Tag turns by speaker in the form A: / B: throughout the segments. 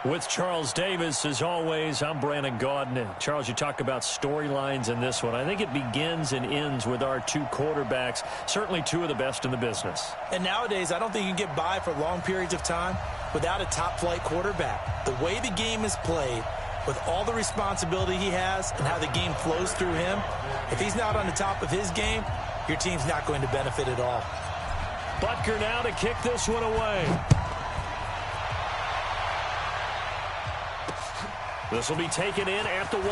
A: With Charles Davis, as always, I'm Brandon Gaudin. And Charles, you talk about storylines in this one. I think it begins and ends with our two quarterbacks, certainly two of the best in the business.
B: And nowadays, I don't think you can get by for long periods of time without a top-flight quarterback. The way the game is played, with all the responsibility he has and how the game flows through him, if he's not on the top of his game, your team's not going to benefit at all.
A: Butker now to kick this one away. This will be taken in at the 1. And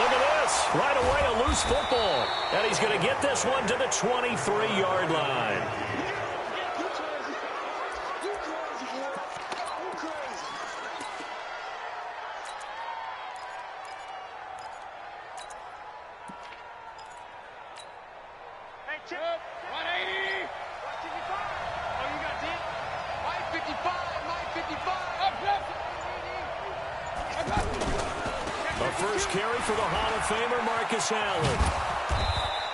A: look at this. Right away, a loose football. And he's going to get this one to the 23-yard line.
C: Hey, Chip. 180. 155. Oh, you got it? 155. 155.
A: A first carry for the Hall of Famer, Marcus Allen.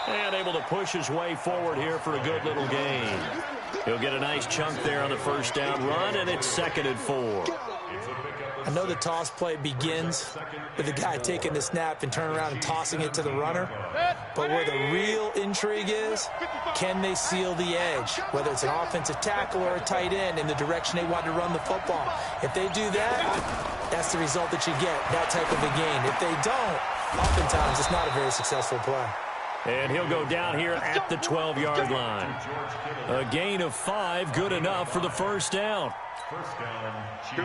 A: And able to push his way forward here for a good little gain. He'll get a nice chunk there on the first down run, and it's 2nd and 4.
B: I know the toss play begins with the guy taking the snap and turning around and tossing it to the runner. But where the real intrigue is, can they seal the edge? Whether it's an offensive tackle or a tight end in the direction they want to run the football. If they do that, that's the result that you get, that type of a gain. If they don't, oftentimes it's not a very successful play.
A: And he'll go down here at the 12-yard line. A gain of 5, good enough for the first down.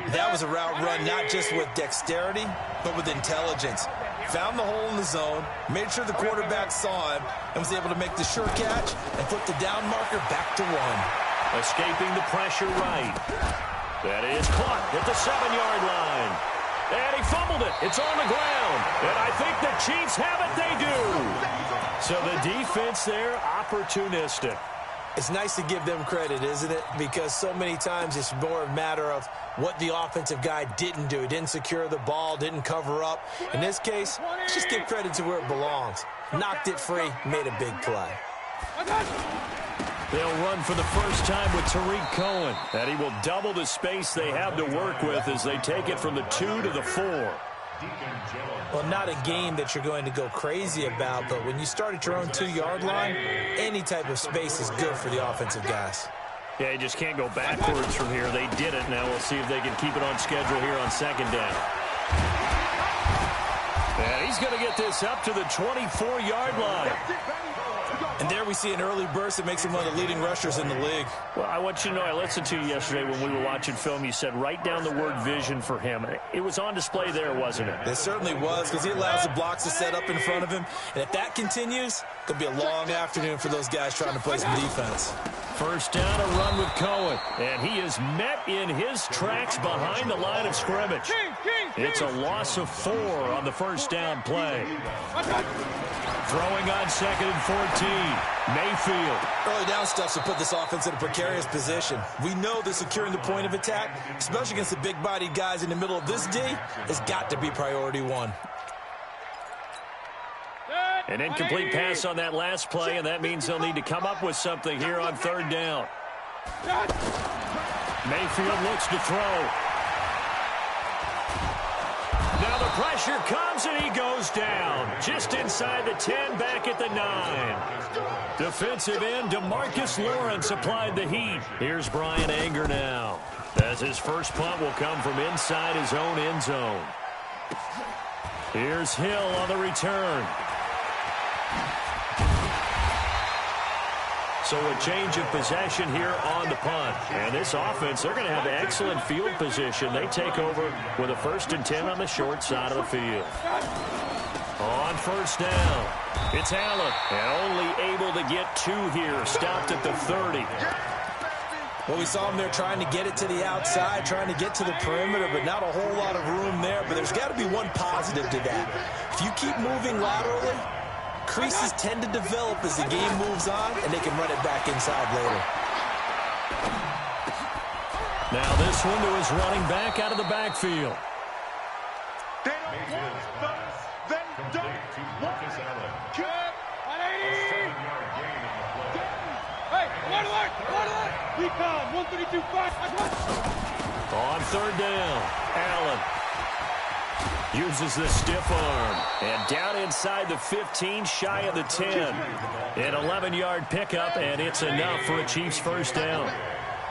B: That was a route run not just with dexterity, but with intelligence. Found the hole in the zone, made sure the quarterback saw him, and was able to make the sure catch and put the down marker back to 1.
A: Escaping the pressure right. That is caught at the 7-yard line. And he fumbled it. It's on the ground. And I think the Chiefs have it. They do. So the defense there, opportunistic.
B: It's nice to give them credit, isn't it? Because so many times it's more a matter of what the offensive guy didn't do. He didn't secure the ball, didn't cover up. In this case, let's just give credit to where it belongs. Knocked it free, made a big play.
A: They'll run for the first time with Tariq Cohen. And he will double the space they have to work with as they take it from the 2 to the 4.
B: Well, not a game that you're going to go crazy about, but when you start at your own 2-yard line, any type of space is good for the offensive guys.
A: Yeah, you just can't go backwards from here. They did it. Now we'll see if they can keep it on schedule here on 2nd down. And he's going to get this up to the 24-yard line.
B: And there we see an early burst that makes him one of the leading rushers in the league.
A: Well, I want you to know, I listened to you yesterday when we were watching film. You said write down the word vision for him. It was on display there, wasn't it?
B: It certainly was, because he allows the blocks to set up in front of him. And if that continues, it could be a long afternoon for those guys trying to play some defense.
A: First down, a run with Cohen. And he is met in his tracks behind the line of scrimmage. It's a loss of 4 on the first down play. Throwing on 2nd and 14. Mayfield.
B: Early down stuff to put this offense in a precarious position. We know that securing the point of attack, especially against the big-bodied guys in the middle of this D, has got to be priority 1.
A: An incomplete pass on that last play, and that means they'll need to come up with something here on 3rd down. Mayfield looks to throw. Now the pressure comes, and he goes down. Just inside the 10, back at the 9. Defensive end DeMarcus Lawrence applied the heat. Here's Brian Anger now, as his first punt will come from inside his own end zone. Here's Hill on the return. So a change of possession here on the punt. And this offense, they're going to have excellent field position. They take over with a 1st and 10 on the short side of the field. On first down, it's Allen. And only able to get 2 here. Stopped at the 30.
B: Well, we saw him there trying to get it to the outside, trying to get to the perimeter, but not a whole lot of room there. But there's got to be one positive to that. If you keep moving laterally, creases tend to develop as the game moves on, and they can run it back inside later.
A: Now this one to his running back out of the backfield.
C: Then don't. 180. Hey, one alert. Recon, 132-5.
A: On third down, Allen uses the stiff arm. And down inside the 15, shy of the 10. An 11-yard pickup, and it's enough for a Chiefs first down.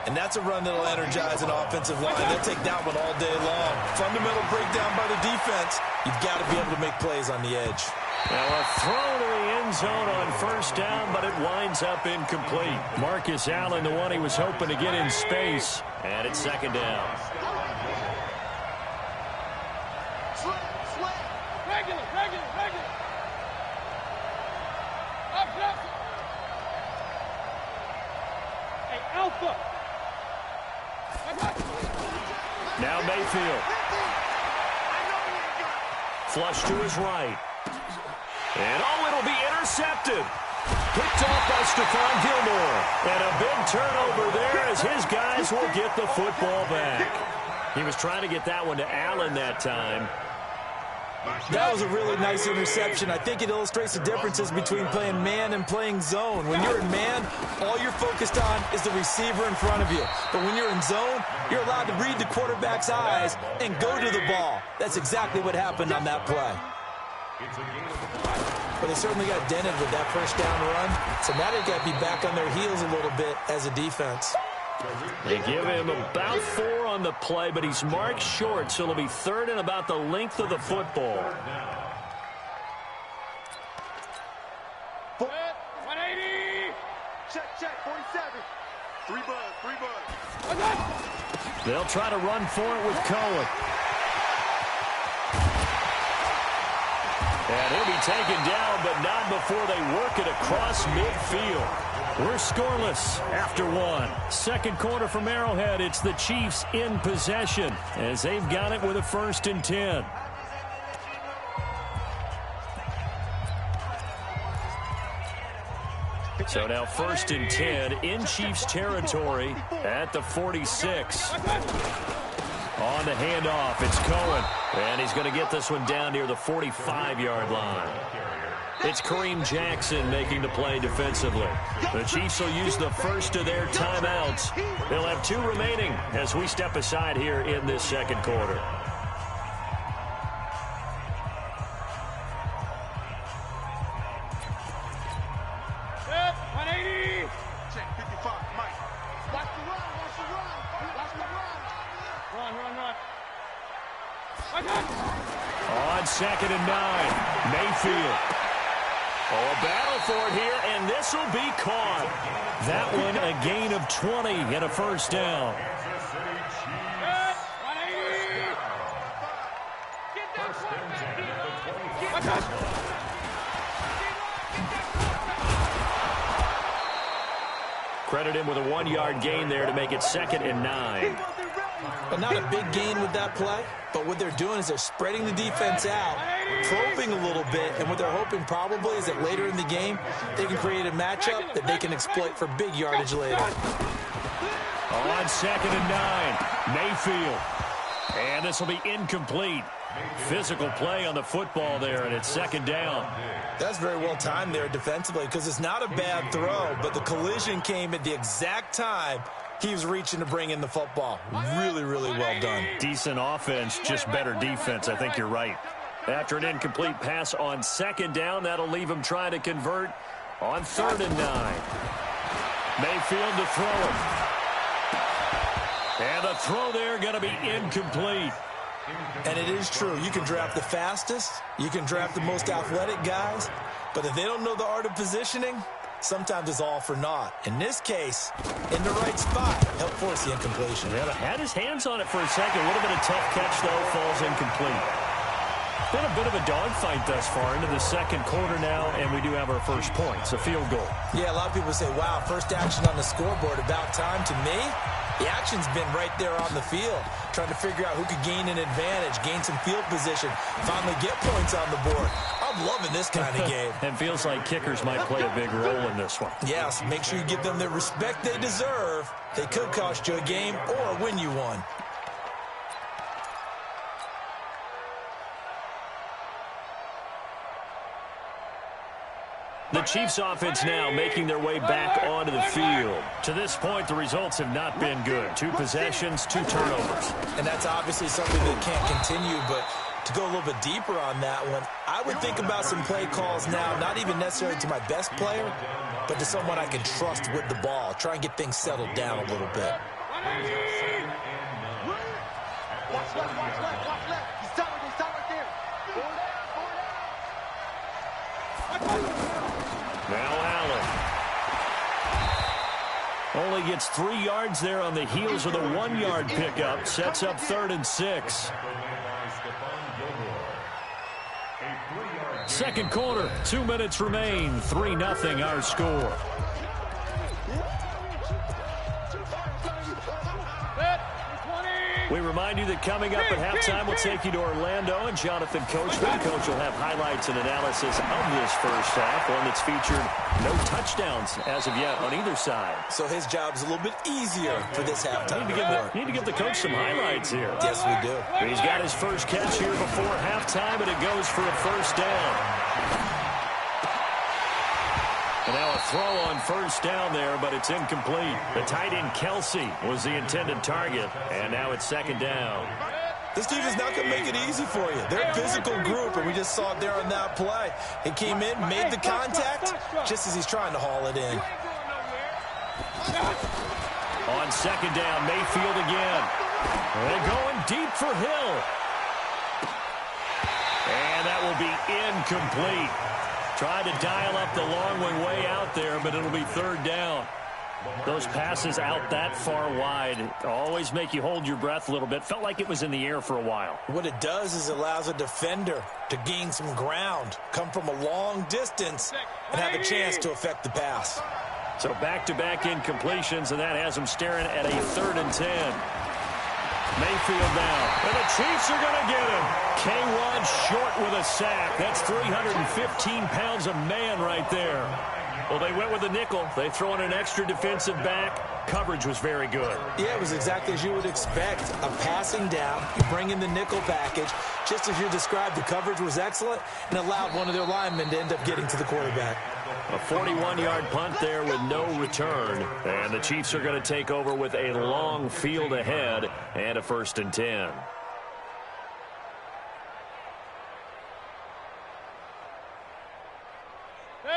B: And that's a run that'll energize an offensive line. They'll take that one all day long. Fundamental breakdown by the defense. You've got to be able to make plays on the edge.
A: Now a throw to the end zone on first down, but it winds up incomplete. Marcus Allen, the one he was hoping to get in space. And it's second down.
C: Regular. Up. Hey, Alpha.
A: Now Mayfield. Flush to his right. And it'll be intercepted. Picked off by Stephon Gilmore. And a big turnover there as his guys will get the football back. He was trying to get that one to Allen that time.
B: That was a really nice interception. I think it illustrates the differences between playing man and playing zone. When you're in man, all you're focused on is the receiver in front of you. But when you're in zone, you're allowed to read the quarterback's eyes and go to the ball. That's exactly what happened on that play. But they certainly got dented with that first down run. So now they've got to be back on their heels a little bit as a defense.
A: They give him about 4 on the play, but he's marked short, so it'll be third and about the length of the football.
C: 180. Check, 47. 3 buzz.
A: They'll try to run for it with Cohen. And he'll be taken down, but not before they work it across midfield. We're scoreless after 1. Second quarter from Arrowhead. It's the Chiefs in possession as they've got it with a 1st and 10. So now 1st and 10 in Chiefs territory at the 46. On the handoff, it's Cohen. And he's going to get this one down near the 45-yard line. It's Kareem Jackson making the play defensively. The Chiefs will use the first of their timeouts. They'll have 2 remaining as we step aside here in this second quarter.
C: Set, 180. Check, 55, Mike. Watch the run.
A: On 2nd and 9, Mayfield. Oh, a battle for it here, and this will be caught. That one a gain of 20 and a first down. Credit him with a 1-yard gain there to make it 2nd and 9.
B: But not a big gain with that play. But what they're doing is they're spreading the defense out, probing a little bit, and what they're hoping probably is that later in the game, they can create a matchup that they can exploit for big yardage later.
A: On 2nd and 9, Mayfield. And this will be incomplete. Physical play on the football there, and it's 2nd down.
B: That's very well timed there defensively because it's not a bad throw, but the collision came at the exact time he was reaching to bring in the football. Really, really well done.
A: Decent offense, just better defense. I think you're right. After an incomplete pass on 2nd down, that'll leave him trying to convert on 3rd and 9. Mayfield to throw it. And the throw there going to be incomplete.
B: And it is true. You can draft the fastest. You can draft the most athletic guys. But if they don't know the art of positioning, sometimes it's all for naught. In this case, in the right spot, help force the incompletion.
A: Yeah, had his hands on it for a second. Would have been a tough catch, though. Falls incomplete. Been a bit of a dogfight thus far into the second quarter now, and we do have our first point. It's a field goal.
B: Yeah, a lot of people say, wow, first action on the scoreboard, about time. To me, the action's been right there on the field, trying to figure out who could gain an advantage, gain some field position, finally get points on the board. I'm loving this kind of game.
A: And feels like kickers might play a big role in this one.
B: Yes, make sure you give them the respect they deserve. They could cost you a game or win you one.
A: The Chiefs offense now making their way back onto the field. To this point, the results have not been good. 2 possessions, 2 turnovers.
B: And that's obviously something that can't continue, but to go a little bit deeper on that one, I would think about some play calls now, not even necessarily to my best player, but to someone I can trust with the ball. Try and get things settled down a little bit.
C: Watch left, watch left, watch left. He's tight right there.
A: Now Allen. Only gets 3 yards there on the heels of the 1-yard pickup. Sets up 3rd and 6. Second quarter, 2 minutes remain. 3-0 our score. We remind you that coming up at halftime, we'll take you to Orlando, and Jonathan Coachman. Coach will have highlights and analysis of this first half, one that's featured no touchdowns as of yet on either side.
B: So his job's a little bit easier for this halftime.
A: Need to give the coach some highlights here.
B: Yes, we do.
A: He's got his first catch here before halftime, and it goes for a first down. And now a throw on first down there, but it's incomplete. The tight end Kelsey was the intended target, and now it's 2nd down.
B: This team is not going to make it easy for you. They're a physical group, and we just saw it there on that play. He came in, made the contact, just as he's trying to haul it in.
A: On 2nd down, Mayfield again. They're going deep for Hill. And that will be incomplete. Tried to dial up the long one way out there, but it'll be 3rd down. Those passes out that far wide always make you hold your breath a little bit. Felt like it was in the air for a while.
B: What it does is it allows a defender to gain some ground, come from a long distance, and have a chance to affect the pass.
A: So back-to-back incompletions, and that has him staring at a 3rd and 10. Mayfield now, and the Chiefs are going to get him. K1 short with a sack. That's 315 pounds of man right there. Well, they went with a nickel. They throw in an extra defensive back. Coverage was very good.
B: Yeah, it was exactly as you would expect. A passing down, you bring in the nickel package. Just as you described, the coverage was excellent and allowed one of their linemen to end up getting to the quarterback.
A: A 41-yard punt there with no return. And the Chiefs are going to take over with a long field ahead and a 1st and 10.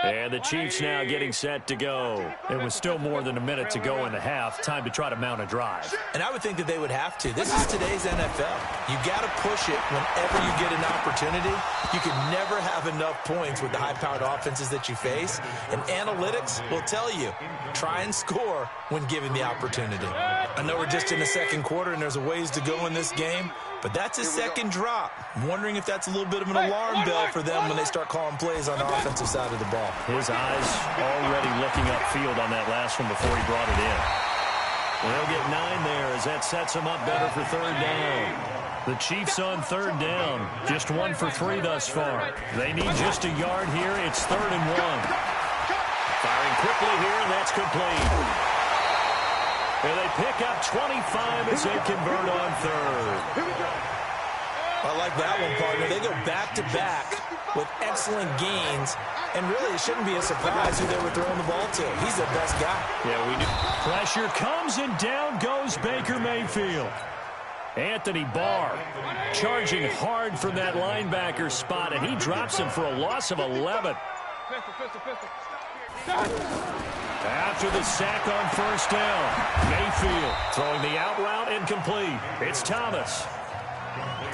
A: And the Chiefs now getting set to go. It was still more than a minute to go in the half. Time to try to mount a drive.
B: And I would think that they would have to. This is today's NFL. You got to push it whenever you get an opportunity. You can never have enough points with the high-powered offenses that you face. And analytics will tell you, try and score when given the opportunity. I know we're just in the second quarter and there's a ways to go in this game, but that's his second drop. I'm wondering if that's a little bit of an alarm bell for them when they start calling plays on the offensive side of the ball.
A: His eyes already looking upfield on that last one before he brought it in. They'll get 9 there as that sets him up better for 3rd down. The Chiefs on 3rd down. Just 1 for 3 thus far. They need just a yard here. It's 3rd and 1. Firing quickly here, and that's complete. And they pick up 25 as they convert on 3rd.
B: I like that one, partner. They go back-to-back with excellent gains, and really it shouldn't be a surprise who they were throwing the ball to. He's the best guy.
A: Yeah, we knew. Pressure comes, and down goes Baker Mayfield. Anthony Barr charging hard from that linebacker spot, and he drops him for a loss of 11. After the sack on 1st down, Mayfield throwing the out route incomplete. It's Thomas.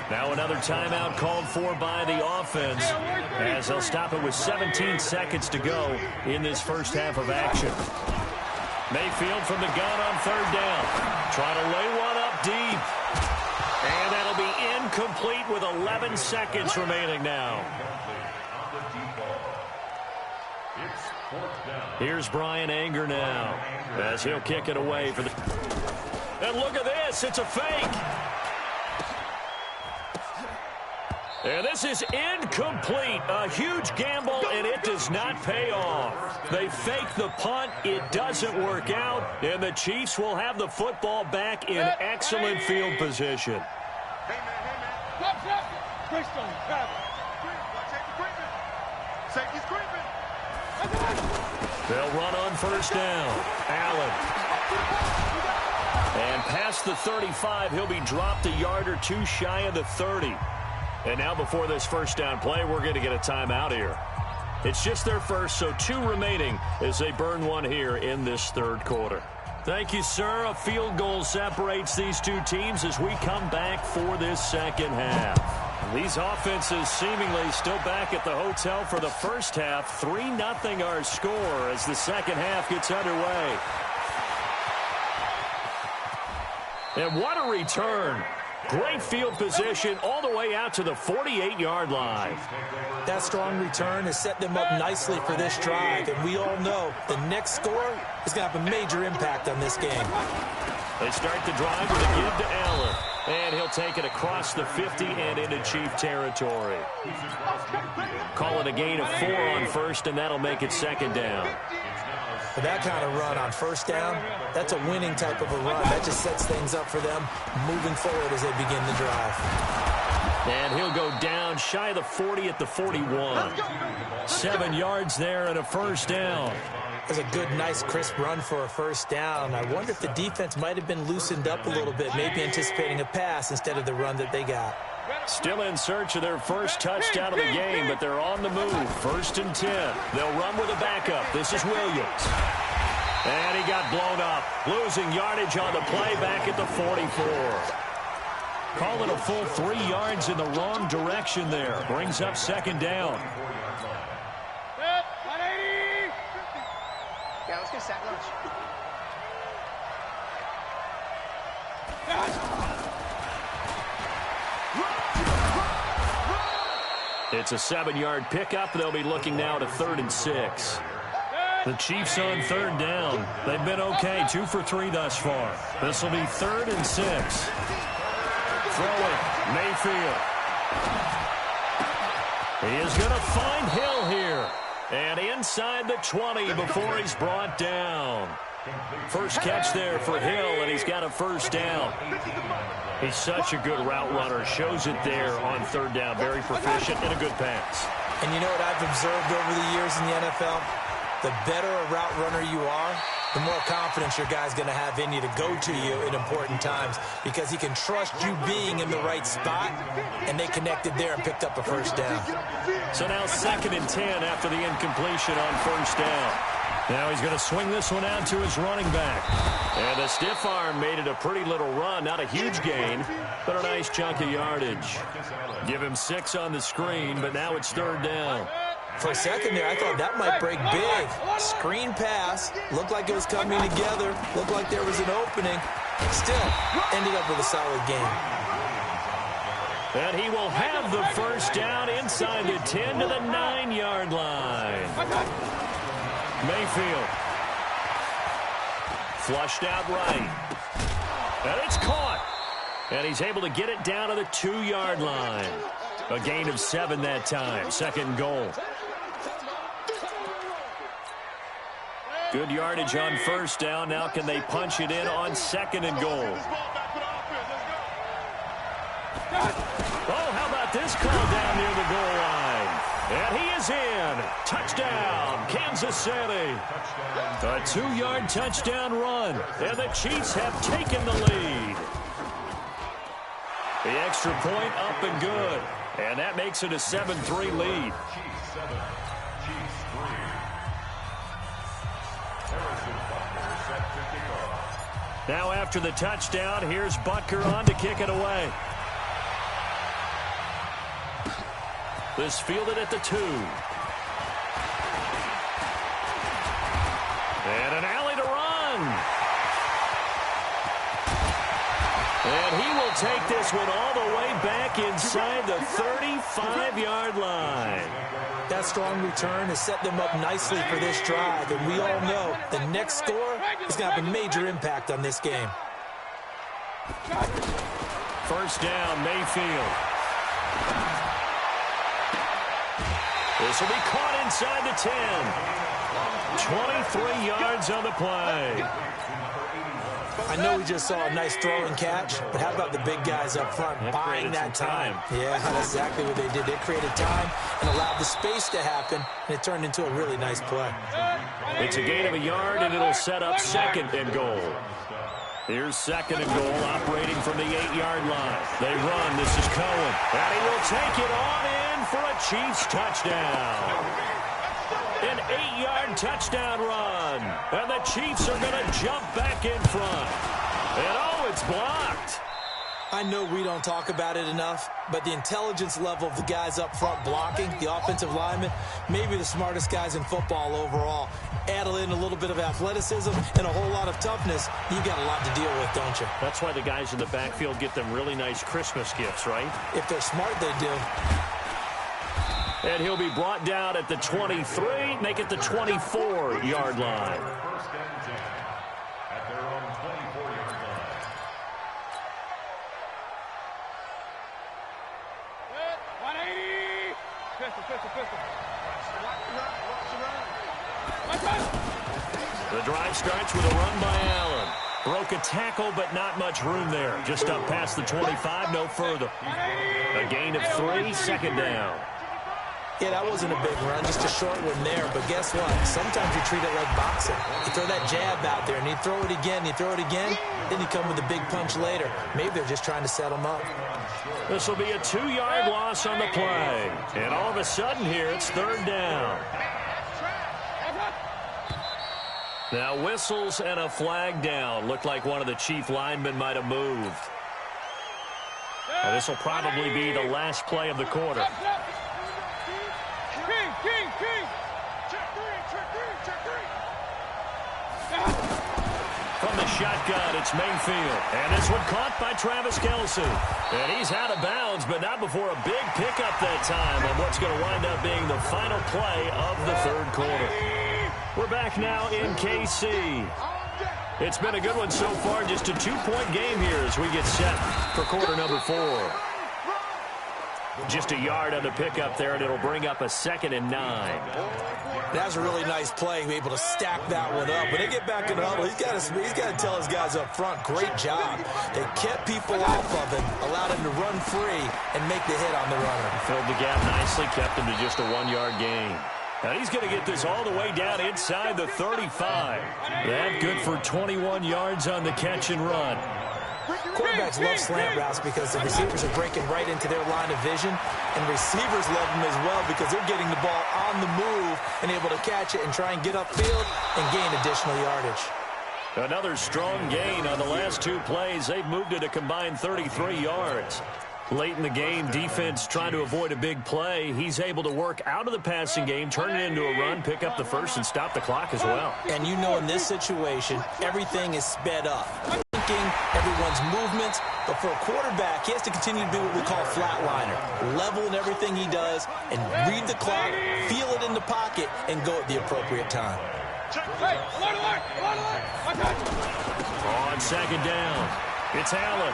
A: Now another timeout called for by the offense as they'll stop it with 17 seconds to go in this first half of action. Mayfield from the gun on 3rd down. Trying to lay one up deep. And that'll be incomplete with 11 seconds remaining now. Here's Brian Anger now as he'll kick it away for the... And look at this. It's a fake. And this is incomplete. A huge gamble, and it does not pay off. They fake the punt. It doesn't work out, and the Chiefs will have the football back in excellent field position.
C: Hey, man. Safety's creeping.
A: They'll run on first down. Allen. And past the 35, he'll be dropped a yard or two shy of the 30. And now before this first down play, we're going to get a timeout here. It's just their first, so 2 remaining as they burn one here in this third quarter. Thank you, sir. A field goal separates these two teams as we come back for this second half. These offenses seemingly still back at the hotel for the first half. 3-0 our score as the second half gets underway. And what a return. Great field position all the way out to the 48-yard line.
B: That strong return has set them up nicely for this drive, and we all know the next score is going to have a major impact on this game.
A: They start the drive with a give to Allen, and he'll take it across the 50 and into Chief territory. Call it a gain of 4 on first, and that'll make it second down.
B: For that kind of run on first down, that's a winning type of a run. That just sets things up for them moving forward as they begin the drive.
A: And he'll go down shy of the 40 at the 41. 7 yards there and a first down.
B: That's a good, nice, crisp run for a first down. I wonder if the defense might have been loosened up a little bit, maybe anticipating a pass instead of the run that they got.
A: Still in search of their first touchdown of the game, but they're on the move. 1st and 10. They'll run with a backup. This is Williams. And he got blown up. Losing yardage on the play back at the 44. Call it a full 3 yards in the wrong direction there. Brings up second down.
C: 180. Yeah, let's get sack lunch.
A: It's a 7-yard pickup. They'll be looking now to 3rd and 6. The Chiefs on 3rd down. They've been okay. 2 for 3 thus far. This will be 3rd and 6. Throwing. Mayfield. He is going to find Hill here. And inside the 20 before he's brought down. First catch there for Hill, and he's got a first down. He's such a good route runner. Shows it there on 3rd down. Very proficient and a good pass.
B: And you know what I've observed over the years in the NFL? The better a route runner you are, the more confidence your guy's going to have in you to go to you in important times because he can trust you being in the right spot, and they connected there and picked up a first down.
A: So now 2nd and 10 after the incompletion on first down. Now he's going to swing this one out to his running back. And the stiff arm made it a pretty little run. Not a huge gain, but a nice chunk of yardage. Give him 6 on the screen, but now it's 3rd down.
B: For a second there, I thought that might break big. Screen pass. Looked like it was coming together. Looked like there was an opening. Still, ended up with a solid game.
A: And he will have the first down inside the 10 to the 9-yard line. Mayfield. Flushed out right. And it's caught. And he's able to get it down to the 2-yard line. A gain of 7 that time. 2nd goal. Good yardage on first down. Now can they punch it in on 2nd and goal? Oh, how about this call down near the goal line? And he is in. Touchdown, Kansas City. A 2-yard touchdown run. And the Chiefs have taken the lead. The extra point up and good. And that makes it a 7-3 lead. Now after the touchdown, here's Butker on to kick it away. This fielded at the 2. And an alley to run. And he will take this one all the way back inside the 35-yard line.
B: That strong return has set them up nicely for this drive, and we all know the next score is going to have a major impact on this game.
A: First down, Mayfield. This will be caught inside the 10. 23 yards on the play.
B: I know we just saw a nice throw and catch, but how about the big guys up front buying that time? Yeah, that's exactly what they did. They created time and allowed the space to happen, and it turned into a really nice play.
A: It's a gain of a yard, and it'll set up second and goal. Here's second and goal, operating from the 8-yard line. They run. This is Cohen. And he will take it on in for a Chiefs touchdown. An 8-yard touchdown run. And the Chiefs are going to jump back in front. And, oh, it's blocked.
B: I know we don't talk about it enough, but the intelligence level of the guys up front blocking, the offensive linemen, maybe the smartest guys in football overall. Add in a little bit of athleticism and a whole lot of toughness, you got a lot to deal with, don't you?
A: That's why the guys in the backfield get them really nice Christmas gifts, right?
B: If they're smart, they do.
A: And he'll be brought down at the 23, make it the 24-yard line. The drive starts with a run by Allen. Broke a tackle, but not much room there. Just up past the 25, no further. A gain of 3, second down.
B: Yeah, that wasn't a big run, just a short one there. But guess what? Sometimes you treat it like boxing. You throw that jab out there, and you throw it again, then you come with a big punch later. Maybe they're just trying to set them up.
A: This will be a 2-yard loss on the play. And all of a sudden here, it's third down. Now whistles and a flag down. Looked like one of the Chief linemen might have moved. Well, this will probably be the last play of the quarter. From the shotgun, it's Mayfield. And this one caught by Travis Kelce. And he's out of bounds, but not before a big pickup that time on what's going to wind up being the final play of the third quarter. We're back now in KC. It's been a good one so far. Just a 2-point game here as we get set for quarter number 4. Just a yard on the pickup there, and it'll bring up a 2nd and 9.
B: That's a really nice play, able to stack that one up. When they get back in the huddle, he's got to tell his guys up front, great job. They kept people off of him, allowed him to run free, and make the hit on the runner.
A: Filled the gap nicely, kept him to just a 1-yard gain. And he's going to get this all the way down inside the 35. That good for 21 yards on the catch and run.
B: Quarterbacks love slant routes because the receivers are breaking right into their line of vision, and receivers love them as well because they're getting the ball on the move and able to catch it and try and get upfield and gain additional yardage.
A: Another strong gain on the last 2 plays. They've moved it a combined 33 yards. Late in the game, defense trying to avoid a big play. He's able to work out of the passing game, turn it into a run, pick up the first, and stop the clock as well.
B: And you know in this situation, everything is sped up. Everyone's movements, but for a quarterback, he has to continue to be what we call a flatliner. Level in everything he does and read the clock, feel it in the pocket, and go at the appropriate time.
A: On second down, it's Allen.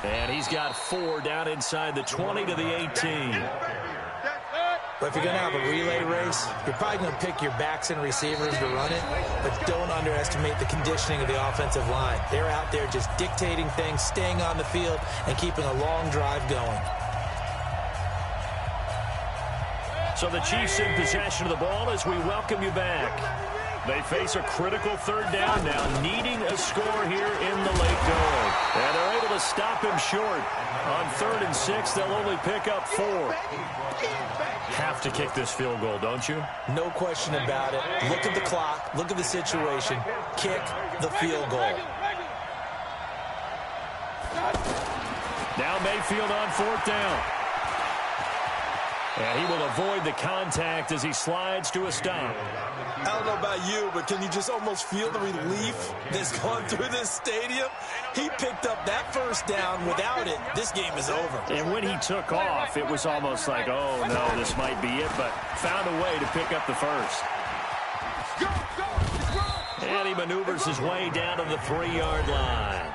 A: And he's got 4 down inside the 20 to the 18.
B: But if you're going to have a relay race, you're probably going to pick your backs and receivers to run it, but don't underestimate the conditioning of the offensive line. They're out there just dictating things, staying on the field, and keeping a long drive going.
A: So the Chiefs in possession of the ball as we welcome you back. They face a critical third down now, needing a score here in the late going. And they're able to stop him short. On 3rd and 6, they'll only pick up 4. Have to kick this field goal, don't you?
B: No question about it. Look at the clock. Look at the situation. Kick the field goal.
A: Now Mayfield on 4th down. And he will avoid the contact as he slides to a stop.
B: I don't know about you, but can you just almost feel the relief that's going through this stadium? He picked up that first down. Without it, this game is over.
A: And when he took off, it was almost like, oh, no, this might be it, but found a way to pick up the first. And he maneuvers his way down to the 3-yard line.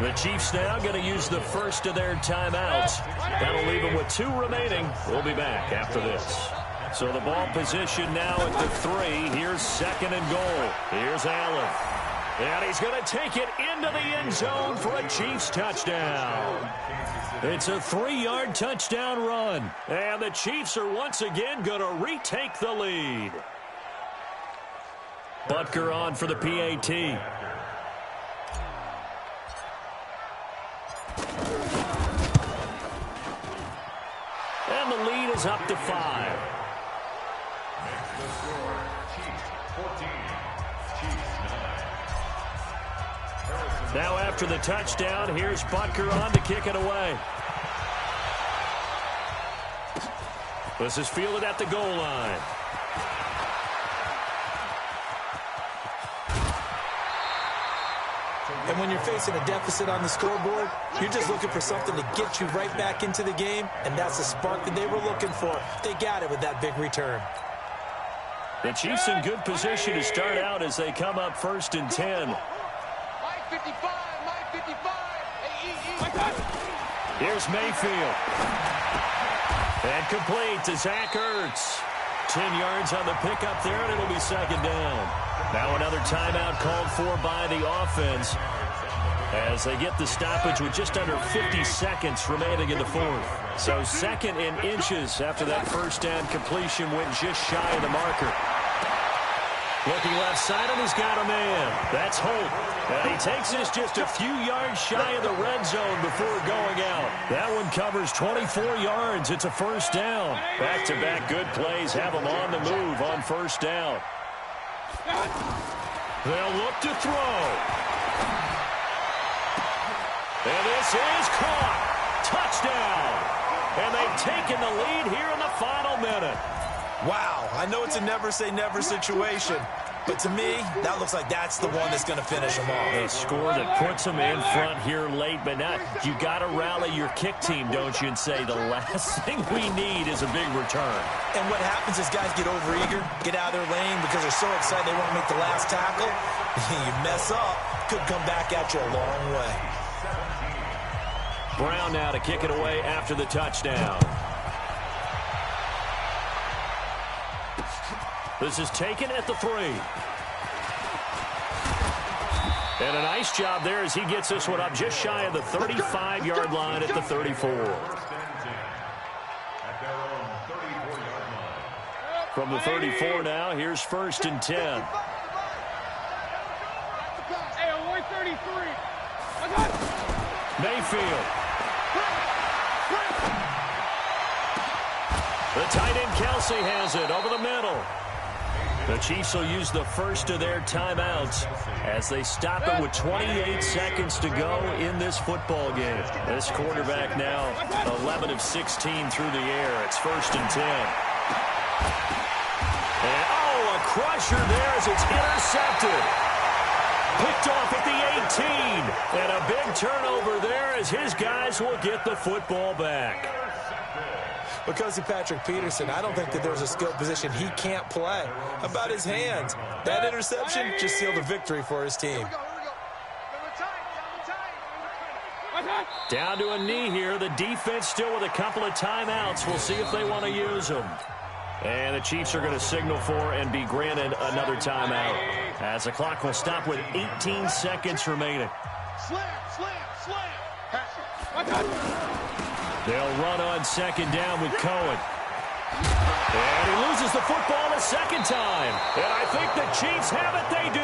A: The Chiefs now going to use the first of their timeouts. That'll leave them with 2 remaining. We'll be back after this. So the ball position now at the 3. Here's 2nd and goal. Here's Allen. And he's going to take it into the end zone for a Chiefs touchdown. It's a 3-yard touchdown run. And the Chiefs are once again going to retake the lead. Butker on for the PAT. And the lead is up to 5. Now after the touchdown, here's Butker on to kick it away. This is fielded at the goal line.
B: And when you're facing a deficit on the scoreboard, you're just looking for something to get you right back into the game, and that's the spark that they were looking for. They got it with that big return.
A: The Chiefs in good position to start out as they come up 1st and 10. Here's Mayfield. And complete to Zach Ertz. 10 yards on the pickup there, and it'll be 2nd down. Now another timeout called for by the offense as they get the stoppage with just under 50 seconds remaining in the 4th. So 2nd and inches after that 1st down completion went just shy of the marker. Looking left side, and he's got a man. That's Holt. And he takes this just a few yards shy of the red zone before going out. That one covers 24 yards. It's a 1st down. Back-to-back good plays have them on the move on 1st down. They'll look to throw. And this is caught. Touchdown. And they've taken the lead here in the final minute.
B: Wow, I know it's a never-say-never situation, but to me, that looks like that's the one that's going to finish them off.
A: A score that puts them in front here late, but now you got to rally your kick team, don't you, and say the last thing we need is a big return.
B: And what happens is guys get overeager, get out of their lane because they're so excited they want to make the last tackle. You mess up, could come back at you a long way.
A: Brown now to kick it away after the touchdown. This is taken at the 3. And a nice job there as he gets this one up just shy of the 35-yard line at the 34. From the 34 now, here's 1st and 10. Mayfield. The tight end Kelsey has it over the middle. The Chiefs will use the first of their timeouts as they stop it with 28 seconds to go in this football game. This quarterback now 11 of 16 through the air. It's 1st and 10. And, oh, a crusher there as it's intercepted. Picked off at the 18. And a big turnover there as his guys will get the football back.
B: Because of Patrick Peterson, I don't think that there's a skill position he can't play. About his hands, that interception just sealed a victory for his team.
A: Down to a knee here. The defense still with a couple of timeouts. We'll see if they want to use them. And the Chiefs are going to signal for and be granted another timeout as the clock will stop with 18 seconds remaining. They'll run on 2nd down with Cohen. And he loses the football a 2nd time. And I think the Chiefs have it. They do.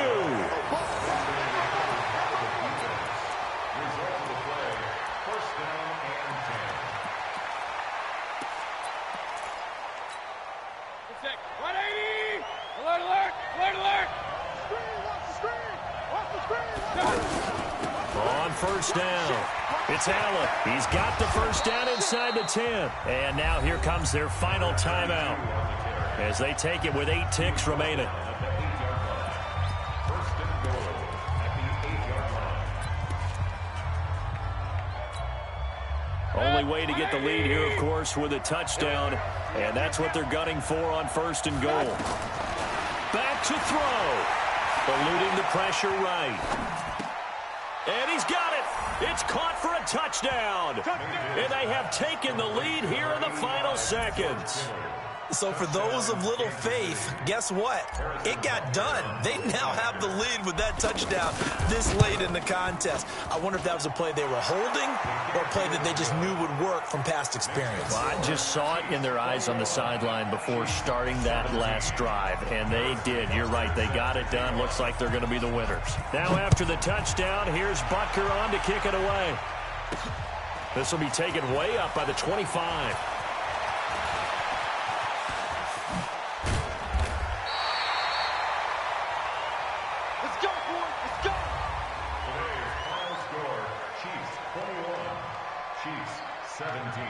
A: On 1st down. It's Allen. He's got the 1st down inside the 10. And now here comes their final timeout as they take it with 8 ticks remaining. Only way to get the lead here, of course, with a touchdown. And that's what they're gunning for on 1st and goal. Back to throw. Eluding the pressure right. And he's got it. It's caught for a touchdown. And they have taken the lead here in the final seconds.
B: So for those of little faith, guess what? It got done. They now have the lead with that touchdown this late in the contest. I wonder if that was a play they were holding or a play that they just knew would work from past experience.
A: Well, I just saw it in their eyes on the sideline before starting that last drive, and they did. You're right. They got it done. Looks like they're going to be the winners. Now after the touchdown, here's Butker on to kick it away. This will be taken way up by the 25.
D: Chiefs 17.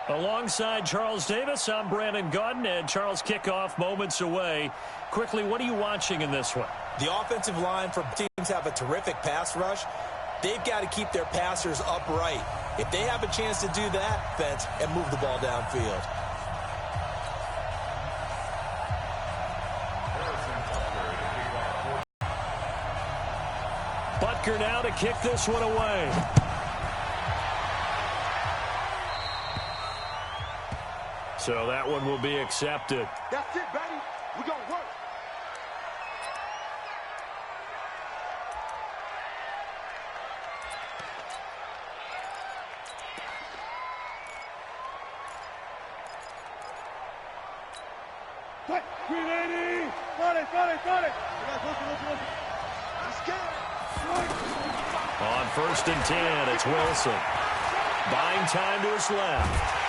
A: Alongside Charles Davis, I'm Brandon Gaudin, and Charles, kickoff moments away. Quickly, what are you watching in this one?
B: The offensive line for teams have a terrific pass rush. They've got to keep their passers upright. If they have a chance to do that, fence and move the ball downfield.
A: Butker now to kick this one away. So that one will be accepted.
C: That's it, baby. We're going to work. Quick, 380. Got it. Let's get it.
A: On 1st and 10, it's Wilson. Buying time to his left.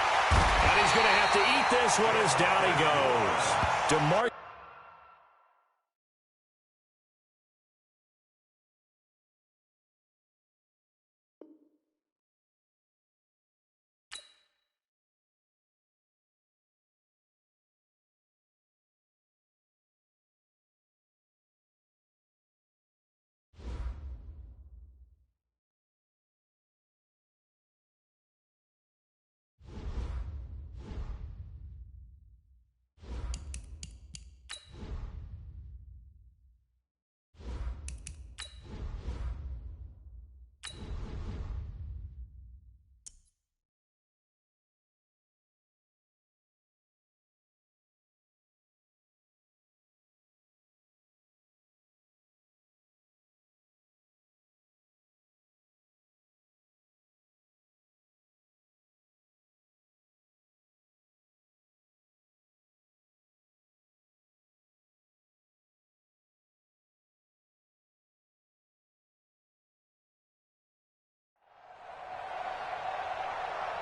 A: And he's going to have to eat this one as down he goes.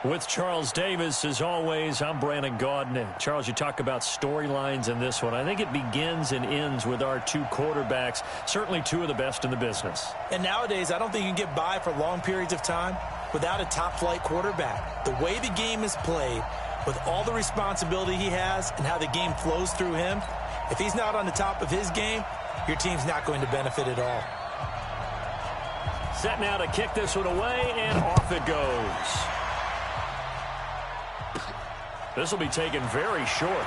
A: With Charles Davis, as always, I'm Brandon Gaudin. Charles, you talk about storylines in this one. I think it begins and ends with our two quarterbacks, certainly two of the best in the business.
B: And nowadays, I don't think you can get by for long periods of time without a top-flight quarterback. The way the game is played, with all the responsibility he has and how the game flows through him, if he's not on the top of his game, your team's not going to benefit at all.
A: Set now to kick this one away, and off it goes. This will be taken very short.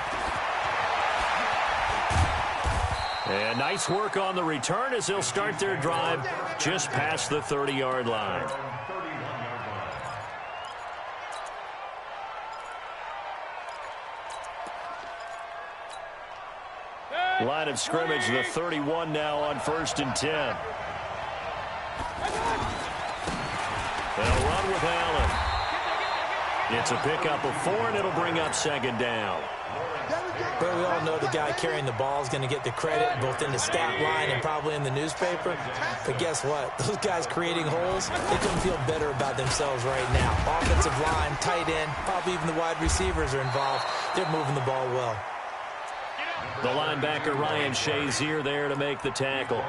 A: And nice work on the return as they'll start their drive just past the 30-yard line. Line of scrimmage, the 31 now on 1st and 10. They'll run with Allen. It's a pickup of 4, and it'll bring up 2nd down.
B: But we all know the guy carrying the ball is going to get the credit both in the stat line and probably in the newspaper. But guess what? Those guys creating holes, they couldn't feel better about themselves right now. Offensive line, tight end, probably even the wide receivers are involved. They're moving the ball well.
A: The linebacker, Ryan Shazier, there to make the tackle.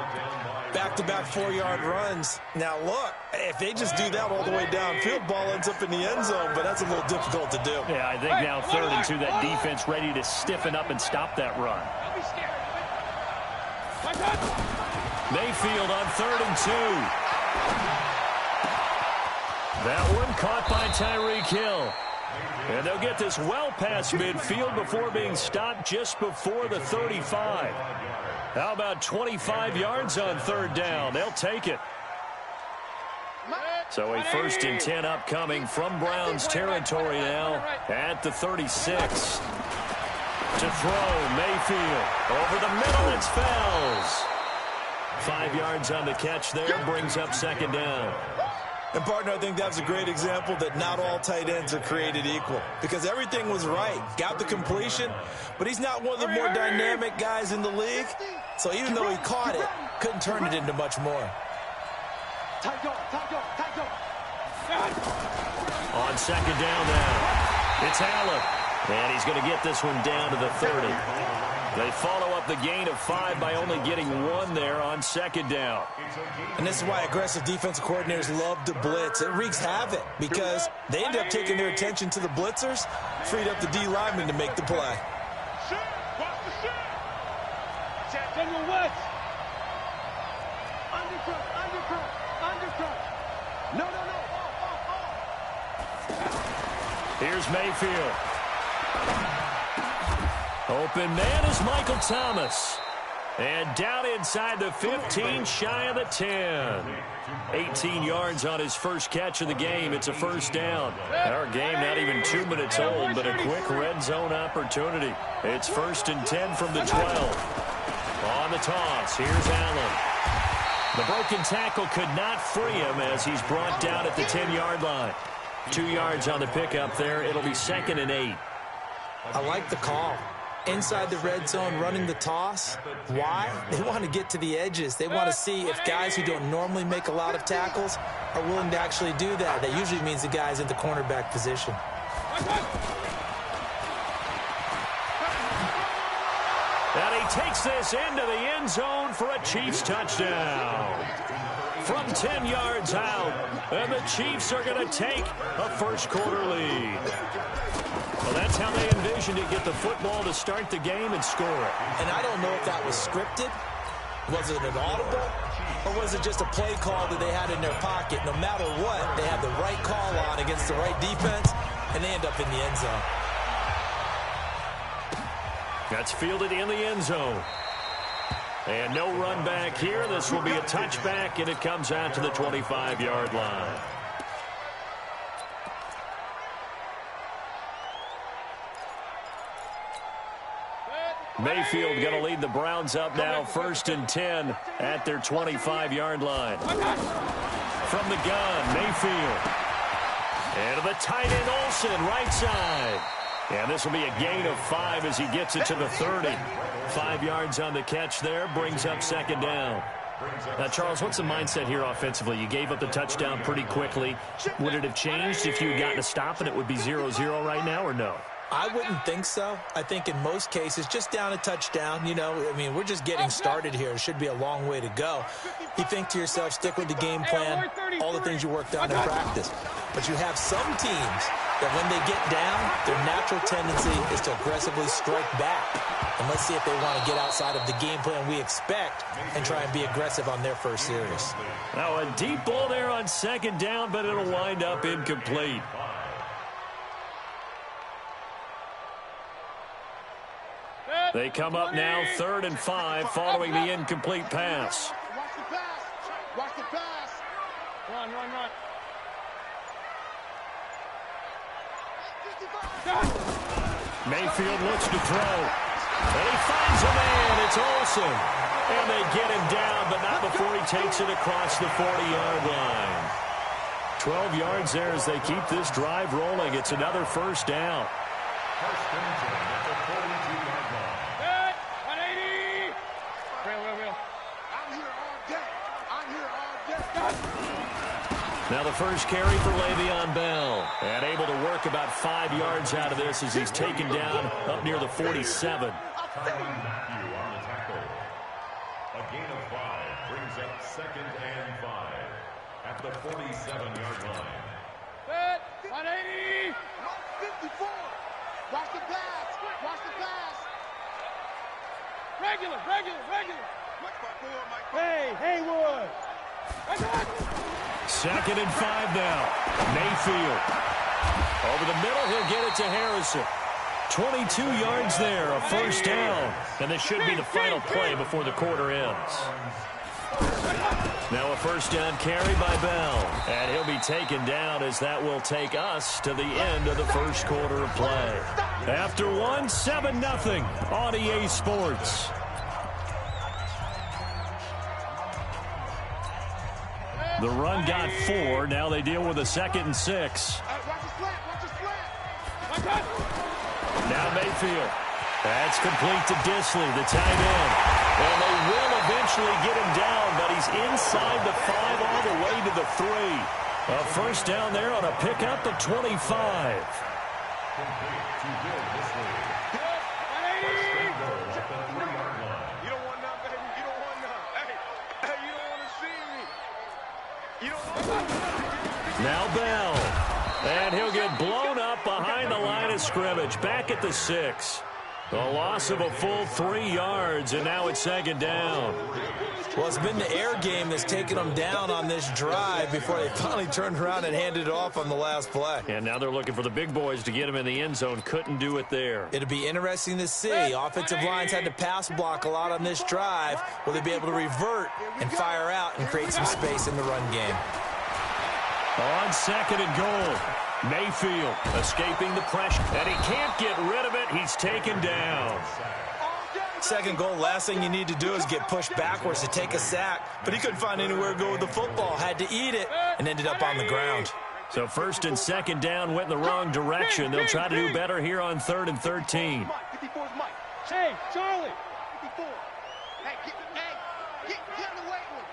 B: Back-to-back 4-yard runs. Now, look, if they just do that all the way downfield, ball ends up in the end zone, but that's a little difficult to do.
A: Yeah, I think now 3rd and 2, that defense ready to stiffen up and stop that run. Mayfield on 3rd and 2. That one caught by Tyreek Hill. And they'll get this well past midfield before being stopped just before the 35. How about 25 yards on 3rd down? They'll take it. So a 1st and 10 upcoming from Browns territory now at the 36. To throw, Mayfield. Over the middle, it's Fells. 5 yards on the catch there, brings up 2nd down.
B: And, partner, I think that's a great example that not all tight ends are created equal. Because everything was right. Got the completion, but he's not one of the more dynamic guys in the league. So even though he caught it, couldn't turn it into much more.
A: On 2nd down now, it's Allen. And he's going to get this one down to the 30. They follow up the gain of 5 by only getting 1 there on 2nd down.
B: And this is why aggressive defensive coordinators love to blitz. It wreaks havoc because they end up taking their attention to the blitzers, freed up the D lineman to make the play.
A: Here's Mayfield. Open man is Michael Thomas. And down inside the 15, shy of the 10. 18 yards on his first catch of the game. It's a 1st down. Our game not even 2 minutes old, but a quick red zone opportunity. It's 1st and 10 from the 12. On the toss, here's Allen. The broken tackle could not free him as he's brought down at the 10-yard line. 2 yards on the pickup there. It'll be 2nd and 8.
B: I like the call. Inside the red zone, running the toss. Why? They want to get to the edges. They want to see if guys who don't normally make a lot of tackles are willing to actually do that. That usually means the guy's in the cornerback position.
A: And he takes this into the end zone for a Chiefs touchdown. From 10 yards out, and the Chiefs are going to take a first-quarter lead. Well, that's how they envisioned it, get the football to start the game and score it.
B: And I don't know if that was scripted. Was it an audible? Or was it just a play call that they had in their pocket? No matter what, they had the right call on against the right defense, and they end up in the end zone.
A: That's fielded in the end zone. And no run back here. This will be a touchback, and it comes out to the 25-yard line. Mayfield going to lead the Browns up now, 1st and 10 at their 25-yard line. From the gun, Mayfield. And to the tight end, Olsen, right side. And this will be a gain of 5 as he gets it to the 30. 5 yards on the catch there, brings up 2nd down. Now, Charles, what's the mindset here offensively? You gave up the touchdown pretty quickly. Would it have changed if you had gotten a stop and it would be 0-0 right now, or no?
B: I wouldn't think so. I think in most cases, just down a touchdown, you know, I mean, we're just getting started here. It should be a long way to go. You think to yourself, stick with the game plan, all the things you worked on in practice. But you have some teams that when they get down, their natural tendency is to aggressively strike back. And let's see if they want to get outside of the game plan we expect and try and be aggressive on their first series.
A: Now, a deep ball there on second down, but it'll wind up incomplete. They come up now 3rd and 5 following the incomplete pass.
C: Watch the pass. Watch the pass. Run.
A: Mayfield looks to throw. And he finds a man. It's Olsen. And they get him down, but not before he takes it across the 40-yard line. 12 yards there as they keep this drive rolling. It's another first down.
D: First and 10 at the 42-yard line.
C: 180. Real. I'm here all day.
A: Now the first carry for Le'Veon Bell. And able to work about 5 yards out of this as he's taken down up near the 47.
D: Tyron Matthew on the tackle. A gain of 5 brings up 2nd and 5 at the 47-yard line.
C: 180. 54. Watch the pass. Regular. Hey, Haywood.
A: 2nd and 5 now. Mayfield. Over the middle, he'll get it to Harrison. 22 yards there, a first down. And this should be the final play before the quarter ends. Now a first down carry by Bell. And he'll be taken down as that will take us to the end of the first quarter of play. After one, 7-0 on EA Sports. The run got 4. Now they deal with a 2nd and 6. Now Mayfield. That's complete to Disley, the tight end. And they will eventually get him down, but he's inside the 5 all the way to the 3. A first down there on a pickup of 25.
D: Complete to Bill Disley.
C: You don't want none, baby. You don't want none. Hey, you don't want to see me. You don't want none.
A: Now Bell. And he'll get blown up behind the line of scrimmage. Back at the 6. A loss of a full 3 yards, and now it's 2nd down.
B: Well, it's been the air game that's taken them down on this drive before they finally turned around and handed it off on the last play.
A: And now they're looking for the big boys to get him in the end zone. Couldn't do it there.
B: It'll be interesting to see. Offensive lines had to pass block a lot on this drive. Will they be able to revert and fire out and create some space in the run game?
A: On 2nd and goal. Mayfield escaping the pressure, and he can't get rid of it. He's taken down.
B: 2nd goal, last thing you need to do is get pushed backwards to take a sack. But he couldn't find anywhere to go with the football. Had to eat it and ended up on the ground.
A: So 1st and 2nd down went in the wrong direction. They'll try to do better here on 3rd and 13.
C: 54 is Mike. Hey, Charlie. 54. Hey, get in the weight room.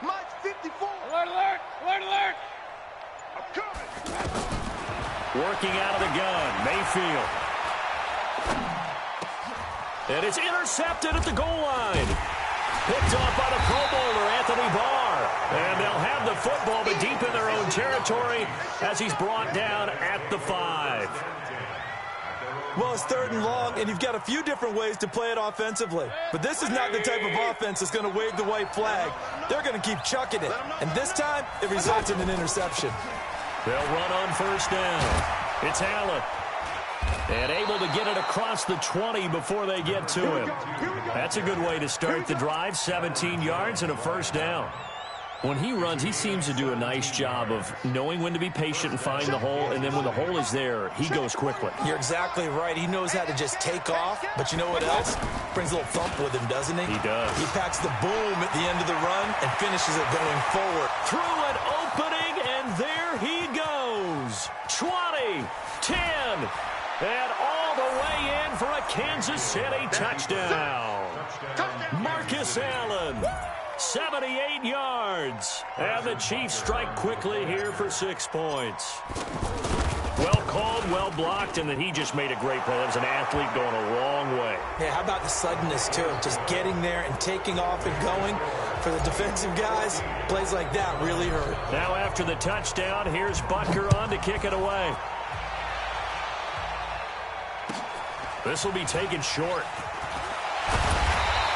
C: Mike's 54. Alert. I'm coming.
A: Working out of the gun, Mayfield. And it's intercepted at the goal line. Picked off by the Pro Bowler, Anthony Barr. And they'll have the football, but deep in their own territory as he's brought down at the 5.
B: Well, it's 3rd and long, and you've got a few different ways to play it offensively. But this is not the type of offense that's going to wave the white flag. They're going to keep chucking it. And this time, it results in an interception.
A: They'll run on 1st down. It's Allen. And able to get it across the 20 before they get to him. That's a good way to start the drive. 17 yards and a first down. When he runs, he seems to do a nice job of knowing when to be patient and find the hole, and then when the hole is there, he goes quickly.
B: You're exactly right. He knows how to just take off, but you know what else? Brings a little thump with him, doesn't he?
A: He does.
B: He packs the boom at the end of the run and finishes it going forward.
A: Through an opening, and there he goes. 20, 10, and all the way in for a Kansas City touchdown. Marcus Allen 78 yards. And the Chiefs strike quickly here for 6 points. Well called, well blocked, and then he just made a great play. That was an athlete going a long way.
B: Yeah, how about the suddenness, too? Just getting there and taking off and going. For the defensive guys, plays like that really hurt.
A: Now after the touchdown, here's Butker on to kick it away. This will be taken short.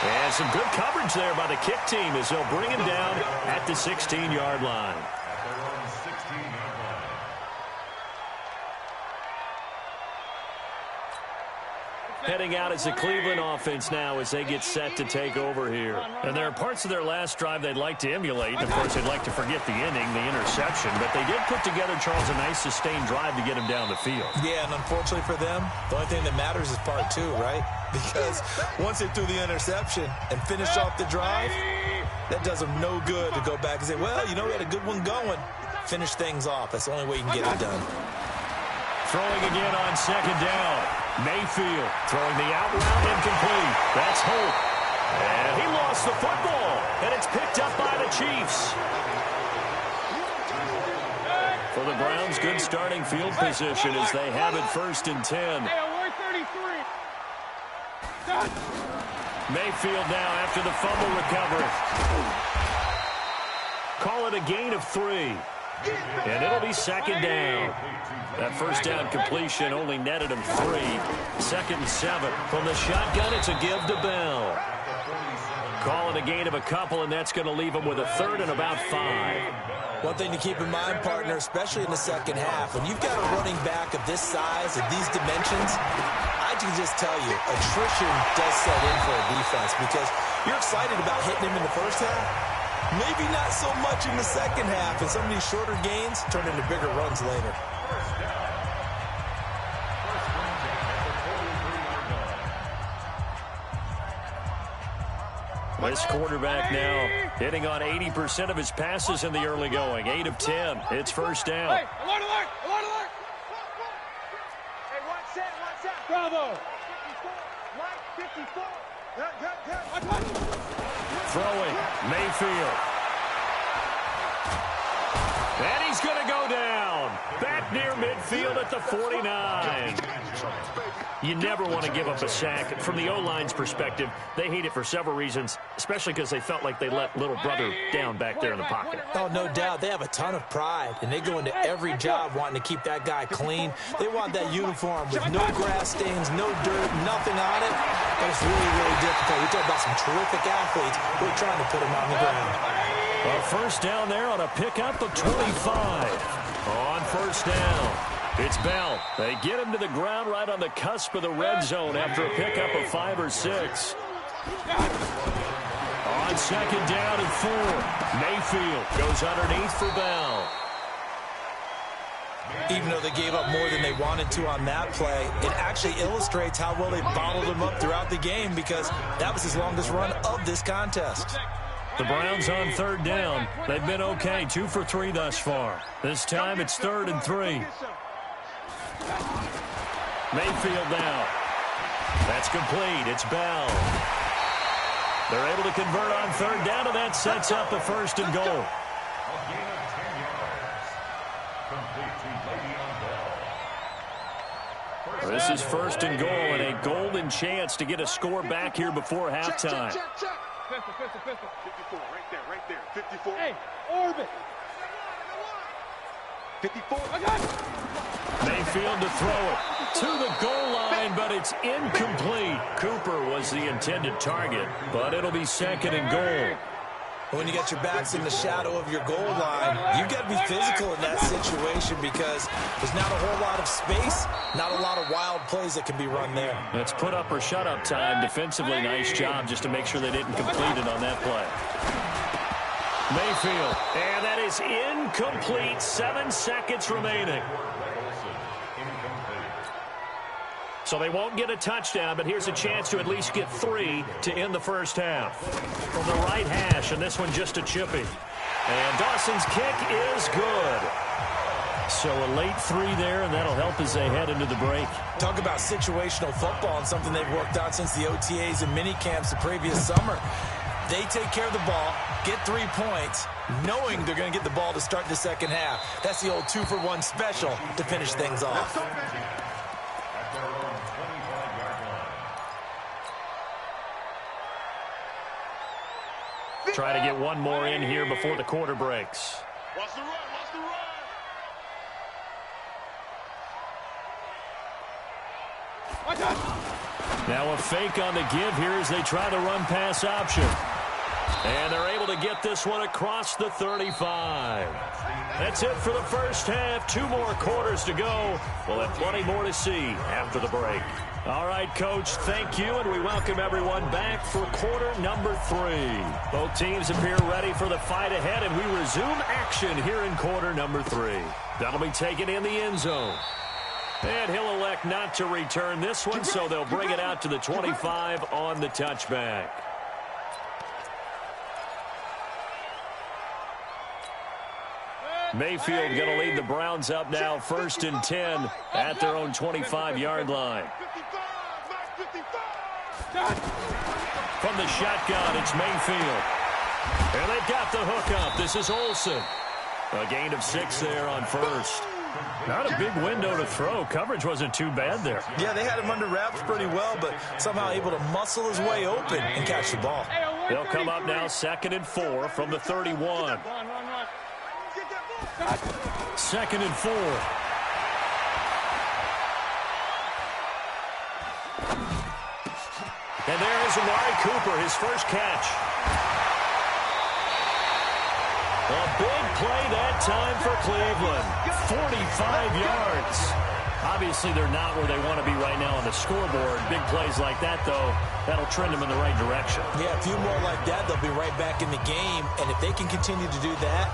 A: And some good coverage there by the kick team as they'll bring him down at the 16-yard line. Heading out as the Cleveland offense now as they get set to take over here. And there are parts of their last drive they'd like to emulate. And, of course, they'd like to forget the inning, the interception. But they did put together, Charles, a nice sustained drive to get him down the field.
B: Yeah, and unfortunately for them, the only thing that matters is part 2, right? Because once they threw the interception and finished off the drive, that does them no good to go back and say, well, you know, we had a good one going. Finish things off. That's the only way you can get it done.
A: Throwing again on second down. Mayfield throwing the out route incomplete. That's Hope. And he lost the football. And it's picked up by the Chiefs. For the Browns, good starting field position as they have it 1st and 10. Mayfield now after the fumble recovery. Call it a gain of 3. And it'll be 2nd down. That 1st down completion only netted him 3. 2nd and 7. From the shotgun, it's a give to Bell. Call it a gain of a couple, and that's going to leave him with a 3rd and about 5.
B: One thing to keep in mind, partner, especially in the second half, when you've got a running back of this size, of these dimensions, I can just tell you, attrition does set in for a defense because you're excited about hitting him in the first half. Maybe not so much in the second half, and some of these shorter gains turn into bigger runs later.
A: This quarterback now hitting on 80% of his passes in the early going. 8 of 10. It's 1st down.
C: Hey, alert, alert, alert, alert. Hey, watch that. Bravo. 54.
A: Throwing. Mayfield. And he's going to go down. Back near midfield at the 49. You never want to give up a sack. From the O-line's perspective, they hate it for several reasons, especially because they felt like they let little brother down back there in the pocket.
B: Oh, no doubt. They have a ton of pride, and they go into every job wanting to keep that guy clean. They want that uniform with no grass stains, no dirt, nothing on it. But it's really, really difficult. We talk about some terrific athletes. We're trying to put them on the ground.
A: A 1st down there on a pickup of 25. On 1st down. It's Bell. They get him to the ground right on the cusp of the red zone after a pickup of 5 or 6. On 2nd down and 4. Mayfield goes underneath for Bell.
B: Even though they gave up more than they wanted to on that play, it actually illustrates how well they bottled him up throughout the game because that was his longest run of this contest.
A: The Browns on 3rd down. They've been okay, 2 for 3 thus far. This time it's 3rd and 3. Mayfield now. That's complete. It's Bell. They're able to convert on 3rd down, and that sets up a 1st and goal. This is 1st and goal and a golden chance to get a score back here before halftime.
C: Check. Pistol. 54, right there. 54. Hey, orbit. 54. I got it.
A: Mayfield to throw it to the goal line, but it's incomplete. Cooper was the intended target, but it'll be 2nd and goal.
B: When you got your backs in the shadow of your goal line, you've got to be physical in that situation because there's not a whole lot of space, not a lot of wild plays that can be run there.
A: It's put up or shut up time. Defensively, nice job just to make sure they didn't complete it on that play. Mayfield, and that is incomplete. 7 seconds remaining. So they won't get a touchdown, but here's a chance to at least get 3 to end the first half. From the right hash, and this one just a chippy. And Dawson's kick is good. So a late 3 there, and that'll help as they head into the break.
B: Talk about situational football and something they've worked on since the OTAs and mini camps the previous summer. They take care of the ball, get 3 points, knowing they're going to get the ball to start the second half. That's the old 2-for-1 special to finish things off.
A: Try to get one more in here before the quarter breaks.
C: Watch the run, watch the run.
A: Now a fake on the give here as they try the run pass option. And they're able to get this one across the 35. That's it for the first half. 2 more quarters to go. We'll have plenty more to see after the break. All right, Coach, thank you, and we welcome everyone back for quarter number 3. Both teams appear ready for the fight ahead, and we resume action here in quarter number 3. That'll be taken in the end zone. And he'll elect not to return this one, so they'll bring it out to the 25 on the touchback. Mayfield going to lead the Browns up now, 1st and 10 at their own 25-yard line. From the shotgun, it's Mayfield. And they've got the hook up. This is Olsen. A gain of 6 there on 1st. Not a big window to throw. Coverage wasn't too bad there.
B: Yeah, they had him under wraps pretty well, but somehow able to muscle his way open and catch the ball.
A: They'll come up now 2nd and 4 from the 31. 2nd and 4. And there is Amari Cooper, his first catch. A big play that time for Cleveland. 45 yards. Obviously, they're not where they want to be right now on the scoreboard. Big plays like that, though, that'll trend them in the right direction.
B: Yeah, a few more like that, they'll be right back in the game. And if they can continue to do that,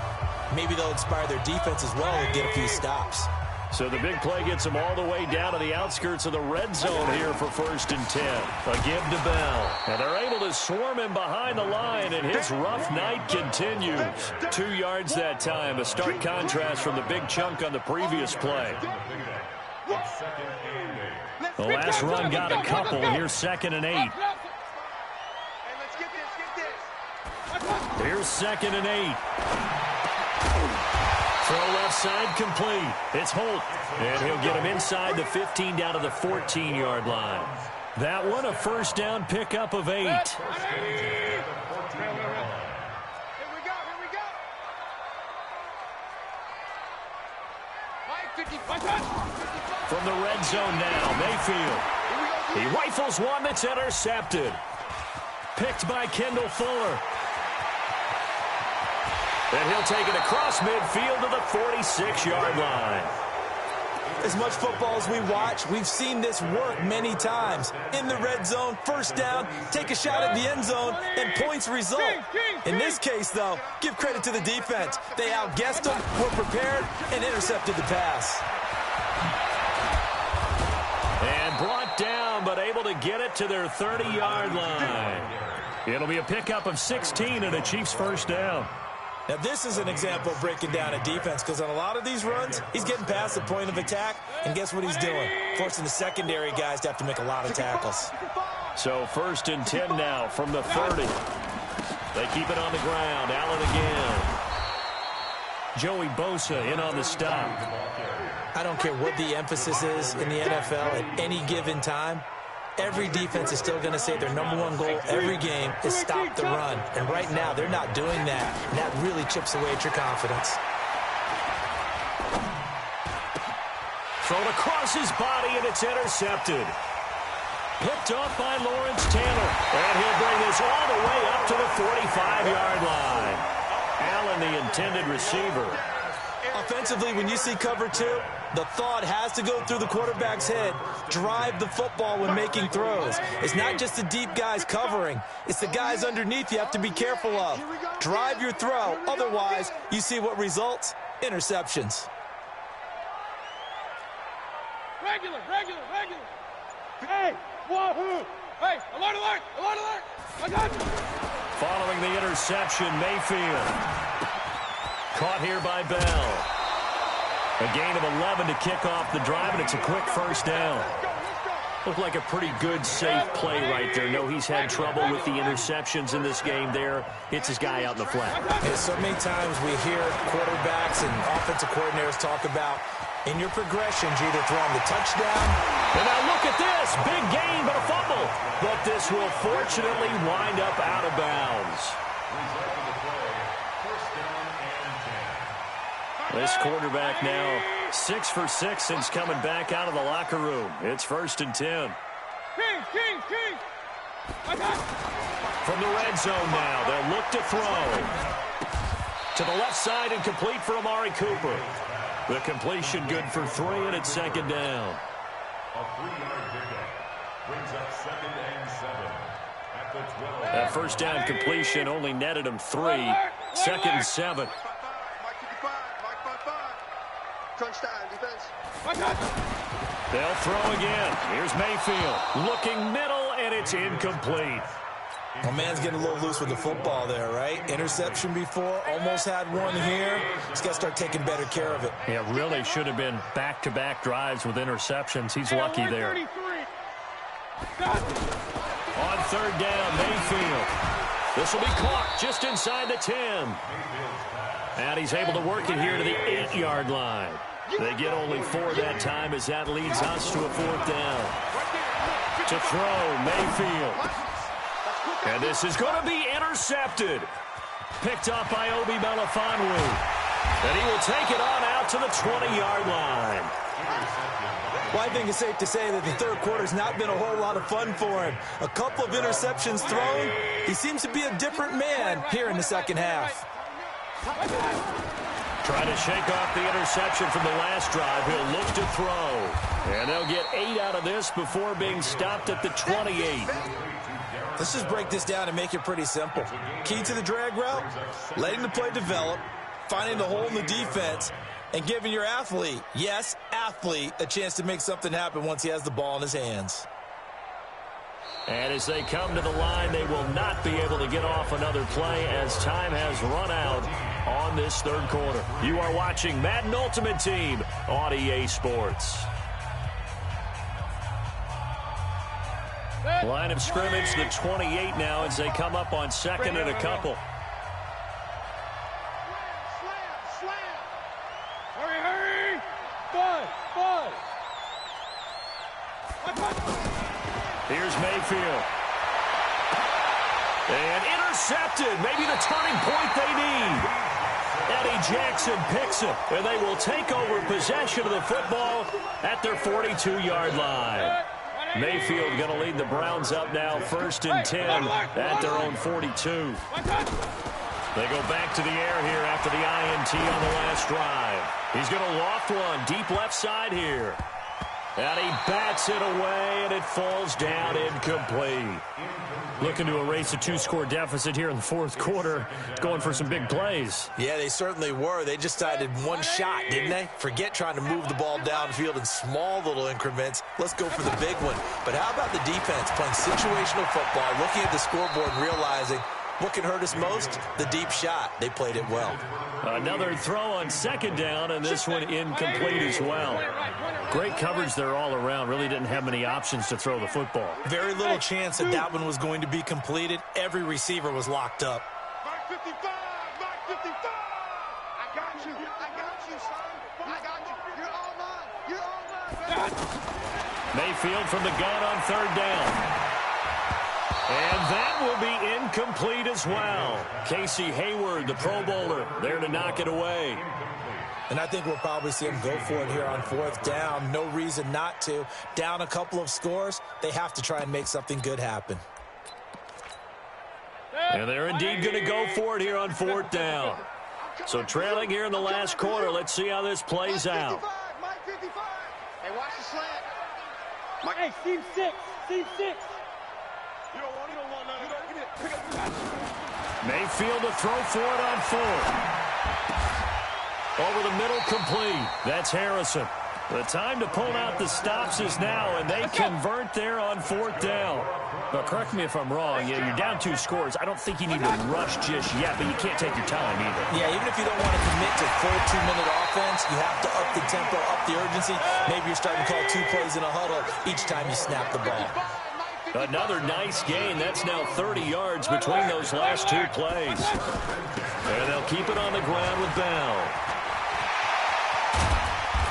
B: maybe they'll inspire their defense as well and get a few stops.
A: So the big play gets them all the way down to the outskirts of the red zone here for 1st and 10. A give to Bell. And they're able to swarm him behind the line, and his rough night continues. 2 yards that time, a stark contrast from the big chunk on the previous play. The last run got a couple. Here's 2nd and 8. Here's 2nd and 8. Throw left side complete. It's Holt. And he'll get him inside the 15 down to the 14-yard line. That one a first down pickup of 8.
C: Here we go.
A: From the red zone now, Mayfield. He rifles one that's intercepted. Picked by Kendall Fuller. And he'll take it across midfield to the 46-yard line.
B: As much football as we watch, we've seen this work many times. In the red zone, first down, take a shot at the end zone, and points result. In this case, though, give credit to the defense. They outguessed them, were prepared, and intercepted the pass.
A: And brought down, but able to get it to their 30-yard line. It'll be a pickup of 16 and a Chiefs first down.
B: Now, this is an example of breaking down a defense, because on a lot of these runs, he's getting past the point of attack, and guess what he's doing? Forcing the secondary guys to have to make a lot of tackles.
A: So 1st and 10 now from the 30. They keep it on the ground. Allen again. Joey Bosa in on the stop.
B: I don't care what the emphasis is in the NFL at any given time. Every defense is still going to say their #1 goal every game is stop the run. And right now, they're not doing that. And that really chips away at your confidence.
A: Thrown across his body, and it's intercepted. Picked off by Lawrence Taylor. And he'll bring this all the way up to the 45-yard line. Allen, the intended receiver.
B: Offensively, when you see cover 2, the thought has to go through the quarterback's head. Drive the football when making throws. It's not just the deep guys covering. It's the guys underneath you have to be careful of. Drive your throw. Otherwise, you see what results? Interceptions.
C: Regular. Hey, wahoo! Hey, alert! I got you.
A: Following the interception, Mayfield. Caught here by Bell. A gain of 11 to kick off the drive, and it's a quick first down. Looked like a pretty good, safe play right there. No, he's had trouble with the interceptions in this game there. Hits his guy out in the flat.
B: And so many times we hear quarterbacks and offensive coordinators talk about, in your progressions, you're either throwing the touchdown.
A: And now look at this. Big gain, but a fumble. But this will fortunately wind up out of bounds. This quarterback now 6 for 6 since coming back out of the locker room. It's 1st and 10.
C: King.
A: From the red zone now, they'll look to throw. To the left side and complete for Amari Cooper. The completion good for 3, and it's 2nd down.
D: A 3-yard pickup brings up 2nd and 7 at the 12.
A: That first down completion only netted him 3. 2nd and 7.
C: Touchdown, defense.
A: They'll throw again. Here's Mayfield. Looking middle, and it's incomplete.
B: My man's getting a little loose with the football there, right? Interception before, almost had one here. He's got to start taking better care of it.
A: Yeah, really should have been back-to-back drives with interceptions. He's lucky there. On 3rd down, Mayfield. This will be caught just inside the 10. And he's able to work it here to the 8-yard line. They get only 4 that time as that leads us to a 4th down. To throw, Mayfield. And this is going to be intercepted. Picked up by Obi Melifonwu. And he will take it on out to the 20-yard line.
B: Well, I think it's safe to say that the third quarter's not been a whole lot of fun for him. A couple of interceptions thrown. He seems to be a different man here in the second half.
A: Trying to shake off the interception from the last drive. He'll look to throw. And they'll get 8 out of this before being stopped at the 28.
B: Let's just break this down and make it pretty simple. Key to the drag route, letting the play develop, finding the hole in the defense, and giving your athlete, yes, athlete, a chance to make something happen once he has the ball in his hands.
A: And as they come to the line, they will not be able to get off another play as time has run out on this third quarter. You are watching Madden Ultimate Team on EA Sports. Line of scrimmage, the 28 now as they come up on 2nd and a couple.
C: Slam. Hurry. Bud.
A: Here's Mayfield. And intercepted. Maybe the turning point they need. Eddie Jackson picks it. And they will take over possession of the football at their 42-yard line. Mayfield going to lead the Browns up now 1st and 10 at their own 42. They go back to the air here after the INT on the last drive. He's going to loft one deep left side here. And he bats it away, and it falls down incomplete. Looking to erase a 2-score deficit here in the 4th quarter, going for some big plays.
B: Yeah, they certainly were. They just decided one shot, didn't they? Forget trying to move the ball downfield in small little increments. Let's go for the big one. But how about the defense playing situational football, looking at the scoreboard and realizing what can hurt us most? The deep shot. They played it well.
A: Another throw on 2nd down, and this one incomplete as well. Great coverage there all around. Really didn't have many options to throw the football.
B: Very little chance that one was going to be completed. Every receiver was locked up.
C: Mark 55. I got you, son. I got you. You're all mine.
A: Mayfield from the gun on 3rd down. And that will be incomplete as well. Casey Hayward, the Pro Bowler, there to knock it away.
B: And I think we'll probably see him go for it here on 4th down. No reason not to. Down a couple of scores, they have to try and make something good happen.
A: And they're indeed going to go for it here on 4th down. So trailing here in the last quarter, let's see how this plays out.
C: Mike 55. Hey, watch the slant.
E: Hey, Steve 6.
A: Mayfield to throw for it on 4th. Over the middle, complete. That's Harrison. The time to pull out the stops is now, and they convert there on 4th down. But correct me if I'm wrong. You're down 2 scores. I don't think you need to rush just yet, but you can't take your time either.
B: Yeah, even if you don't want to commit to full 2-minute offense, you have to up the tempo, up the urgency. Maybe you're starting to call 2 plays in a huddle each time you snap the ball.
A: Another nice gain. That's now 30 yards between those last 2 plays. And they'll keep it on the ground with Bell.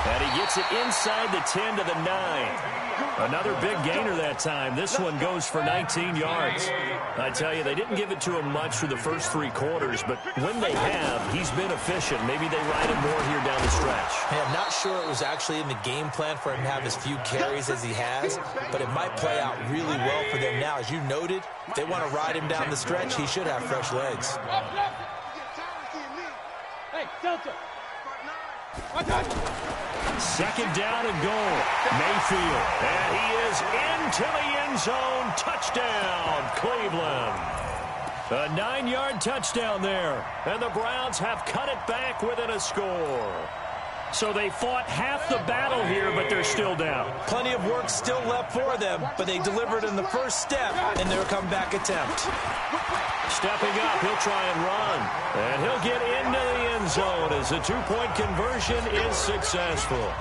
A: And he gets it inside the 10 to the 9. Another big gainer that time. This one goes for 19 yards. I tell you, they didn't give it to him much for the first 3 quarters, but when they have, he's been efficient. Maybe they ride him more here down the stretch.
B: Hey, I'm not sure it was actually in the game plan for him to have as few carries as he has, but it might play out really well for them now. As you noted, if they want to ride him down the stretch, he should have fresh legs.
C: Hey, Delta.
A: 2nd down and goal. Mayfield. And he is into the end zone. Touchdown, Cleveland. A 9-yard touchdown there. And the Browns have cut it back within a score. So they fought half the battle here, but they're still down.
B: Plenty of work still left for them, but they delivered in the first step in their comeback attempt.
A: Stepping up, he'll try and run. And he'll get into the end zone as the 2-point conversion is successful.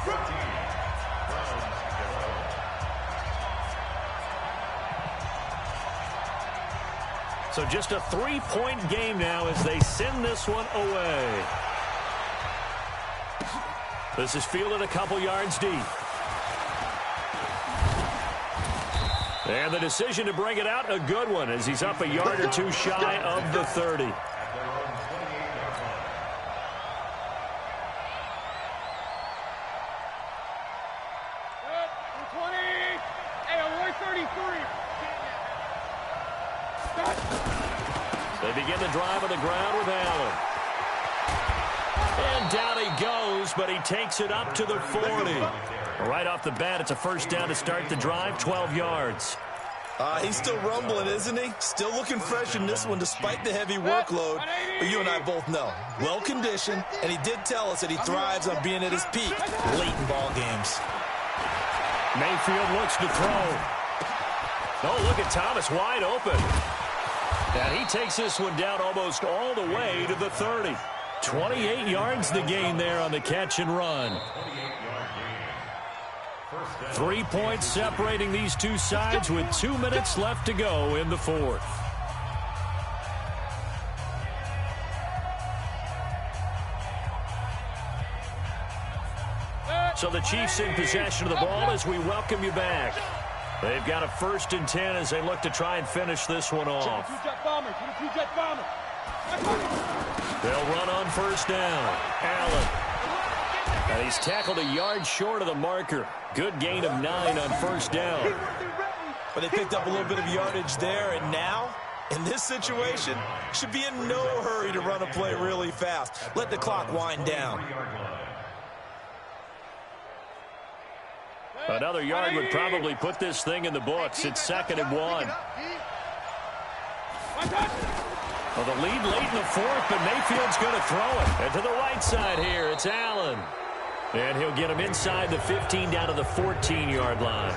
A: So just a 3-point game now as they send this one away. This is fielded a couple yards deep. And the decision to bring it out, a good one, as he's up a yard or 2 shy of the 30. They begin the drive on the ground with Allen. And down he goes, but he takes it up to the 40. Right off the bat, it's a first down to start the drive, 12 yards.
B: He's still rumbling, isn't he? Still looking fresh in this one despite the heavy workload. But you and I both know, well-conditioned, and he did tell us that he thrives on being at his peak late in ball games.
A: Mayfield looks to throw. Oh, look at Thomas wide open. And he takes this one down almost all the way to the 30. 28 yards the gain there on the catch and run. 3 points separating these two sides with 2 minutes left to go in the fourth. So the Chiefs in possession of the ball as we welcome you back. They've got a 1st and 10 as they look to try and finish this one off. They'll run on 1st down. Allen. And he's tackled a yard short of the marker. Good gain of 9 on 1st down.
B: But they picked up a little bit of yardage there, and now, in this situation, should be in no hurry to run a play really fast. Let the clock wind down.
A: Another yard would probably put this thing in the books. It's 2nd and 1. Well, the lead late in the fourth, but Mayfield's going to throw it. And to the right side here, it's Allen. And he'll get him inside the 15 down to the 14-yard line.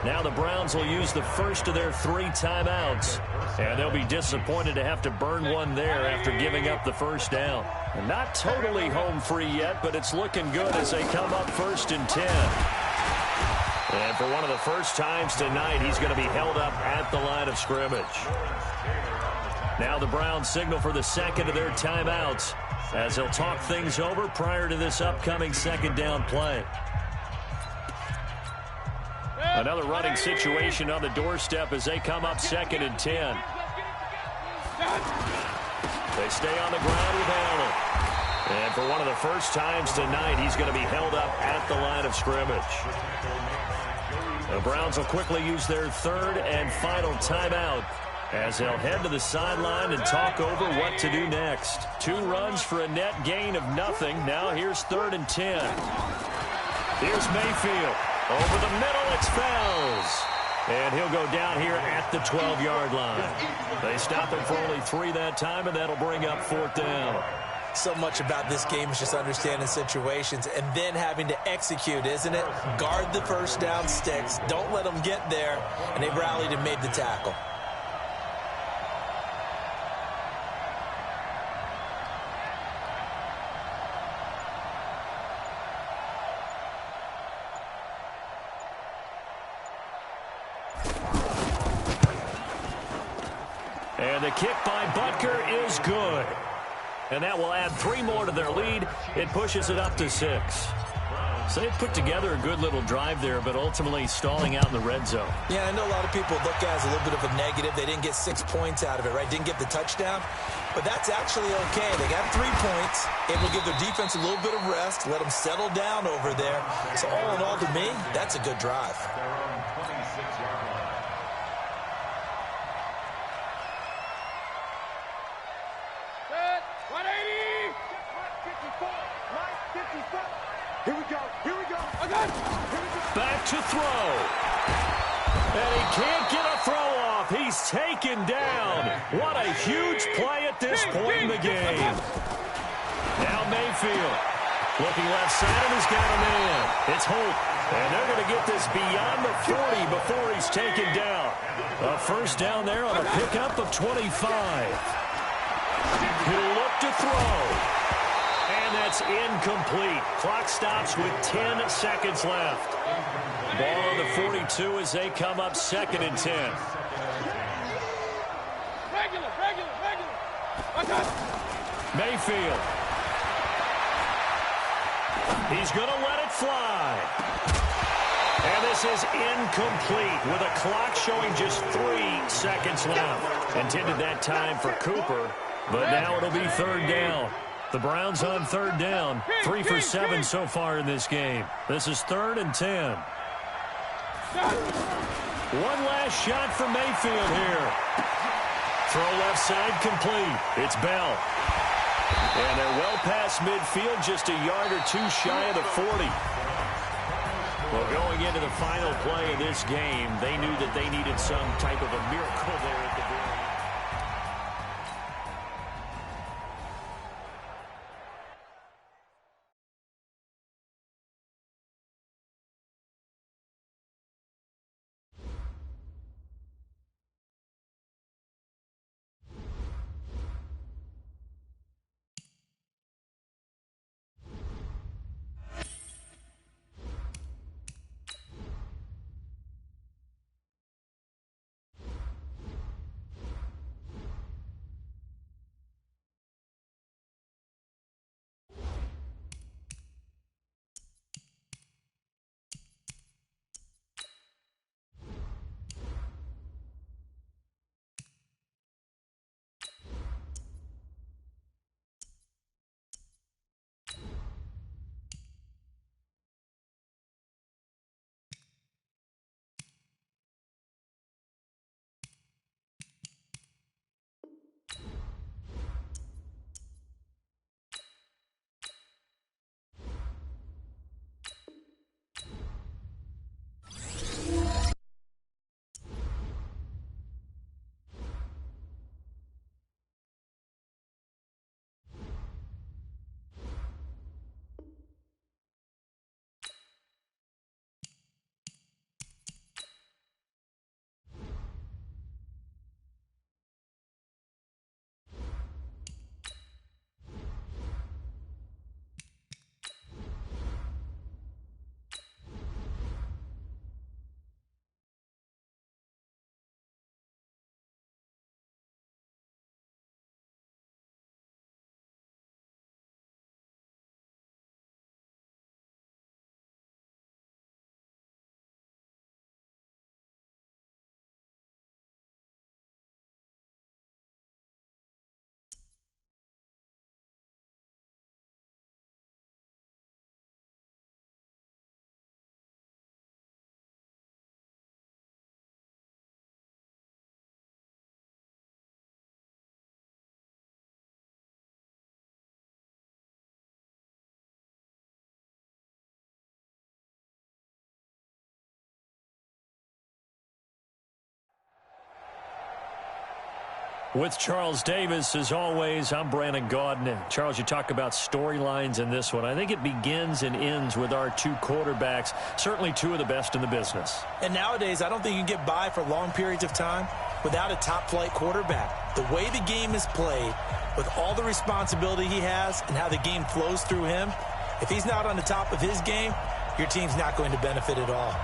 A: Now the Browns will use the first of their 3 timeouts. And they'll be disappointed to have to burn one there after giving up the 1st down. And not totally home free yet, but it's looking good as they come up 1st and 10. And for one of the first times tonight, he's going to be held up at the line of scrimmage. Now the Browns signal for the 2nd of their timeouts as they'll talk things over prior to this upcoming 2nd down play. Another running situation on the doorstep as they come up 2nd and 10. They stay on the ground with Allen. And for one of the first times tonight, he's going to be held up at the line of scrimmage. The Browns will quickly use their 3rd and final timeout as they'll head to the sideline and talk over what to do next. 2 runs for a net gain of nothing. Now here's 3rd and 10. Here's Mayfield. Over the middle, it's Fells. And he'll go down here at the 12-yard line. They stop him for only 3 that time, and that'll bring up 4th down.
B: So much about this game is just understanding situations and then having to execute, isn't it? Guard the first down sticks. Don't let them get there. And they rallied and made the tackle.
A: And the kick by Butker is good. And that will add 3 more to their lead. It pushes it up to 6. So they put together a good little drive there, but ultimately stalling out in the red zone.
B: Yeah, I know a lot of people look at it as a little bit of a negative. They didn't get 6 points out of it, right? Didn't get the touchdown. But that's actually okay. They got 3 points. Able to give their defense a little bit of rest, let them settle down over there. So all in all, to me, that's a good drive.
A: Back to throw. And he can't get a throw off. He's taken down. What a huge play at this point in the game. Now Mayfield. Looking left side, and he's got a man. It's Holt. And they're going to get this beyond the 40 before he's taken down. A first down there on a pickup of 25. He'll look to throw. And that's incomplete. Clock stops with 10 seconds left. Ball on the 42 as they come up 2nd and 10.
C: Regular.
A: Mayfield. He's going to let it fly. And this is incomplete with a clock showing just 3 seconds left. Intended that time for Cooper, but now it'll be 3rd down. The Browns on 3rd down. 3 for 7 so far in this game. This is 3rd and 10. One last shot for Mayfield here. Throw left side complete. It's Bell. And they're well past midfield, just a yard or 2 shy of the 40. Well, going into the final play of this game, they knew that they needed some type of a miracle there at the very end. With Charles Davis, as always, I'm Brandon Gaudin. Charles, you talk about storylines in this one. I think it begins and ends with our two quarterbacks, certainly two of the best in the business.
B: And nowadays, I don't think you can get by for long periods of time without a top-flight quarterback. The way the game is played, with all the responsibility he has and how the game flows through him, if he's not on the top of his game, your team's not going to benefit at all.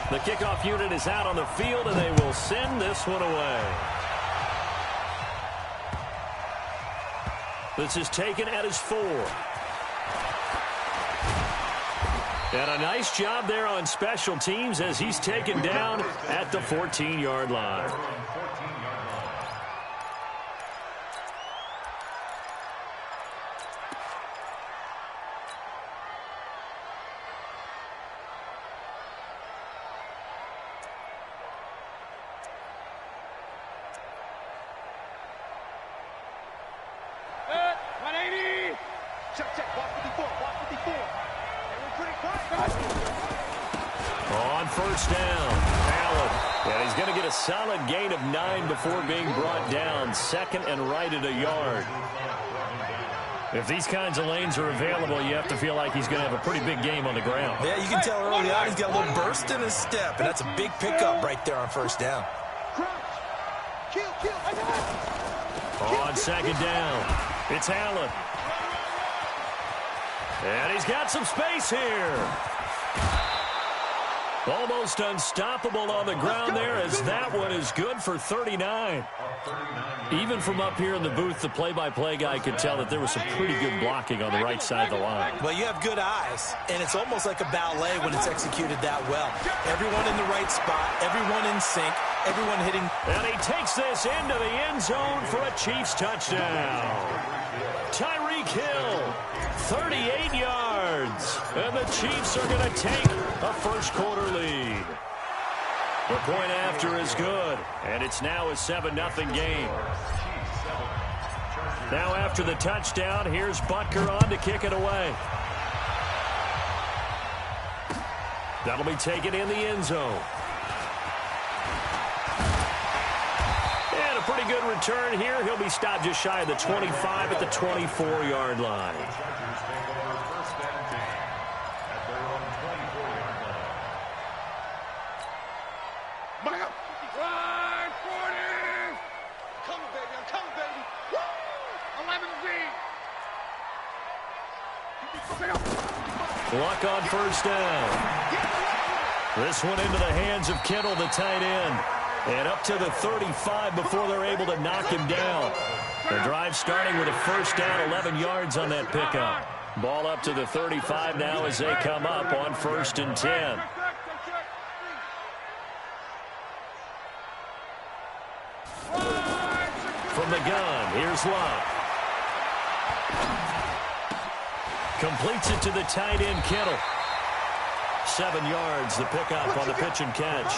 A: The kickoff unit is out on the field, and they will send this one away. This is taken at his 4. And a nice job there on special teams as he's taken down at the 14-yard line. On first down, Allen. And he's going to get a solid gain of 9 before being brought down. Second and right at a yard. If these kinds of lanes are available, you have to feel like he's going to have a pretty big game on the ground.
B: Yeah, you can tell early on he's got a little burst in his step, and that's a big pickup right there on first down.
A: On second down, it's Allen. And he's got some space here. Almost unstoppable on the ground there as that one is good for 39. Even from up here in the booth, the play-by-play guy could tell that there was some pretty good blocking on the right side of the line.
B: Well, you have good eyes, and it's almost like a ballet when it's executed that well. Everyone in the right spot, everyone in sync, everyone hitting.
A: And he takes this into the end zone for a Chiefs touchdown. Tyreek Hill, 38 yards. And the Chiefs are going to take a first-quarter lead. The point after is good, and it's now a 7-0 game. Now after the touchdown, here's Butker on to kick it away. That'll be taken in the end zone. And a pretty good return here. He'll be stopped just shy of the 25 at the 24-yard line. Luck on first down. This one into the hands of Kittle, the tight end. And up to the 35 before they're able to knock him down. The drive starting with a first down, 11 yards on that pickup. Ball up to the 35 now as they come up on 1st and 10. From the gun, here's Luck. Completes it to the tight end, Kittle. 7 yards, the pickup on the pitch and catch.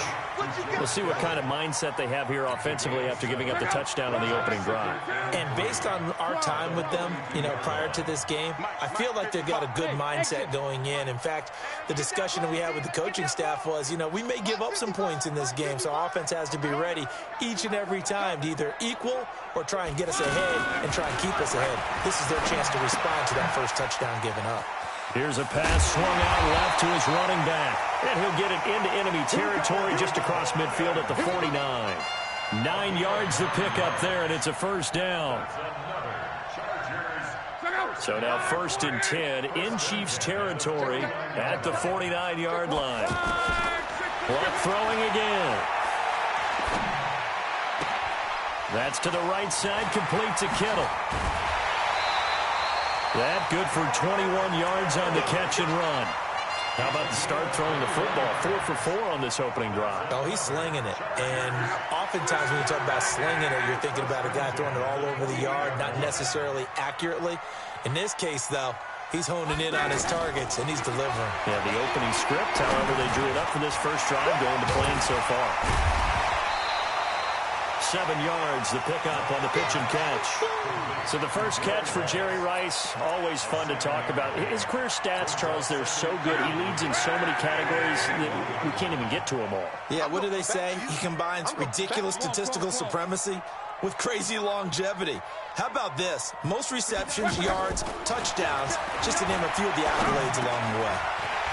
A: We'll see what kind of mindset they have here offensively after giving up the touchdown on the opening drive.
B: And based on our time with them, prior to this game, I feel like they've got a good mindset going in. In fact, the discussion that we had with the coaching staff was, we may give up some points in this game, so our offense has to be ready each and every time to either equal or try and get us ahead and try and keep us ahead. This is their chance to respond to that first touchdown given up.
A: Here's a pass swung out left to his running back. And he'll get it into enemy territory just across midfield at the 49. 9 yards the pickup there, and it's a first down. So now 1st and 10 in Chiefs territory at the 49-yard line. Luck throwing again. That's to the right side, complete to Kittle. That good for 21 yards on the catch and run. How about the start throwing the football? 4 for 4 on this opening drive.
B: Oh, he's slinging it. And oftentimes when you talk about slinging it, you're thinking about a guy throwing it all over the yard, not necessarily accurately. In this case, though, he's honing in on his targets, and he's delivering.
A: Yeah, the opening script, however, they drew it up for this first drive, going to plan so far. 7 yards, the pickup on the pitch and catch. So the first catch for Jerry Rice, always fun to talk about. His career stats, Charles, they're so good. He leads in so many categories that we can't even get to them all.
B: Yeah, what do they say? He combines ridiculous statistical supremacy with crazy longevity. How about this? Most receptions, yards, touchdowns, just to name a few of the accolades along the way.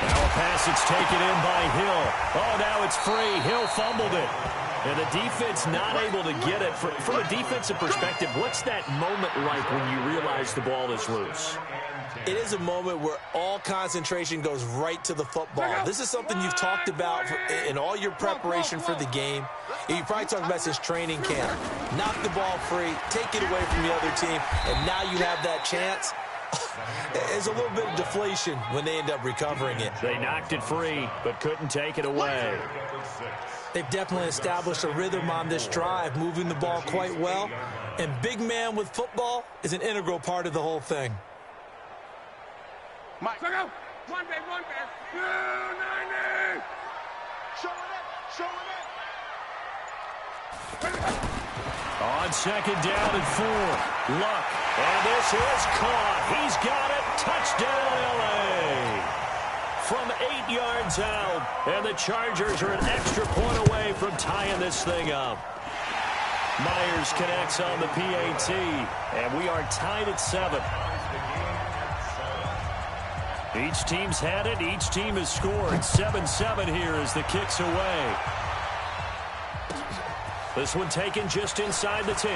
A: Now a pass that's taken in by Hill. Oh, now it's free. Hill fumbled it. And the defense not able to get it. From a defensive perspective, what's that moment like when you realize the ball is loose?
B: It is a moment where all concentration goes right to the football. This is something you've talked about in all your preparation for the game. You probably talked about since training camp. Knock the ball free, take it away from the other team, and now you have that chance. There's a little bit of deflation when they end up recovering it.
A: They knocked it free, but couldn't take it away.
B: They've definitely established a rhythm on this drive, moving the ball quite well. And big man with football is an integral part of the whole thing.
C: Mike, go. One back. 290. Show it.
A: On second down and 4. Luck. And this is caught. He's got it. Touchdown, L.A. From 8 yards out. And the Chargers are an extra point away from tying this thing up. Myers connects on the PAT. And we are tied at 7. Each team's had it. Each team has scored. 7-7 here as the kick's away. This one taken just inside the 10.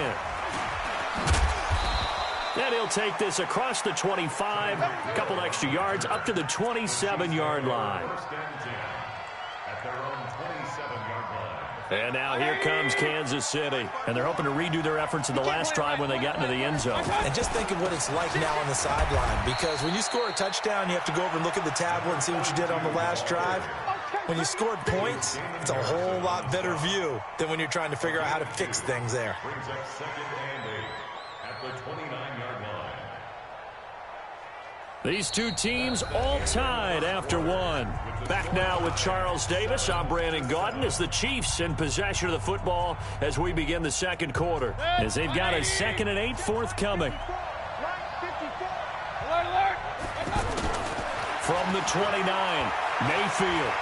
A: And he'll take this across the 25. A couple extra yards up to the 27-yard line. And now here comes Kansas City. And they're hoping to redo their efforts in the last drive when they got into the end zone.
B: And just think of what it's like now on the sideline. Because when you score a touchdown, you have to go over and look at the tablet and see what you did on the last drive. When you scored points, it's a whole lot better view than when you're trying to figure out how to fix things there.
D: Brings up second and 8 at the 29-yard line.
A: These two teams all tied after one. Back now with Charles Davis. I'm Brandon Gaudin as the Chiefs in possession of the football as we begin the second quarter. As they've got a 2nd and 8 forthcoming. From the 29, Mayfield.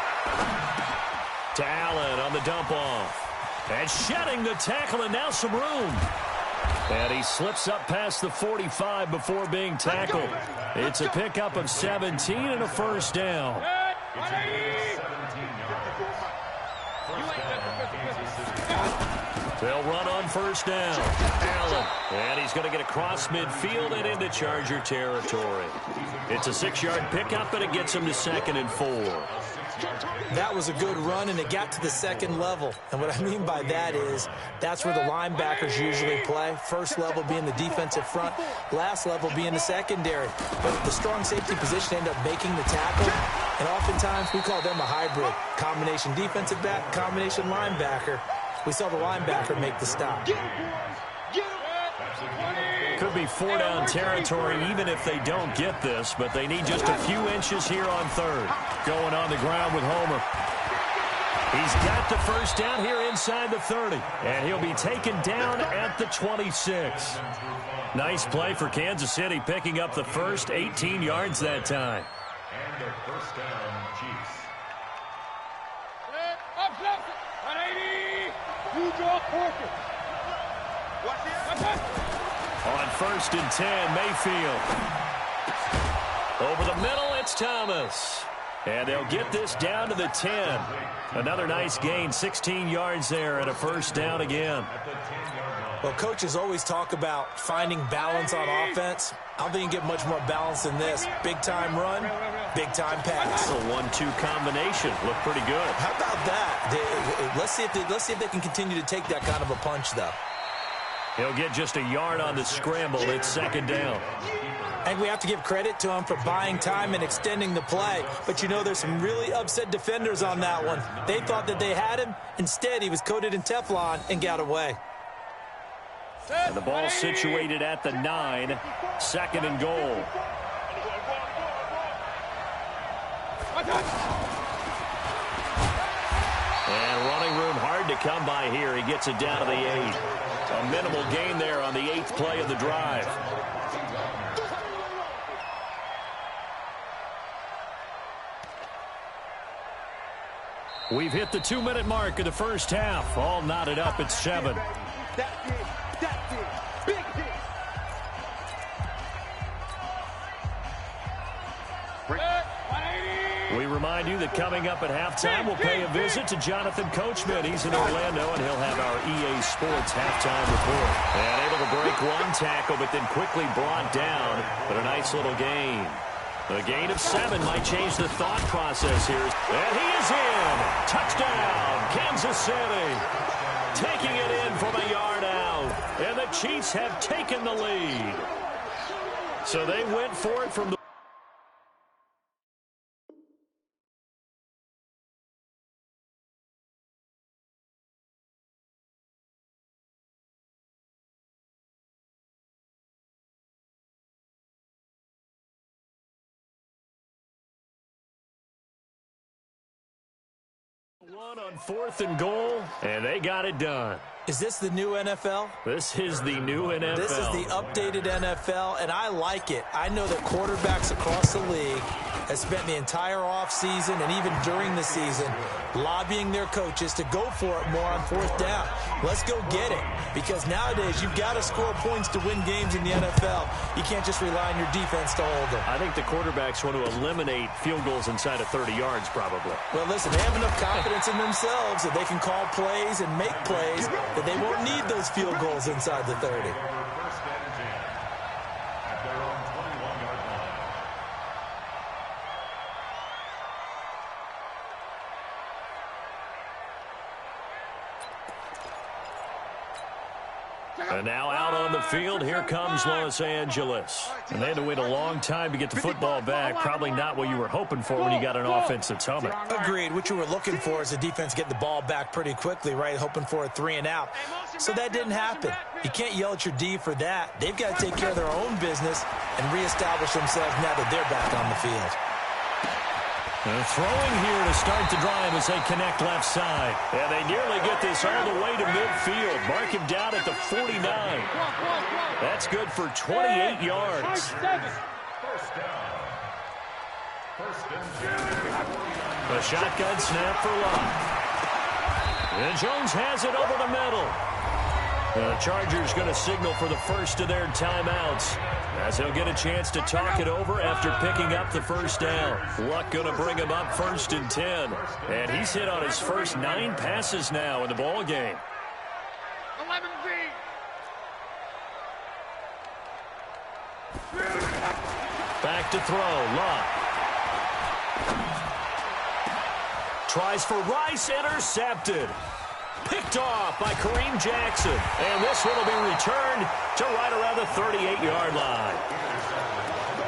A: To Allen on the dump off. And shedding the tackle and now some room. And he slips up past the 45 before being tackled. It's a pickup of 17 and a first down. They'll run on first down. Allen. And he's going to get across midfield and into Charger territory. It's a 6-yard pickup, and it gets him to 2nd and 4.
B: That was a good run, and it got to the second level. And what I mean by that is that's where the linebackers usually play. First level being the defensive front, last level being the secondary. But the strong safety position ended up making the tackle, and oftentimes we call them a hybrid. Combination defensive back, combination linebacker. We saw the linebacker make the stop.
A: Could be 4-down territory even if they don't get this, but they need just a few inches here on 3rd. Going on the ground with Homer. He's got the first down here inside the 30, and he'll be taken down at the 26. Nice play for Kansas City, picking up the first 18 yards that time.
D: And a first down, Chiefs.
C: Up, 180. You draw Porter. Watch it.
A: On 1st and 10, Mayfield. Over the middle, it's Thomas. And they'll get this down to the 10. Another nice gain, 16 yards there and a first down again.
B: Well, coaches always talk about finding balance on offense. I don't think you can get much more balance than this. Big-time run, big-time pass.
A: A 1-2 combination. Looked pretty good.
B: How about that? Let's see if they can continue to take that kind of a punch, though.
A: He'll get just a yard on the scramble. It's 2nd down.
B: And we have to give credit to him for buying time and extending the play. But, you know, there's some really upset defenders on that one. They thought that they had him. Instead, he was coated in Teflon and got away.
A: And the ball situated at the 9. 2nd and goal. And running room hard to come by here. He gets it down to the 8. A minimal gain there on the 8th play of the drive. We've hit the 2-minute mark of the first half. All knotted up at 7. We remind you that coming up at halftime, we'll pay a visit to Jonathan Coachman. He's in Orlando, and he'll have our EA Sports halftime report. And able to break one tackle, but then quickly brought down. But a nice little gain. A gain of 7 might change the thought process here. And he is in. Touchdown, Kansas City. Taking it in from a yard out. And the Chiefs have taken the lead. So they went for it from the one on 4th and goal, and they got it done.
B: Is this the new NFL?
A: This is the new NFL.
B: This is the updated NFL, and I like it. I know that quarterbacks across the league have spent the entire offseason and even during the season lobbying their coaches to go for it more on 4th down. Let's go get it, because nowadays you've got to score points to win games in the NFL. You can't just rely on your defense to hold them.
A: I think the quarterbacks want to eliminate field goals inside of 30 yards probably.
B: Well, listen, they have enough confidence in themselves that they can call plays and make plays that they won't need those field goals inside the 30.
A: And now out on the field, here comes Los Angeles. And they had to wait a long time to get the football back. Probably not what you were hoping for when you got an offense that's humming.
B: Agreed. What you were looking for is the defense getting the ball back pretty quickly, right? Hoping for a 3 and out. So that didn't happen. You can't yell at your D for that. They've got to take care of their own business and reestablish themselves now that they're back on the field.
A: And throwing here to start the drive as they connect left side. And they nearly get this all the way to midfield. Mark him down at the 49. That's good for 28 yards. A shotgun snap for Locke. And Jones has it over the middle. The Chargers going to signal for the first of their timeouts, as he'll get a chance to talk it over after picking up the first down. Luck going to bring him up 1st and 10. And he's hit on his first 9 passes now in the ball game.
C: 11-Z.
A: Back to throw, Luck. Tries for Rice, intercepted. Picked off by Kareem Jackson. And this one will be returned to right around the 38-yard line.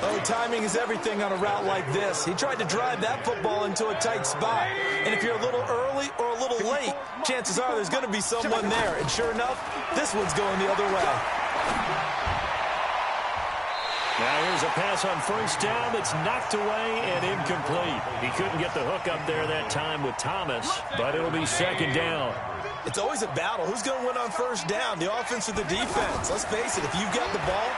B: Oh, timing is everything on a route like this. He tried to drive that football into a tight spot. And if you're a little early or a little late, chances are there's going to be someone there. And sure enough, this one's going the other way.
A: Now here's a pass on 1st down that's knocked away and incomplete. He couldn't get the hook up there that time with Thomas, but it'll be 2nd down.
B: It's always a battle. Who's going to win on 1st down, the offense or the defense? Let's face it, if you've got the ball,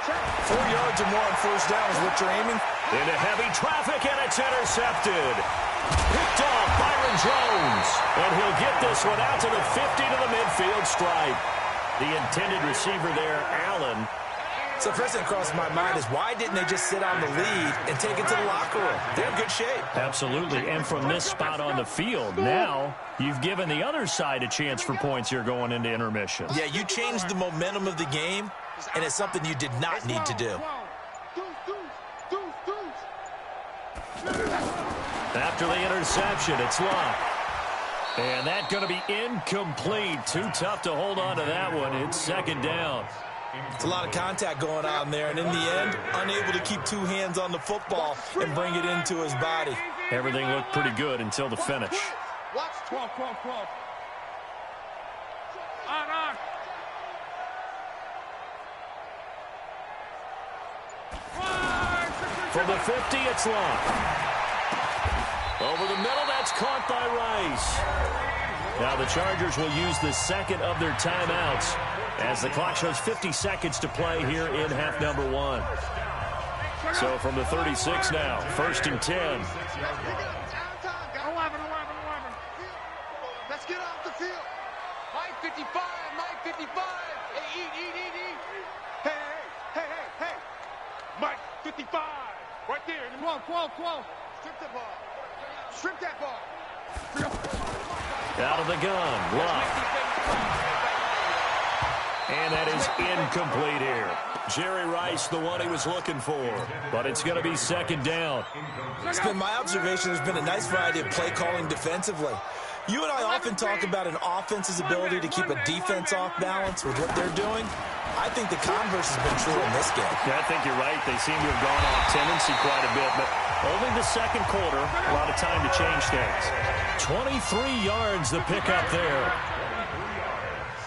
B: 4 yards or more on 1st down is what you're aiming.
A: Into heavy traffic, and it's intercepted. Picked off Byron Jones. And he'll get this one out to the 50 to the midfield stripe. The intended receiver there, Allen.
B: So first thing across my mind is, why didn't they just sit on the lead and take it to the locker room? They're in good shape.
A: Absolutely. And from this spot on the field, now you've given the other side a chance for points here going into intermission.
B: Yeah, you changed the momentum of the game, and it's something you did not need to do.
A: After the interception, it's Locke. And that's going to be incomplete. Too tough to hold on to that one. It's 2nd down.
B: It's a lot of contact going on there, and in the end, unable to keep 2 hands on the football and bring it into his body.
A: Everything looked pretty good until the finish.
C: Watch 12. On.
A: From the 50, it's Locke. Over the middle, that's caught by Rice. Now the Chargers will use the second of their timeouts as the clock shows 50 seconds to play here in half number 1. So from the 36 now, 1st and 10.
C: 11. Let's get off the field. Mike 55, Mike 55. Hey, eat. Hey. Mike 55. Right there. 12. Strip that ball.
A: Out of the gun, Love. And that is incomplete here. Jerry Rice, the one he was looking for. But it's going to be 2nd down.
B: It's been my observation. There's been a nice variety of play calling defensively. You and I often talk about an offense's ability to keep a defense off balance with what they're doing. I think the converse has been true in this game.
A: Yeah, I think you're right. They seem to have gone off tendency quite a bit, but only the 2nd quarter, a lot of time to change things. 23 yards the pickup there.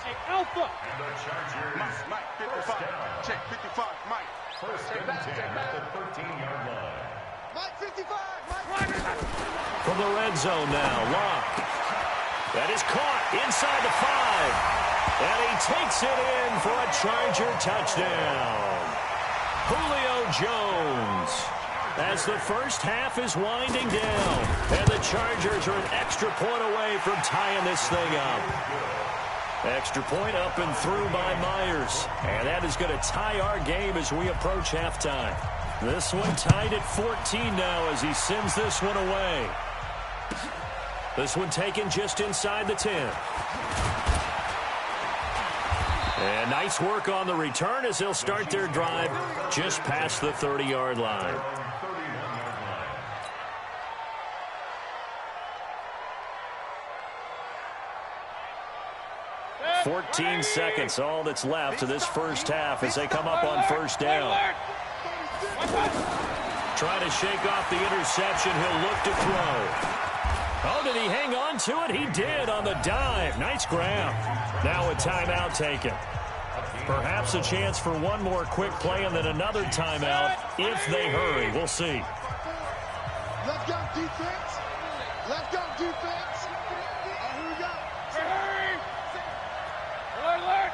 C: Hey, Alpha. Mike 55. Check 55, Mike.
D: First and 10 at the 13-yard line.
C: Mike 55, Mike.
A: From the red zone now, Locke. That is caught inside the 5. And he takes it in for a Charger touchdown. Julio Jones. As the first half is winding down. And the Chargers are an extra point away from tying this thing up. Extra point up and through by Myers. And that is going to tie our game as we approach halftime. This one tied at 14 now as he sends this one away. This one taken just inside the 10. And nice work on the return as they'll start their drive just past the 30-yard line. 14 seconds, all that's left to this first half as they come up on 1st down. Trying to shake off the interception. He'll look to throw. Oh, did he hang on to it? He did on the dive. Nice grab. Now a timeout taken. Perhaps a chance for one more quick play and then another timeout if they hurry. We'll see.
C: Let's go, defense. Let's go, defense. Here we go. Hurry. Alert.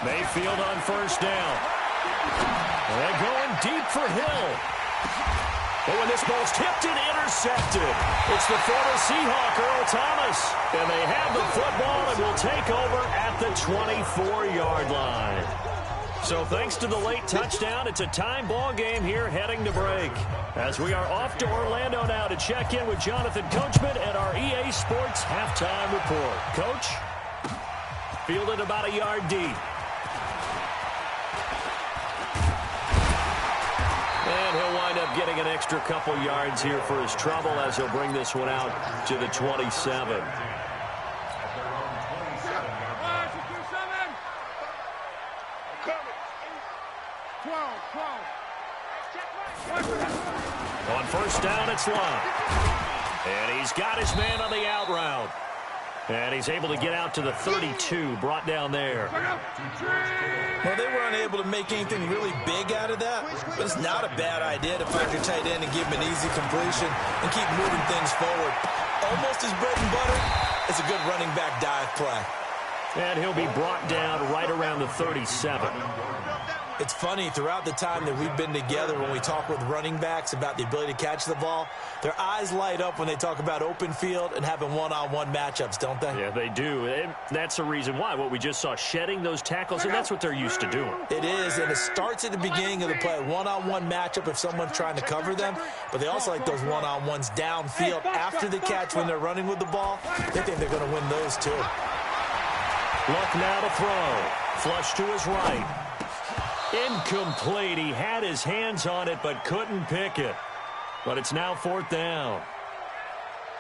A: Mayfield on 1st down. They're going deep for Hill. But when this ball's tipped and intercepted, it's the former Seahawk, Earl Thomas. And they have the football and will take over at the 24-yard line. So thanks to the late touchdown, it's a time ball game here heading to break. As we are off to Orlando now to check in with Jonathan Coachman at our EA Sports Halftime Report. Coach, fielded about a yard deep. And he'll wind up getting an extra couple yards here for his trouble as he'll bring this one out to the 27. On 1st down, it's Love. And he's got his man on the out route. And he's able to get out to the 32, brought down there.
B: Well, they were unable to make anything really big out of that, but it's not a bad idea to find your tight end and give him an easy completion and keep moving things forward. Almost his bread and butter. It's a good running back dive play.
A: And he'll be brought down right around the 37.
B: It's funny, throughout the time that we've been together, when we talk with running backs about the ability to catch the ball, their eyes light up when they talk about open field and having one-on-one matchups, don't they?
A: Yeah, they do. And that's the reason why. What we just saw, shedding those tackles, and that's what they're used to doing.
B: It is, and it starts at the beginning of the play. One-on-one matchup if someone's trying to cover them, but they also like those one-on-ones downfield after the catch when they're running with the ball. They think they're going to win those too.
A: Luck now to throw. Flush to his right. Incomplete. He had his hands on it but couldn't pick it. But it's now 4th down.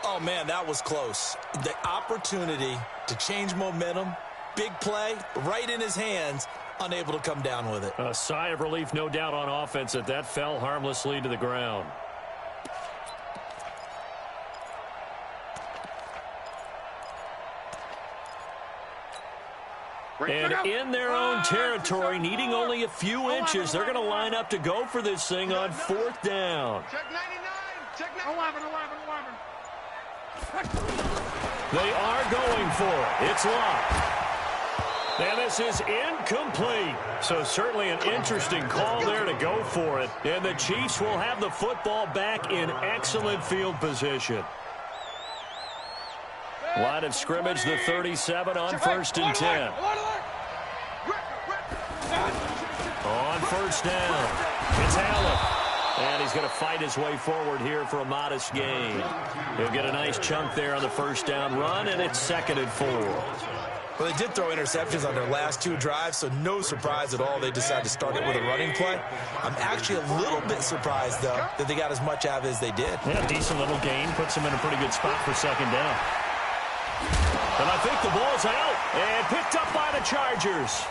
B: Oh, man, that was close. The opportunity to change momentum, big play, right in his hands, unable to come down with it.
A: A sigh of relief, no doubt, on offense that fell harmlessly to the ground. And in their own territory, needing only a few inches, they're going to line up to go for this thing on 4th down.
C: Check 99. Check 11.
A: They are going for it. It's locked. And this is incomplete. So certainly an interesting call there to go for it. And the Chiefs will have the football back in excellent field position. Line of scrimmage, the 37 on 1st and 10. On 1st down, it's Allen. And he's going to fight his way forward here for a modest gain. He'll get a nice chunk there on the 1st down run, and it's 2nd and 4.
B: Well, they did throw interceptions on their last 2 drives, so no surprise at all they decided to start it with a running play. I'm actually a little bit surprised, though, that they got as much out of it as they did.
A: Yeah, decent little gain. Puts them in a pretty good spot for 2nd down. And I think the ball's out and picked up by the Chargers.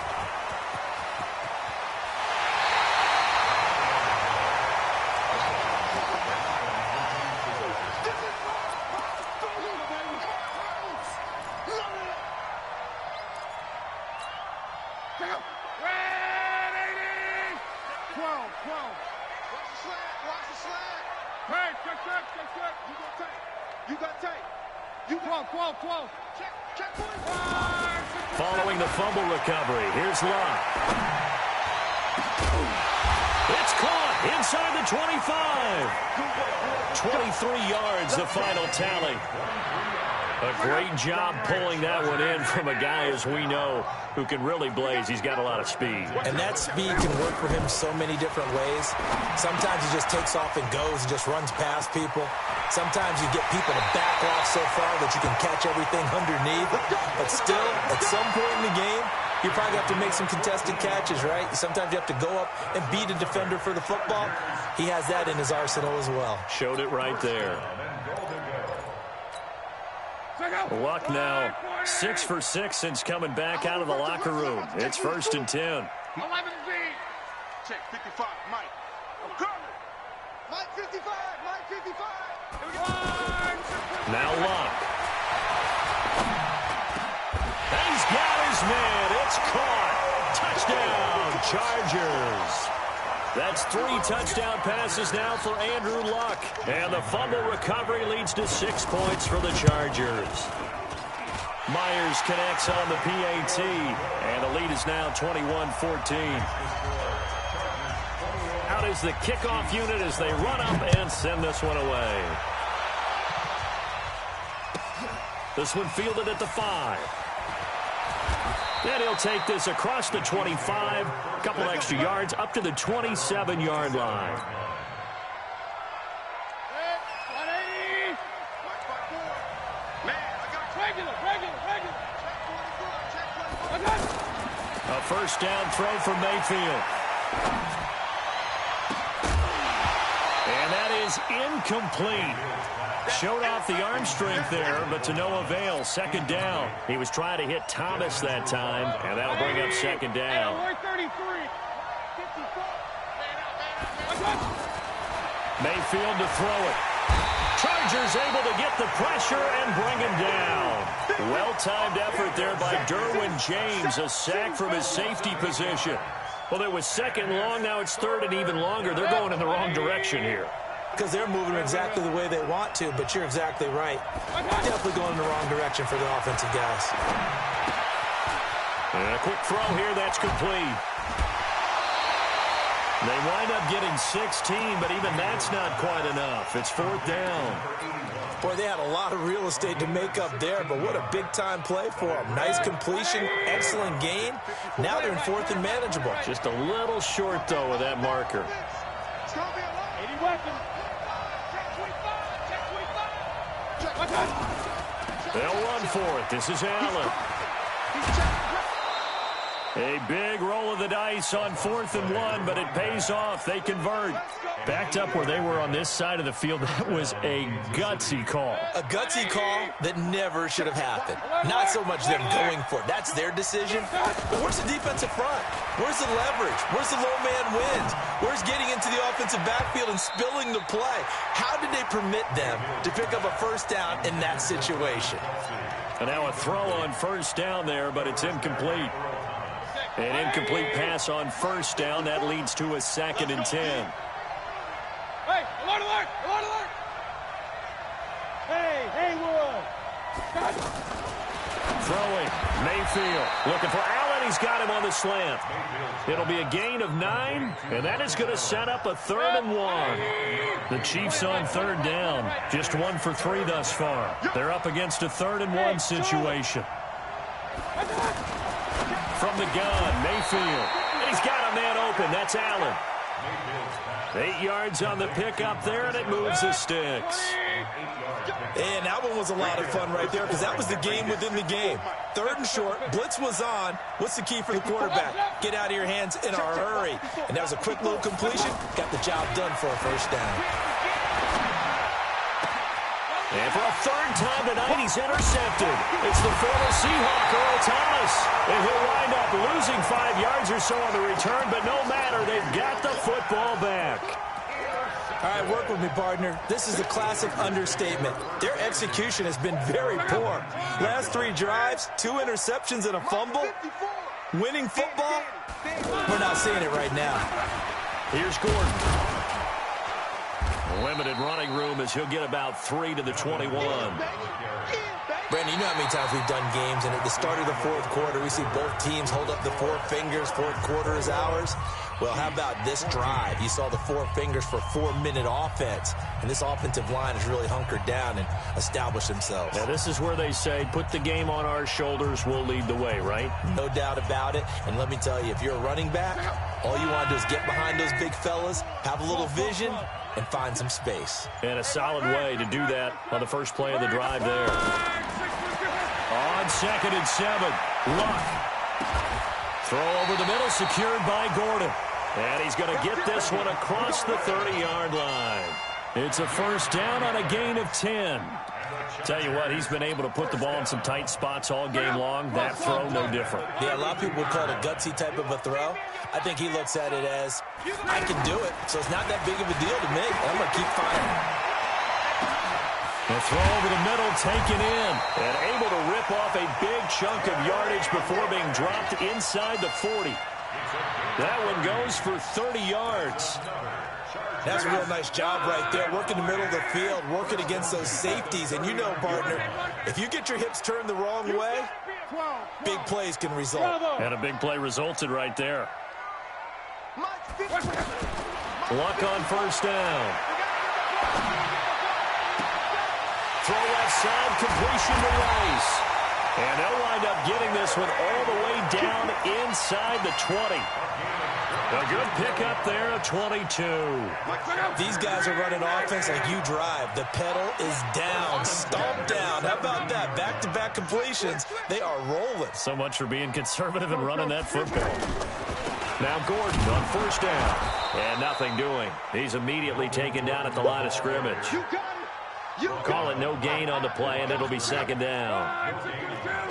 A: Following the fumble recovery, here's Locke. It's caught inside the 25. 23 yards, the final tally. A great job pulling that one in from a guy, as we know, who can really blaze. He's got a lot of speed.
B: And that speed can work for him so many different ways. Sometimes he just takes off and goes and just runs past people. Sometimes you get people to back off so far that you can catch everything underneath. But still, at some point in the game, you probably have to make some contested catches, right? Sometimes you have to go up and beat a defender for the football. He has that in his arsenal as well.
A: Showed it right there. Luck now 6 for 6 since coming back out of the locker room. It's 1st and 10.
C: 11 Z. Check 55, Mike. I'm coming. Mike 55, Mike 55.
A: Now Luck. And he's got his man. It's caught. Touchdown, Chargers. That's 3 touchdown passes now for Andrew Luck. And the fumble recovery leads to 6 points for the Chargers. Myers connects on the PAT. And the lead is now 21-14. Out is the kickoff unit as they run up and send this one away. This one fielded at the 5. And he'll take this across the 25, a couple extra yards, up to the 27-yard line. A 1st down throw for Mayfield. And that is incomplete. Showed off the arm strength there, but to no avail. 2nd down. He was trying to hit Thomas that time, and that'll bring up 2nd down. Mayfield to throw it. Chargers able to get the pressure and bring him down. Well-timed effort there by Derwin James. A sack from his safety position. Well, it was 2nd long. Now it's 3rd and even longer. They're going in the wrong direction here.
B: Because they're moving exactly the way they want to, but you're exactly right. Definitely going in the wrong direction for the offensive guys.
A: And a quick throw here, that's complete. They wind up getting 16, but even that's not quite enough. It's 4th down.
B: Boy, they had a lot of real estate to make up there, but what a big-time play for them. Nice completion, excellent gain. Now they're in 4th and manageable.
A: Just a little short, though, with that marker.
C: 80 weapons.
A: They'll run for it. This is Allen. A big roll of the dice on 4th and 1, but it pays off. They convert. Backed up where they were on this side of the field. That was a gutsy call.
B: A gutsy call that never should have happened. Not so much them going for it. That's their decision. But where's the defensive front? Where's the leverage? Where's the low man wins? Where's getting into the offensive backfield and spilling the play? How did they permit them to pick up a 1st down in that situation?
A: And now a throw on 1st down there, but it's incomplete. An incomplete pass on 1st down. That leads to a 2nd and 10.
C: Hey, alert, alert, alert, alert.
A: Throwing. Mayfield looking for Allen. He's got him on the slant. It'll be a gain of 9, and that is going to set up a 3rd and 1. The Chiefs on 3rd down. Just 1 for 3 thus far. They're up against a 3rd and 1 situation. From the gun, Mayfield. And he's got a man open. That's Allen. 8 yards on the pickup there, and it moves the sticks.
B: And that one was a lot of fun right there because that was the game within the game. 3rd and short, blitz was on. What's the key for the quarterback? Get out of your hands in a hurry. And that was a quick little completion. Got the job done for a 1st down.
A: And for a 3rd time tonight, he's intercepted. It's the former Seahawk, Earl Thomas. And he'll wind up losing 5 yards or so on the return, but no matter, they've got the football back.
B: All right, work with me, partner. This is a classic understatement. Their execution has been very poor. Last 3 drives, 2 interceptions and a fumble. Winning football? We're not seeing it right now.
A: Here's Gordon. Limited running room as he'll get about 3 to the 21.
B: Brandon, you know how many times we've done games, and at the start of the 4th quarter, we see both teams hold up the 4 fingers, 4th quarter is ours. Well, how about this drive? You saw the 4 fingers for 4-minute offense, and this offensive line has really hunkered down and established themselves.
A: Now, this is where they say, put the game on our shoulders, we'll lead the way, right?
B: No doubt about it, and let me tell you, if you're a running back, all you want to do is get behind those big fellas, have a little vision, and find some space.
A: And a solid way to do that on the first play of the drive there. On 2nd and 7, Luck. Throw over the middle, secured by Gordon. And he's going to get this one across the 30-yard line. It's a 1st down on a gain of 10. Tell you what, he's been able to put the ball in some tight spots all game long. That throw, no different.
B: Yeah, a lot of people would call it a gutsy type of a throw. I think he looks at it as, I can do it, so it's not that big of a deal to me. I'm going to keep firing.
A: The throw over the middle, taken in, and able to rip off a big chunk of yardage before being dropped inside the 40. That one goes for 30 yards.
B: That's a real nice job right there, working the middle of the field, working against those safeties. And you know, partner, if you get your hips turned the wrong way, big plays can result.
A: And a big play resulted right there. Luck on 1st down. Throw left side, completion to Rice. And they'll wind up getting this one all the way down inside the 20. A good pickup there, a 22.
B: These guys are running offense like you drive. The pedal is down, stomp down. How about that? Back-to-back completions. They are rolling.
A: So much for being conservative and running that football. Now Gordon on 1st down. And nothing doing. He's immediately taken down at the line of scrimmage. Call it no gain on the play, and it'll be 2nd down.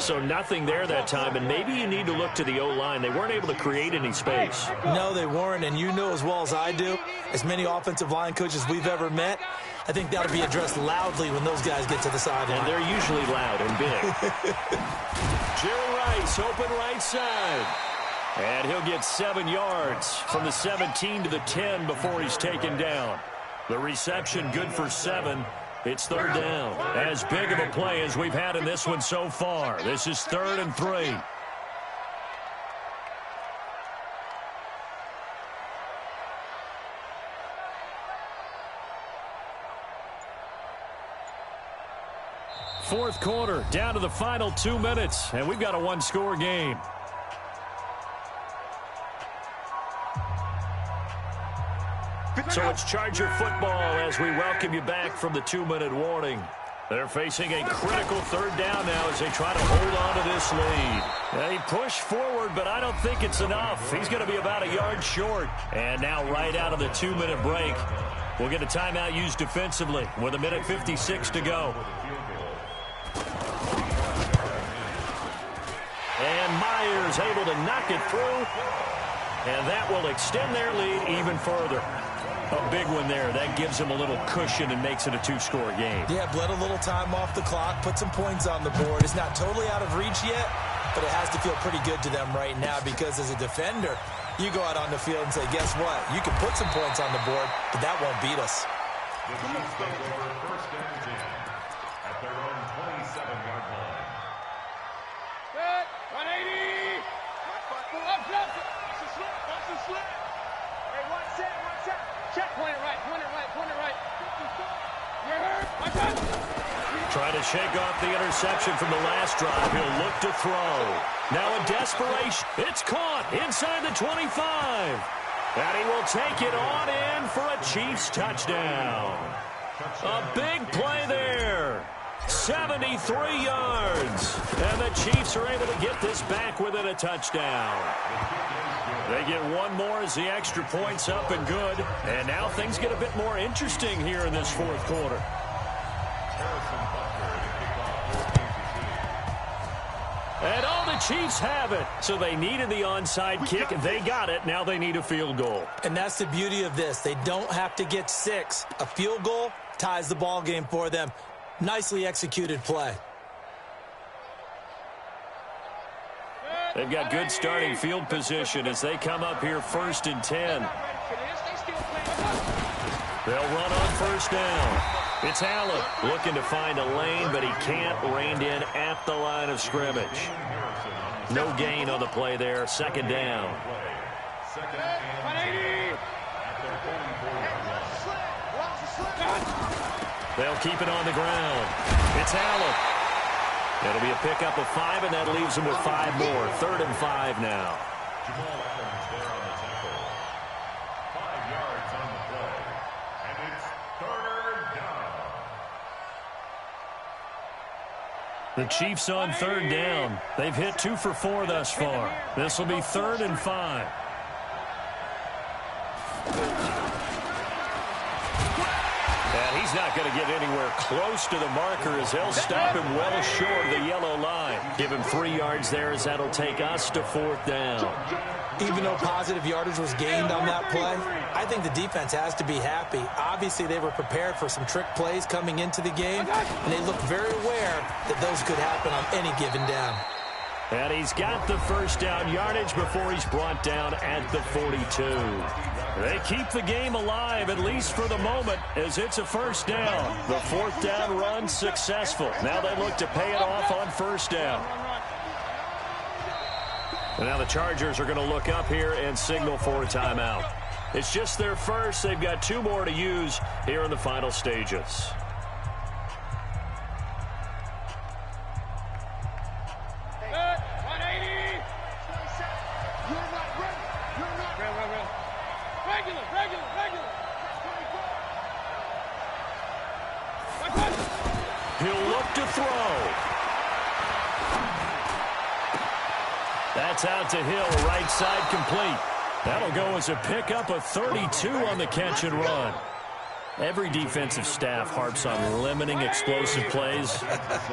A: So nothing there that time, and maybe you need to look to the O-line. They weren't able to create any space.
B: No, they weren't, and you know as well as I do, as many offensive line coaches we've ever met, I think that'll be addressed loudly when those guys get to the sideline.
A: And they're usually loud and big. Jerry Rice, open right side. And he'll get 7 yards from the 17 to the 10 before he's taken down. The reception good for 7. It's 3rd down. As big of a play as we've had in this one so far. This is 3rd and 3. Fourth quarter, down to the final 2 minutes, and we've got a 1-score game. So it's Charger football as we welcome you back from the 2-minute warning. They're facing a critical 3rd down now as they try to hold on to this lead. They push forward, but I don't think it's enough. He's going to be about a yard short. And now right out of the 2-minute break, we'll get a timeout used defensively with 1:56 to go. And Myers able to knock it through. And that will extend their lead even further. A big one there. That gives them a little cushion and makes it a 2-score game.
B: Yeah, bled a little time off the clock, put some points on the board. It's not totally out of reach yet, but it has to feel pretty good to them right now because as a defender, you go out on the field and say, guess what? You can put some points on the board, but that won't beat us.
D: at their own 27-yard line.
C: Good. 180. Up, jump. Watch the slip. Watch the slip. Hey, watch that. Watch that. Check. Point it right. Point it right. Point it right. You're hurt. Watch out.
A: Trying to shake off the interception from the last drive. He'll look to throw. Now in desperation. It's caught inside the 25. And he will take it on in for a Chiefs touchdown. A big play there. 73 yards. And the Chiefs are able to get this back within a touchdown. They get one more as the extra point's up and good. And now things get a bit more interesting here in this fourth quarter. And all the Chiefs have it. So they needed the onside kick. They got it. Now they need a field goal.
B: And that's the beauty of this. They don't have to get 6. A field goal ties the ball game for them. Nicely executed play.
A: They've got good starting field position as they come up here 1st and 10. They'll run on 1st down. It's Allen looking to find a lane, but he can't. Reined in at the line of scrimmage. No gain on the play there. 2nd down. They'll keep it on the ground. It's Allen. It'll be a pickup of 5, and that leaves them with 5 more. 3rd and 5 now.
D: Jamal Adams there on the tackle. 5 yards on the play. And it's 3rd down.
A: The Chiefs on 3rd down. They've hit 2 for 4 thus far. This will be 3rd and 5. And he's not going to get anywhere close to the marker as they'll stop him well short of the yellow line. Give him 3 yards there as that'll take us to 4th down.
B: Even though positive yardage was gained on that play, I think the defense has to be happy. Obviously, they were prepared for some trick plays coming into the game, and they looked very aware that those could happen on any given down.
A: And he's got the 1st down yardage before he's brought down at the 42. They keep the game alive, at least for the moment, as it's a 1st down. The 4th down run successful. Now they look to pay it off on 1st down. And now the Chargers are going to look up here and signal for a timeout. It's just their first. They've got 2 more to use here in the final stages. He'll look to throw. That's out to Hill, right side complete. That'll go as a pickup of 32 on the catch and run. Every defensive staff harps on limiting explosive plays.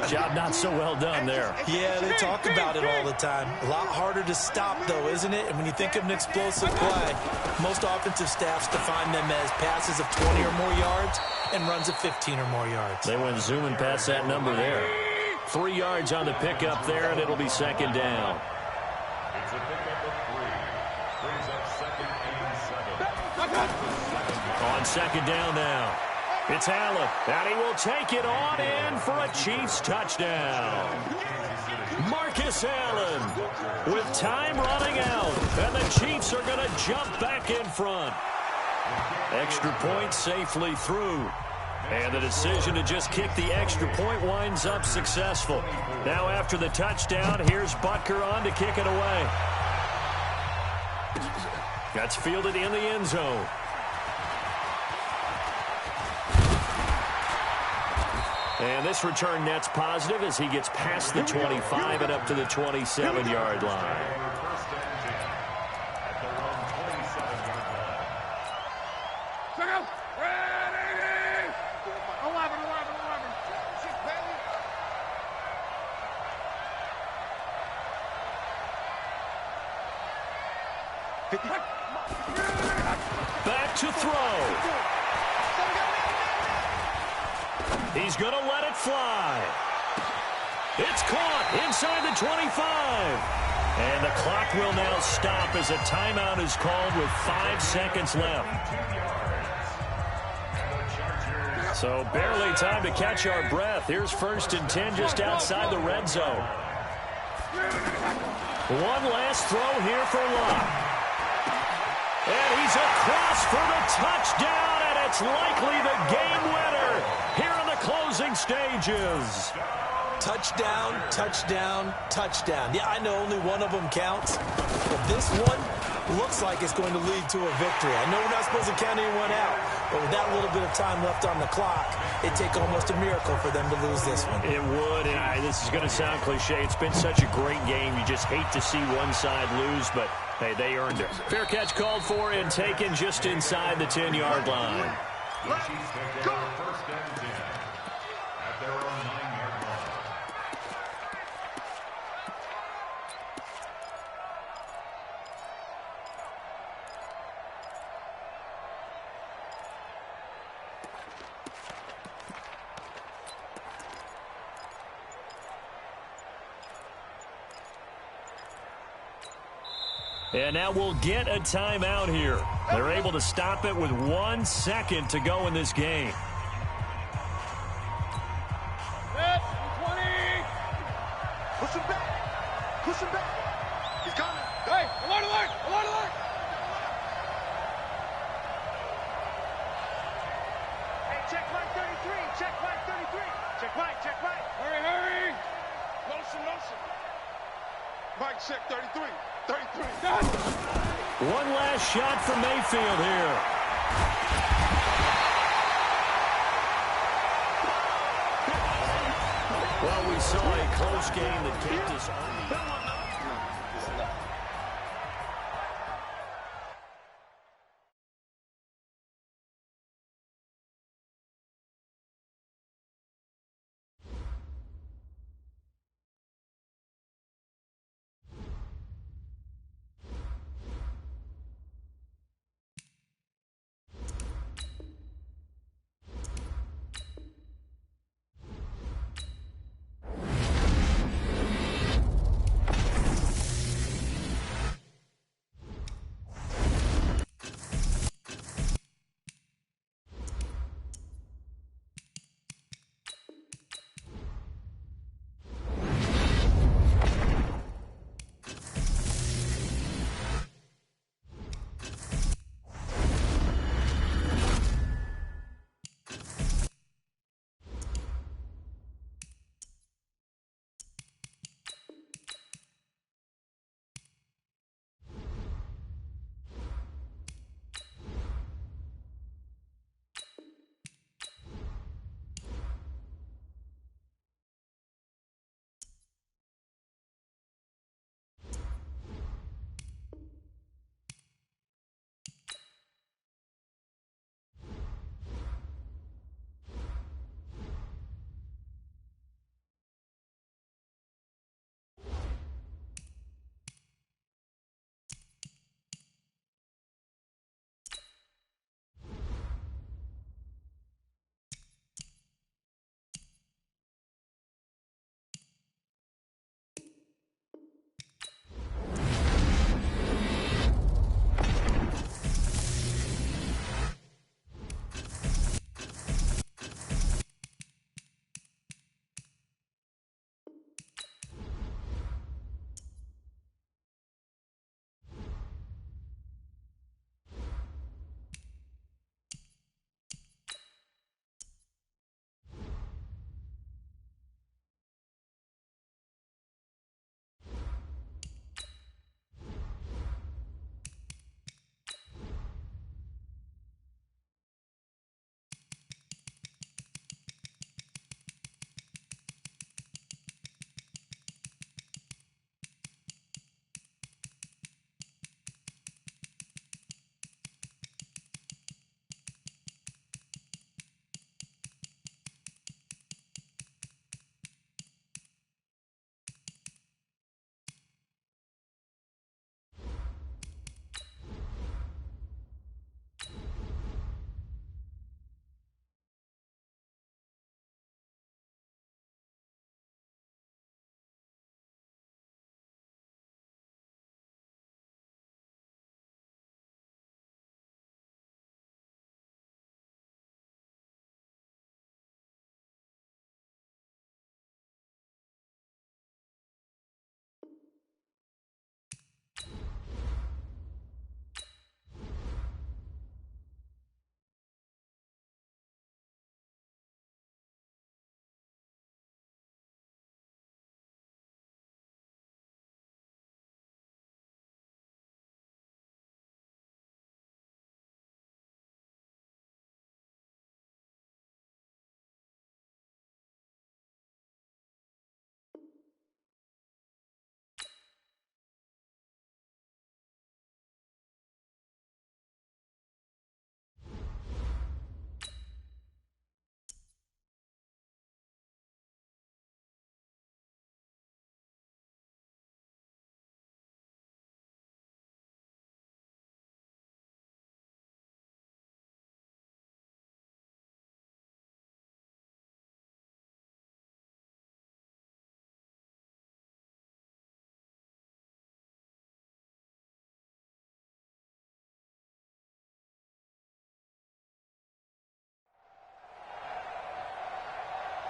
A: Job not so well done there.
B: Yeah, they talk about it all the time. A lot harder to stop, though, isn't it? And when you think of an explosive play, most offensive staffs define them as passes of 20 or more yards and runs of 15 or more yards.
A: They went zooming past that number there. 3 yards on the pickup there, and it'll be 2nd down.
D: It's a pickup of 3. Brings up 2nd and 7.
A: On 2nd down now. It's Allen, and he will take it on in for a Chiefs touchdown. Marcus Allen with time running out, and the Chiefs are going to jump back in front. Extra point safely through. And the decision to just kick the extra point winds up successful. Now after the touchdown, here's Butker on to kick it away. That's fielded in the end zone. And this return net's positive as he gets past the 25 and up to the 27-yard line. Back to throw. He's going to let it fly. It's caught inside the 25. And the clock will now stop as a timeout is called with 5 seconds left. So barely time to catch our breath. Here's 1st and 10 just outside the red zone. One last throw here for Locke. And he's across for the touchdown, and it's likely the game winner here in the closing stages.
B: Touchdown, touchdown, touchdown. Yeah, I know only one of them counts, but this one looks like it's going to lead to a victory. I know we're not supposed to count anyone out, but with that little bit of time left on the clock, it'd take almost a miracle for them to lose this one.
A: It would, and this is going to sound cliche. It's been such a great game. You just hate to see one side lose, but, hey, they earned it. Fair catch called for and taken just inside the 10-yard line.
D: Let's go. 1st and 10 at their own 9-yard line.
A: And now we'll get a timeout here. They're able to stop it with 1 second to go in this game.
C: Set, 20. Push him back. Push him back. He's coming. Hey, alert, alert, alert, alert. Hey, check Mike 33. Check Mike 33. Check Mike, check Mike. Hurry, hurry. Motion, motion. Mike, check 33. 33.
A: One last shot for Mayfield here. Well, we saw a close game that kept us on.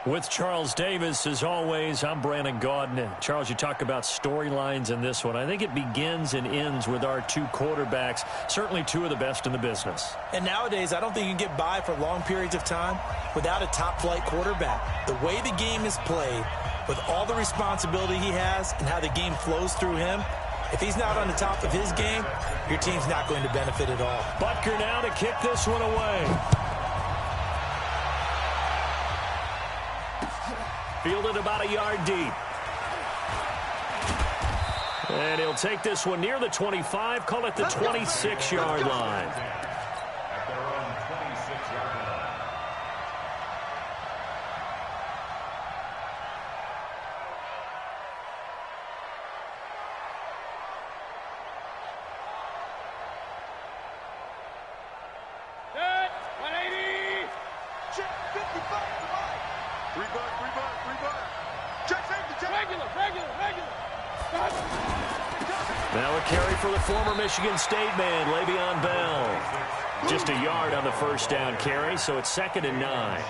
A: With Charles Davis, as always, I'm Brandon Gaudin. And Charles, you talk about storylines in this one. I think it begins and ends with our two quarterbacks, certainly two of the best in the business.
B: And nowadays, I don't think you can get by for long periods of time without a top-flight quarterback. The way the game is played, with all the responsibility he has and how the game flows through him, if he's not on the top of his game, your team's not going to benefit at all.
A: Butker now to kick this one away. Fielded about a yard deep. And he'll take this one near the 25, call it the 26-yard line.
D: At their own 26-yard line.
C: Set. 180. Check 55. Rebut. Check safety. Check. Regular.
A: Now a carry for the former Michigan State man, Le'Veon Bell. Just a yard on the first down carry, so it's 2nd and 9.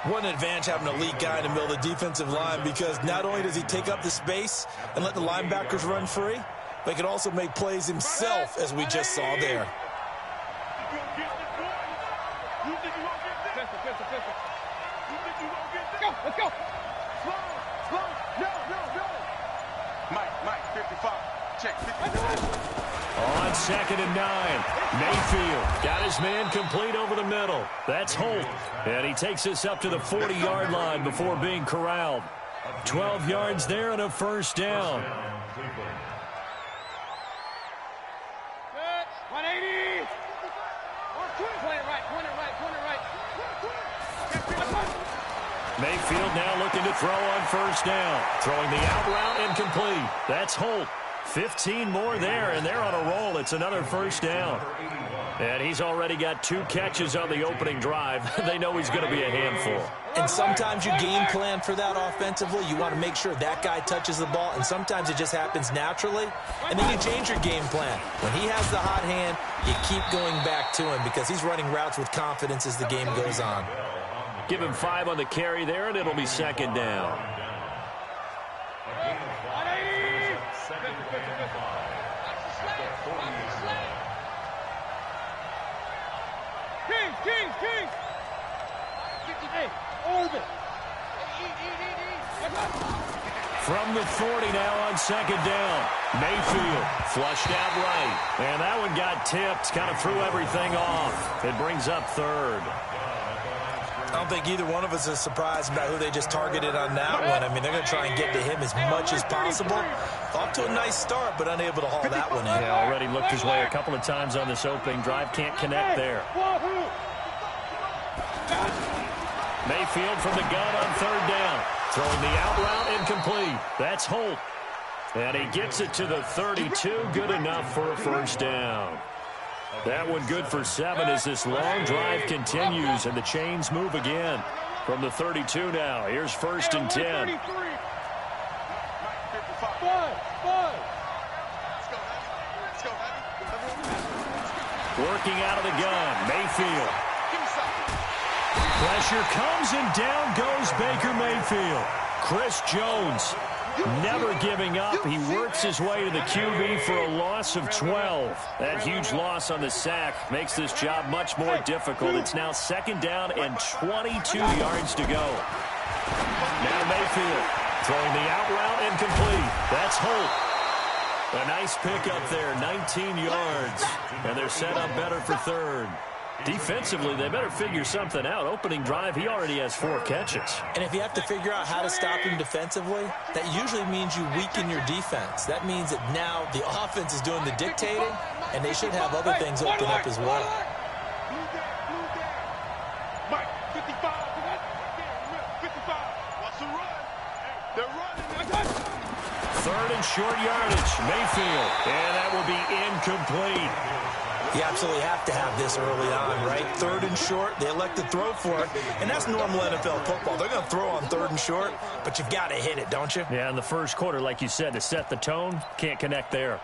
B: What an advantage having a elite guy in the middle of the defensive line, because not only does he take up the space and let the linebackers run free, but he can also make plays himself, as we just saw there.
C: Let's go. Slow. No. Mike, 55. Check, 55.
A: On 2nd and 9. Mayfield got his man complete over the middle. That's Holt. And he takes us up to the 40-yard line before being corralled. 12 yards there and a first down.
C: 180. Point it right.
A: Mayfield now looking to throw on first down. Throwing the out route incomplete. That's Holt. 15 more there, and they're on a roll. It's another first down. And he's already got 2 catches on the opening drive. They know he's going to be a handful.
B: And sometimes you game plan for that offensively. You want to make sure that guy touches the ball, and sometimes it just happens naturally. And then you change your game plan. When he has the hot hand, you keep going back to him because he's running routes with confidence as the game goes on.
A: Give him 5 on the carry there, and it'll be 2nd down.
C: King. 58. Orbit.
A: From the 40 now on 2nd down. Mayfield flushed out right. And that one got tipped, kind of threw everything off. It brings up 3rd.
B: I don't think either one of us is surprised about who they just targeted on that one. I mean, they're going to try and get to him as much as possible. Off to a nice start, but unable to haul that one in.
A: Yeah, already looked his way a couple of times on this opening drive. Can't connect there. Mayfield from the gun on 3rd down. Throwing the out route incomplete. That's Holt. And he gets it to the 32. Good enough for a first down. That one good for 7 as this long drive continues and the chains move again. From the 32 now, here's 1st and 10. Working out of the gun, Mayfield. Pressure comes and down goes Baker Mayfield. Chris Jones never giving up. He works his way to the QB for a loss of 12. That huge loss on the sack makes this job much more difficult. It's now 2nd down and 22 yards to go. Now Mayfield throwing the out route incomplete. That's Holt. A nice pick up there, 19 yards. And they're set up better for 3rd. Defensively, they better figure something out. Opening drive, he already has 4 catches.
B: And if you have to figure out how to stop him defensively, that usually means you weaken your defense. That means that now the offense is doing the dictating, and they should have other things open up as well.
C: Mike, 55. 55. Watch the run. They're running.
A: 3rd and short yardage. Mayfield. And that will be incomplete.
B: You absolutely have to have this early on, right? 3rd and short, they elect to throw for it, and that's normal NFL football. They're going to throw on 3rd and short, but you've got to hit it, don't you?
A: Yeah, in the first quarter, like you said, to set the tone, can't connect there.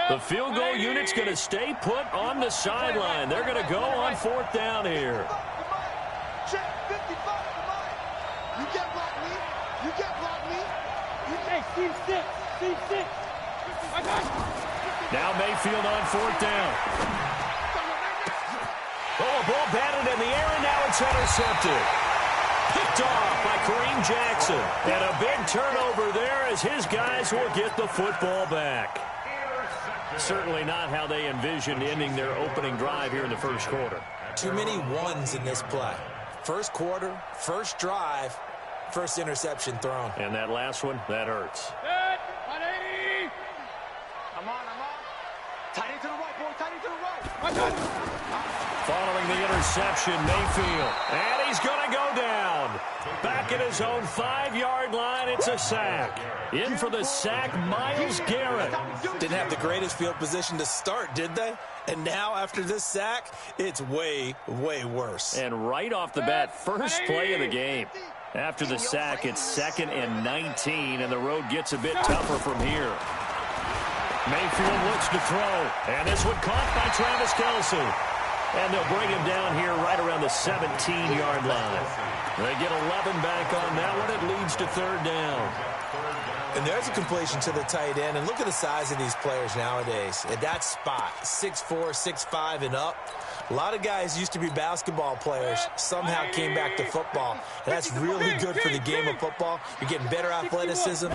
A: The field goal unit's going to stay put on the sideline. They're going to go on 4th down here.
C: Check 55, you can't block me. You can't block me. Hey, Steve 6.
A: Now Mayfield on 4th down. Oh, a ball batted in the air, and now it's intercepted. Picked off by Kareem Jackson. And a big turnover there as his guys will get the football back. Certainly not how they envisioned ending their opening drive here in the first quarter.
B: Too many ones in this play. First quarter, first drive, first interception thrown.
A: And that last one, that hurts.
C: I'm on. Tight end to the right, boy. Tight end to the right.
A: Following the interception, Mayfield. And he's going to go down. Back at his own 5-yard line, it's a sack. In for the sack, Myles Garrett.
B: Didn't have the greatest field position to start, did they? And now, after this sack, it's way, way worse.
A: And right off the bat, first play of the game. After the sack, it's 2nd and 19, and the road gets a bit tougher from here. Mayfield looks to throw, and this one caught by Travis Kelce. And they'll bring him down here right around the 17-yard line. They get 11 back on that one. It leads to 3rd down.
B: And there's a completion to the tight end. And look at the size of these players nowadays. At that spot, 6'4", 6'5", and up. A lot of guys used to be basketball players, somehow came back to football. And that's really good for the game of football. You're getting better athleticism,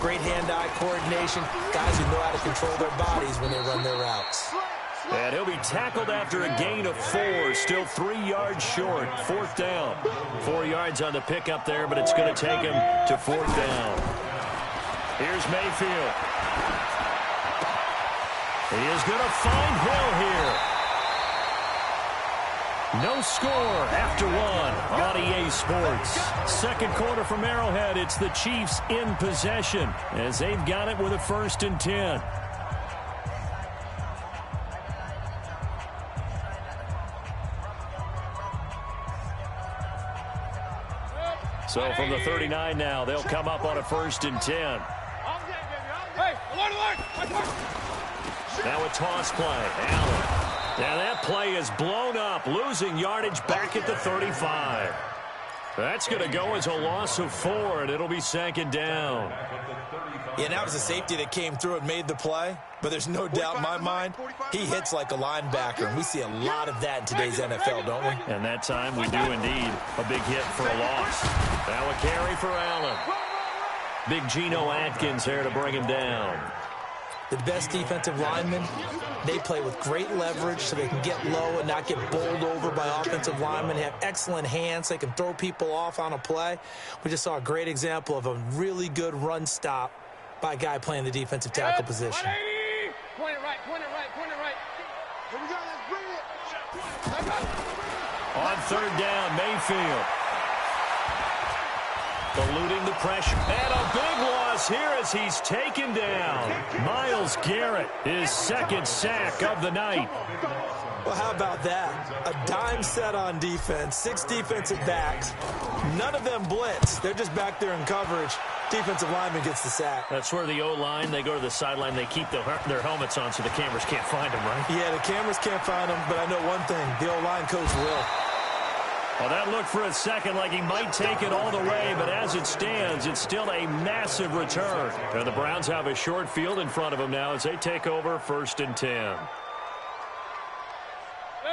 B: great hand-eye coordination, guys who know how to control their bodies when they run their routes.
A: And he'll be tackled after a gain of 4, still 3 yards short. 4th down. 4 yards on the pickup there, but it's going to take him to 4th down. Here's Mayfield. He is going to find Hill here. No score after 1 on EA Sports. Second quarter from Arrowhead. It's the Chiefs in possession as they've got it with a 1st and 10. So from the 39 now, they'll come up on a 1st and 10. Now a toss play. Allen. Now that play is blown up, losing yardage back at the 35. That's going to go as a loss of 4, and it'll be 2nd down.
B: Yeah, that was a safety that came through and made the play. But there's no doubt in my mind, he hits like a linebacker. And we see a lot of that in today's NFL, don't we?
A: And that time we do indeed. A big hit for a loss. Now a carry for Allen. Big Geno Atkins there to bring him down.
B: The best defensive linemen, they play with great leverage so they can get low and not get bowled over by offensive linemen. They have excellent hands. They can throw people off on a play. We just saw a great example of a really good run stop by a guy playing the defensive tackle position.
C: Point it right. Here we go, let's bring it.
A: On 3rd down, Mayfield. Eluding the pressure. And a big loss here as he's taken down. Myles Garrett, his 2nd sack of the night.
B: Well, how about that? A dime set on defense, 6 defensive backs. None of them blitz. They're just back there in coverage. Defensive lineman gets the sack.
A: That's where the O-line, they go to the sideline, they keep their helmets on so the cameras can't find them, right?
B: Yeah, the cameras can't find them, but I know one thing. The O-line coach will.
A: Well, that looked for a second like he might take it all the way, but as it stands, it's still a massive return. And the Browns have a short field in front of them now as they take over 1st and 10.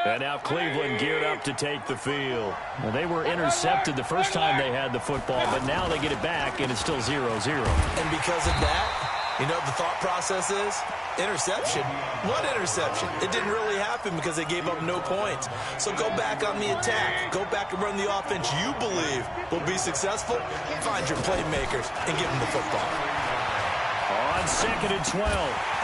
A: And now Cleveland geared up to take the field. Well, they were intercepted the first time they had the football, but now they get it back, and it's still 0-0.
B: And because of that, you know what the thought process is? Interception. What interception? It didn't really happen because they gave up no points. So go back on the attack. Go back and run the offense you believe will be successful. Find your playmakers and give them the football.
A: On 2nd and 12,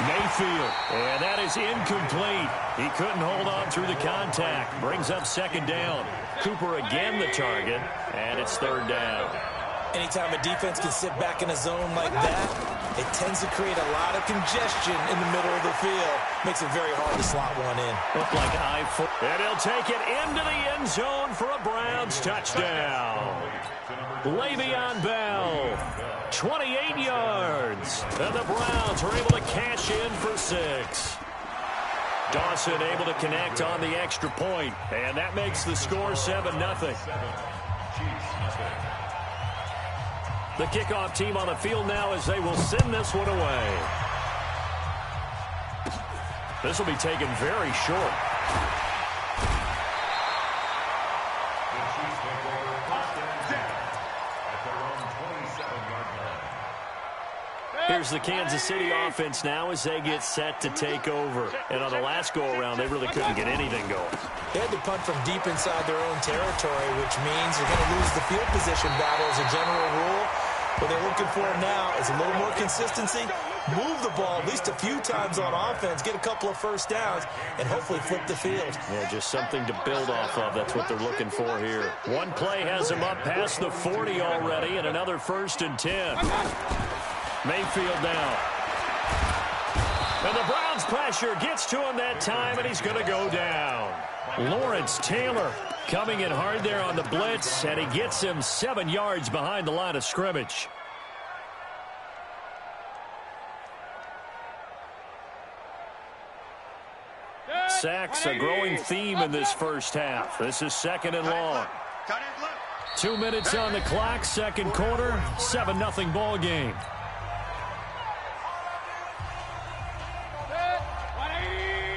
A: Mayfield. And that is incomplete. He couldn't hold on through the contact. Brings up 2nd down. Cooper again the target, and it's 3rd down.
B: Anytime a defense can sit back in a zone like that, it tends to create a lot of congestion in the middle of the field. Makes it very hard to slot one in.
A: Look like I-4. And he'll take it into the end zone for a Browns touchdown. Le'Veon Bell, 28 yards. And the Browns are able to cash in for 6. Dawson able to connect on the extra point, and that makes the score 7-0. The kickoff team on the field now as they will send this one away. This will be taken very short. Here's the Kansas City offense now as they get set to take over. And on the last go-around, they really couldn't get anything going.
B: They had to punt from deep inside their own territory, which means they're going to lose the field position battle as a general rule. What they're looking for now is a little more consistency, move the ball at least a few times on offense, get a couple of first downs, and hopefully flip the field.
A: Yeah, just something to build off of. That's what they're looking for here. One play has them up past the 40 already, and another 1st and 10. Mayfield now. And the Browns pressure gets to him that time, and he's going to go down. Lawrence Taylor coming in hard there on the blitz, and he gets him 7 yards behind the line of scrimmage. Sacks a growing theme in this first half. This is 2nd and long. 2 minutes on the clock, second quarter, 7-0 ball game.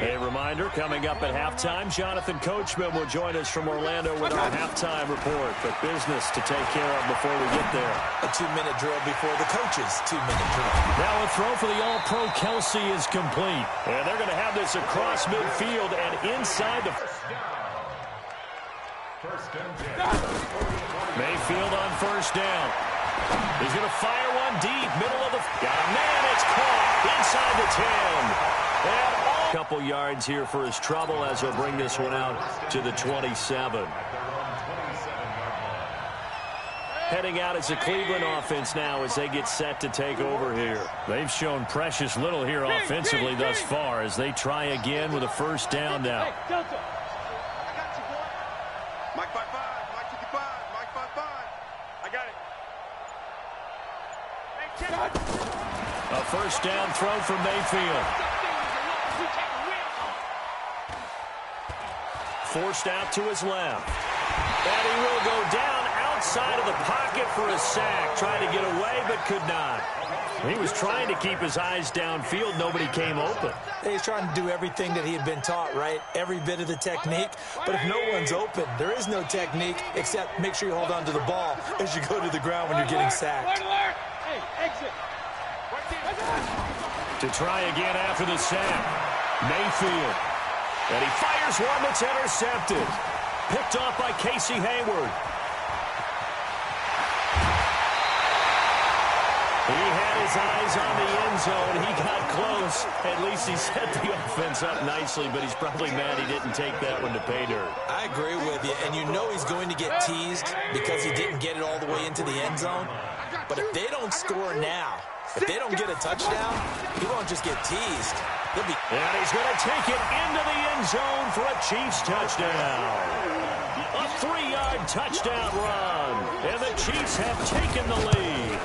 A: A reminder, coming up at halftime, Jonathan Coachman will join us from Orlando with our halftime report. But business to take care of before we get there.
B: A 2-minute drill before the coach's 2-minute drill.
A: Now a throw for the All-Pro Kelsey is complete. And they're going to have this across midfield and inside the... Mayfield on 1st down. He's going to fire one deep, middle of the... Got a man, it's caught inside the 10. And a couple yards here for his trouble as he'll bring this one out to the 27. Heading out as the Cleveland offense now as they get set to take over here. They've shown precious little here offensively thus far as they try again with a 1st down now.
C: Mike 5-5, Mike 55, Mike 5-5. I got it.
A: A 1st down throw from Mayfield. Forced out to his left. And he will go down outside of the pocket for a sack. Tried to get away, but could not. He was trying to keep his eyes downfield. Nobody came open.
B: He's trying to do everything that he had been taught, right? Every bit of the technique. But if no one's open, there is no technique except make sure you hold on to the ball as you go to the ground when you're getting sacked.
C: Hey, exit.
A: To try again after the sack. Mayfield. And he fires one that's intercepted. Picked off by Casey Hayward. He had his eyes on the end zone. He got close. At least he set the offense up nicely, but he's probably mad he didn't take that one to pay dirt.
B: I agree with you, and you know he's going to get teased because he didn't get it all the way into the end zone. But if they don't score now, if they don't get a touchdown, he won't just get teased. He'll be...
A: And he's going to take it into the end zone for a Chiefs touchdown. A 3-yard touchdown run. And the Chiefs have taken the lead.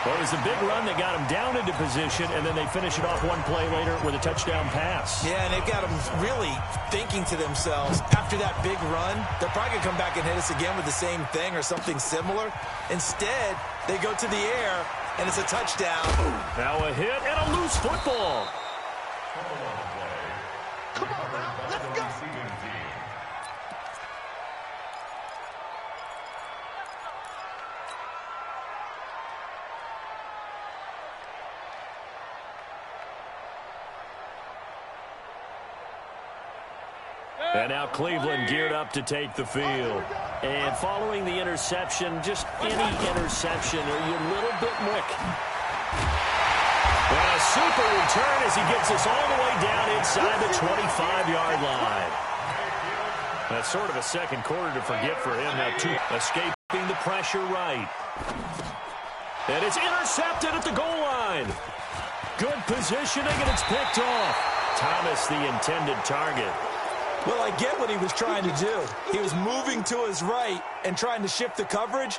A: Well, it was the big run that got them down into position, and then they finish it off one play later with a touchdown pass.
B: Yeah, and they've got them really thinking to themselves, after that big run, they're probably going to come back and hit us again with the same thing or something similar. Instead, they go to the air, and it's a touchdown.
A: Now a hit and a loose football.
C: Come on, man. Let's go.
A: And now Cleveland geared up to take the field. And following the interception, just any interception, are you a little bit more... And a super return as he gets us all the way down inside the 25-yard line. That's sort of a second quarter to forget for him. Now escaping the pressure right. And it's intercepted at the goal line. Good positioning, and it's picked off. Thomas, the intended target.
B: Well, I get what he was trying to do. He was moving to his right and trying to shift the coverage,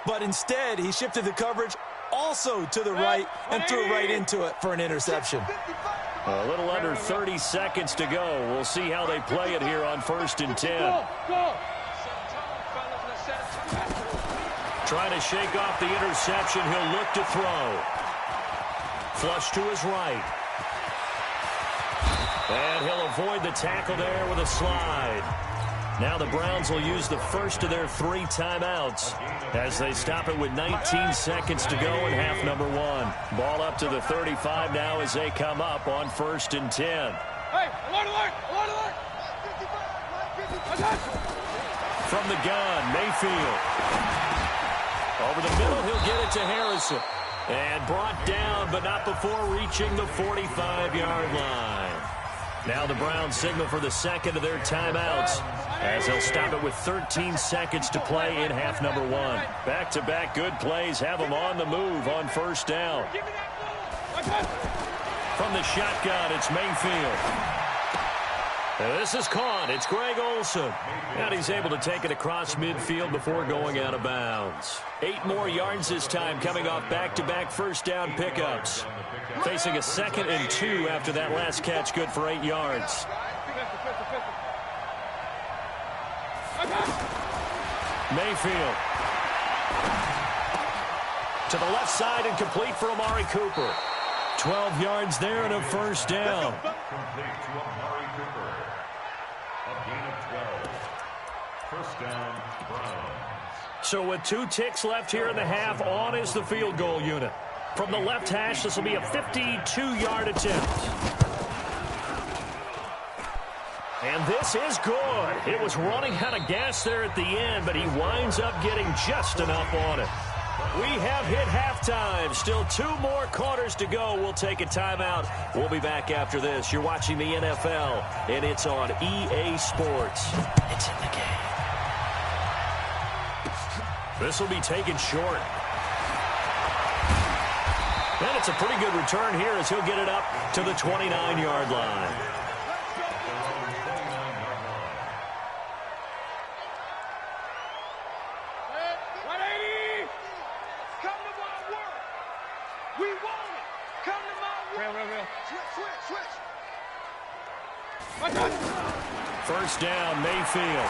B: but instead he shifted the coverage also to the right and threw right into it for an interception.
A: A little under 30 seconds to go. We'll see how they play it here on 1st and 10. Trying to shake off the interception. He'll look to throw. Flush to his right. And he'll avoid the tackle there with a slide. Now the Browns will use the first of their 3 timeouts as they stop it with 19 seconds to go in half number 1. Ball up to the 35 now as they come up on 1st and 10.
C: Hey, alert, alert, alert, alert.
A: From the gun, Mayfield. Over the middle, he'll get it to Harrison. And brought down, but not before reaching the 45-yard line. Now the Browns signal for the second of their timeouts as they'll stop it with 13 seconds to play in half number 1. Back-to-back good plays have them on the move on 1st down. From the shotgun, it's Mayfield. And this is caught. It's Greg Olsen. And he's able to take it across midfield before going out of bounds. 8 more yards this time coming off back-to-back first down pickups. Facing a 2nd and 2 after that last catch, good for 8 yards. Mayfield. To the left side and complete for Amari Cooper. 12 yards there and a first down.
D: Complete to Amari Cooper. A gain of 12. First down, Browns.
A: So with 2 ticks left here in the half, on is the field goal unit. From the left hash, this will be a 52-yard attempt. And this is good. It was running out of gas there at the end, but he winds up getting just enough on it. We have hit halftime. Still 2 more quarters to go. We'll take a timeout. We'll be back after this. You're watching the NFL, and it's on EA Sports. It's in the game. This will be taken short. And it's a pretty good return here as he'll get it up to the 29-yard line. First down, Mayfield.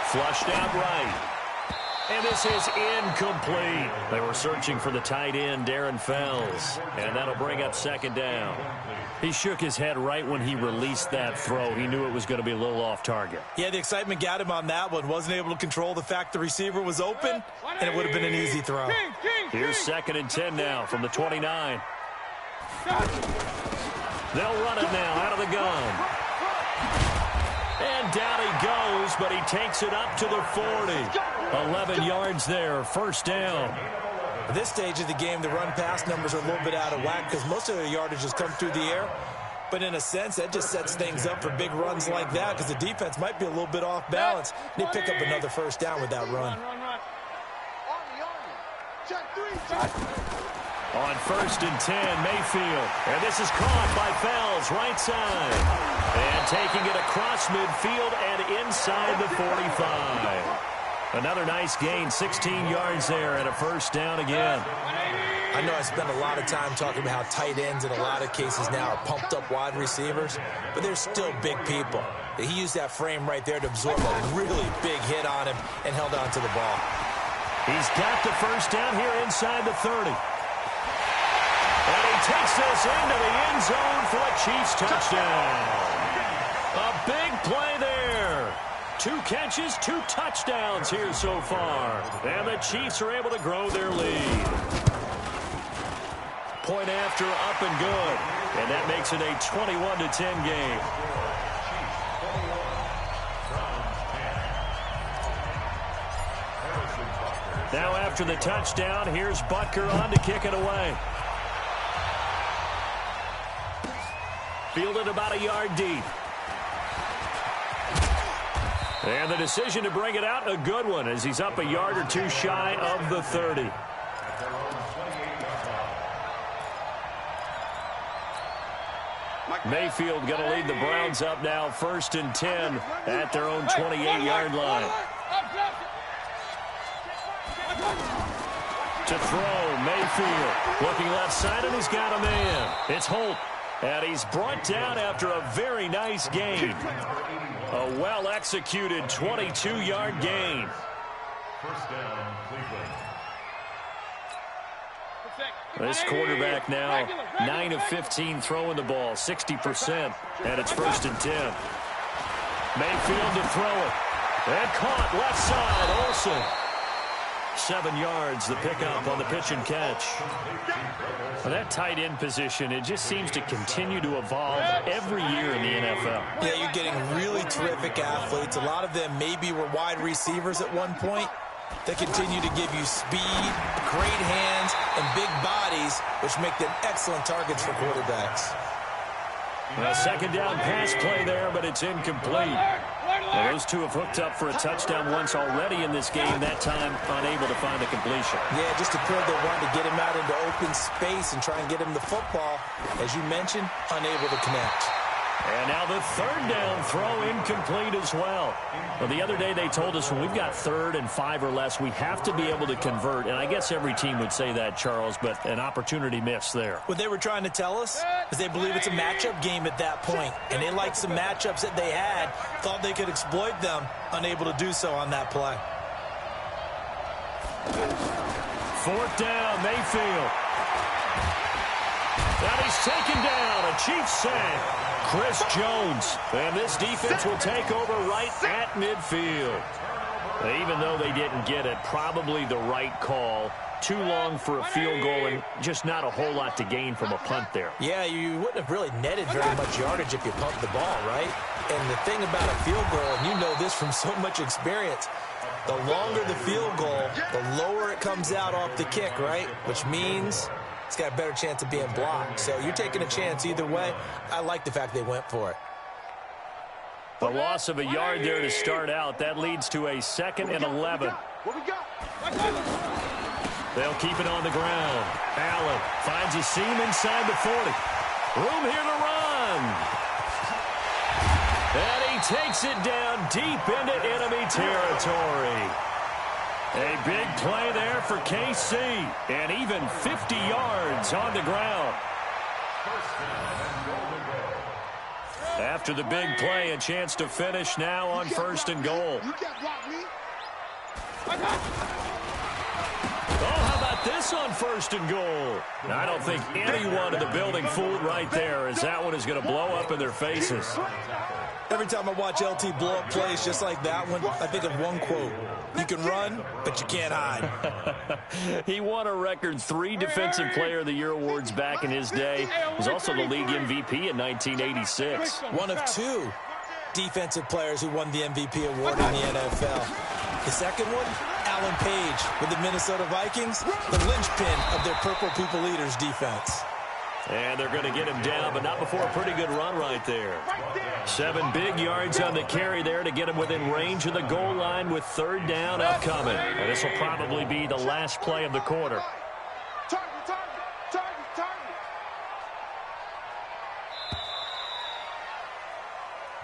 A: Flushed out right. And this is incomplete. They were searching for the tight end, Darren Fells. And that'll bring up 2nd down. He shook his head right when he released that throw. He knew it was going to be a little off target.
B: Yeah, the excitement got him on that one. Wasn't able to control the fact the receiver was open, and it would have been an easy throw.
A: Here's 2nd and 10 now from the 29. They'll run it now out of the gun. And down he goes, but he takes it up to the 40. 11 yards there, first down.
B: At this stage of the game, the run-pass numbers are a little bit out of whack because most of the yardage has come through the air. But in a sense, that just sets things up for big runs like that because the defense might be a little bit off balance. They pick up another first down with that run.
A: On 1st and 10, Mayfield. And this is caught by Fells, right side. And taking it across midfield and inside the 45. Another nice gain, 16 yards there and a first down again.
B: I know I spend a lot of time talking about how tight ends in a lot of cases now are pumped up wide receivers, but they're still big people. He used that frame right there to absorb a really big hit on him and held on to the ball.
A: He's got the first down here inside the 30. And he takes this into the end zone for a Chiefs touchdown. A big play there. 2 catches, 2 touchdowns here so far. And the Chiefs are able to grow their lead. Point after, up and good. And that makes it a 21-10 game. Now after the touchdown, here's Butker on to kick it away. Fielded about a yard deep. And the decision to bring it out, a good one, as he's up a yard or 2 shy of the 30. Mayfield going to lead the Browns up now, 1st and 10 at their own 28-yard line. To throw, Mayfield looking left side, and he's got a man. It's Holt, and he's brought down after a very nice gain. A well-executed 22-yard gain.
D: First down, Cleveland.
A: This quarterback now 9 of 15 throwing the ball, 60%, and it's 1st and 10. Mayfield to throw it, and caught left side, Olsen. 7 yards, the pickup on the pitch and catch. Well, that tight end position, it just seems to continue to evolve every year in the NFL.
B: Yeah, you're getting really terrific athletes. A lot of them maybe were wide receivers at one point. They continue to give you speed, great hands, and big bodies, which make them excellent targets for quarterbacks.
A: A second down pass play there, but it's incomplete. Well, those two have hooked up for a touchdown once already in this game, that time unable to find a completion.
B: Yeah, just a pull the run to get him out into open space and try and get him the football. As you mentioned, unable to connect.
A: And now the 3rd down throw incomplete as well. Well, the other day they told us when we've got 3rd and 5 or less, we have to be able to convert. And I guess every team would say that, Charles, but an opportunity missed there.
B: What they were trying to tell us is they believe it's a matchup game at that point. And they liked some matchups that they had, thought they could exploit them, unable to do so on that play.
A: 4th down, Mayfield. And he's taken down, a Chiefs sack. Chris Jones, and this defense will take over right at midfield. Even though they didn't get it, probably the right call. Too long for a field goal and just not a whole lot to gain from a punt there.
B: Yeah, you wouldn't have really netted very much yardage if you pumped the ball, right? And the thing about a field goal, and you know this from so much experience, the longer the field goal, the lower it comes out off the kick, right? Which means it's got a better chance of being blocked. So you're taking a chance either way. I like the fact they went for it.
A: The loss of a yard there to start out. That leads to a 2nd and 11. They'll keep it on the ground. Allen finds a seam inside the 40. Room here to run. And he takes it down deep into enemy territory. A big play there for KC, and even 50 yards on the ground. After the big play, a chance to finish now on 1st and goal. Oh, how about this on 1st and goal? I don't think anyone in the building fooled right there, as that one is going to blow up in their faces.
B: Every time I watch LT blow up plays just like that one, I think of one quote. You can run, but you can't hide.
A: He won a record 3 Defensive Player of the Year awards back in his day. He was also the league MVP in 1986.
B: One of 2 defensive players who won the MVP award in the NFL. The second one, Alan Page with the Minnesota Vikings, the linchpin of their Purple People Eaters defense.
A: And they're going to get him down, but not before a pretty good run right there. 7 big yards on the carry there to get him within range of the goal line with 3rd down upcoming. And this will probably be the last play of the quarter.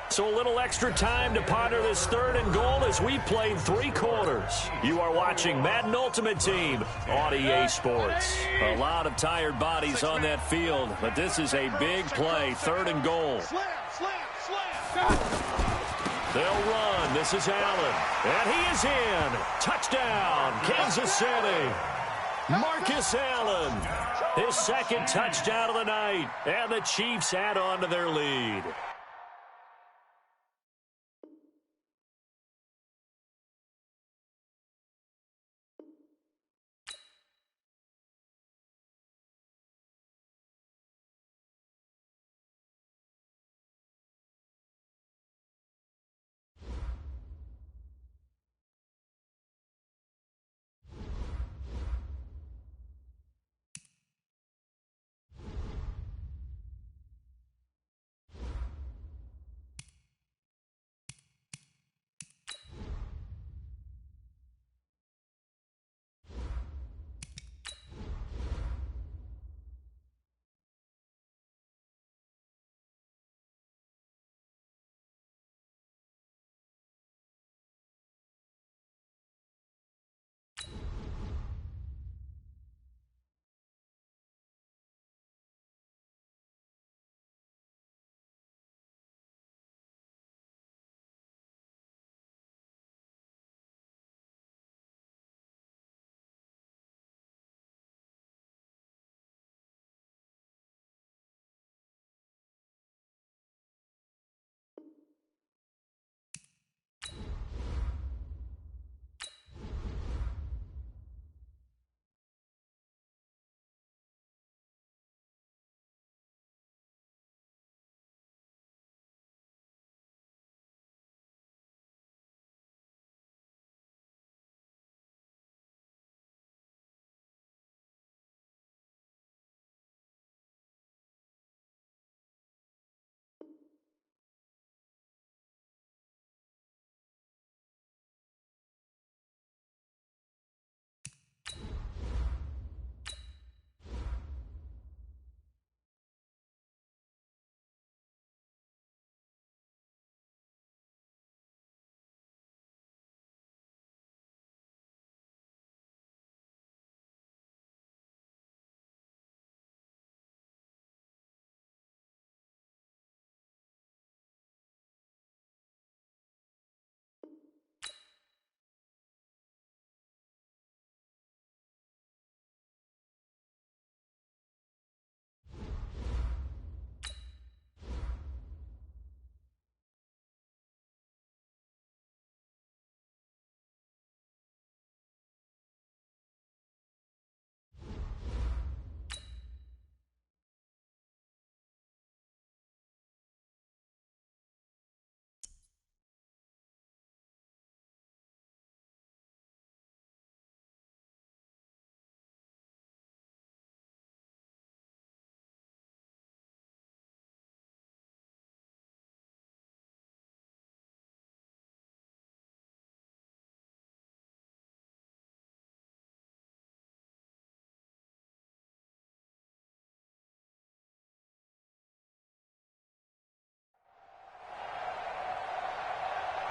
A: So a little extra time to ponder this 3rd and goal as we played 3 quarters. You are watching Madden Ultimate Team on EA Sports. A lot of tired bodies on that field, but this is a big play, 3rd and goal. They'll run. This is Allen. And he is in. Touchdown, Kansas City. Marcus Allen, his 2nd touchdown of the night. And the Chiefs add on to their lead.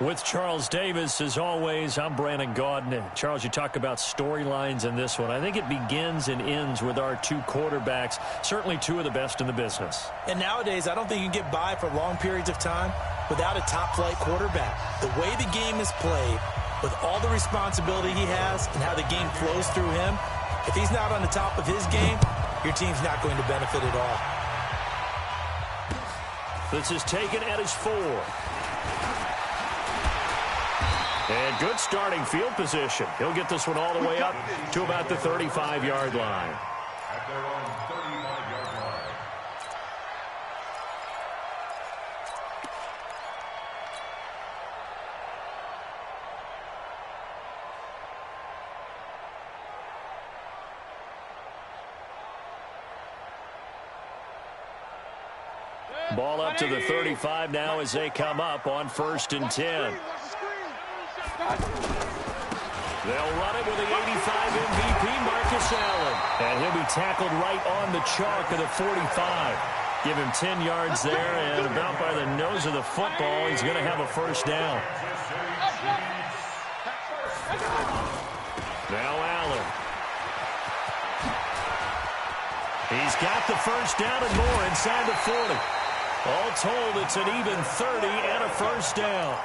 A: With Charles Davis, as always, I'm Brandon Gaudin. Charles, you talk about storylines in this one. I think it begins and ends with our two quarterbacks, certainly two of the best in the business.
B: And nowadays, I don't think you can get by for long periods of time without a top-flight quarterback. The way the game is played, with all the responsibility he has and how the game flows through him, if he's not on the top of his game, your team's not going to benefit at all.
A: This is taken at his 4. And good starting field position. He'll get this one all the way up to about the 35-yard line.
D: At their own 35-yard line.
A: Ball up to the 35 now as they come up on 1st and 10. They'll run it with the 85 MVP, Marcus Allen. And he'll be tackled right on the chalk of the 45. Give him 10 yards there, and about by the nose of the football, he's going to have a first down. Now Allen. He's got the first down and more inside the 40. All told, it's an even 30 and a first down.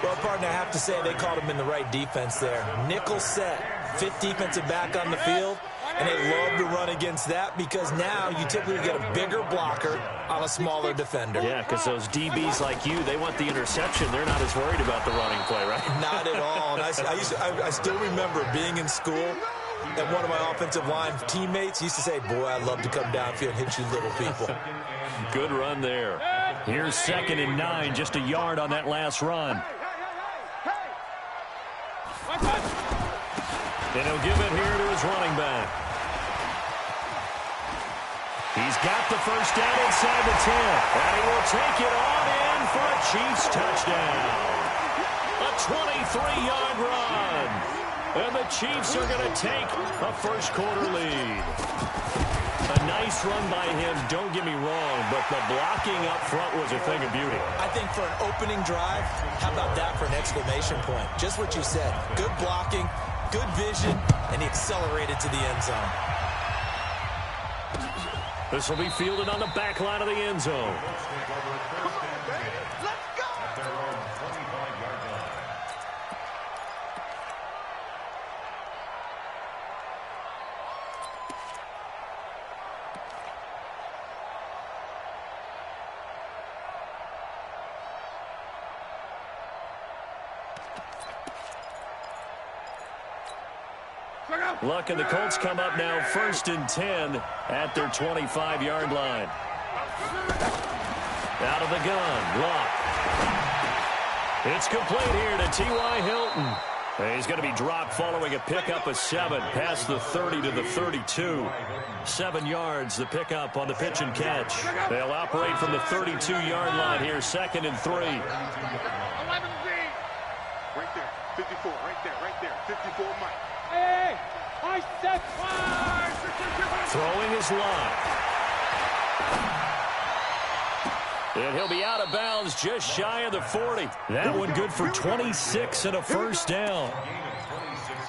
B: Well, partner, I have to say they caught him in the right defense there. Nickel set, 5th defensive back on the field, and they love to run against that because now you typically get a bigger blocker on a smaller defender.
A: Yeah, because those DBs like you, they want the interception. They're not as worried about the running play, right?
B: Not at all. And I still remember being in school, and one of my offensive line teammates used to say, boy, I'd love to come downfield and hit you little people.
A: Good run there. Here's 2nd and 9, just a yard on that last run. And he'll give it here to his running back. He's got the first down inside the 10. And he will take it on in for a Chiefs touchdown. A 23-yard run. And the Chiefs are going to take a first-quarter lead. A nice run by him, don't get me wrong, but the blocking up front was a thing of beauty.
B: I think for an opening drive, how about that for an exclamation point? Just what you said. Good blocking, good vision, and he accelerated to the end zone.
A: This will be fielded on the back line of the end zone. Luck and the Colts come up now 1st and 10 at their 25-yard line. Out of the gun, Luck. It's complete here to T.Y. Hilton. He's going to be dropped following a pickup of 7 past the 30 to the 32. 7 yards, the pickup on the pitch and catch. They'll operate from the 32-yard line here, 2nd and 3.
C: 11 right there, 54, right there, 54, Mike. Hey, I said
A: throwing his line. And he'll be out of bounds just shy of the 40. That one good for 26 and a first down.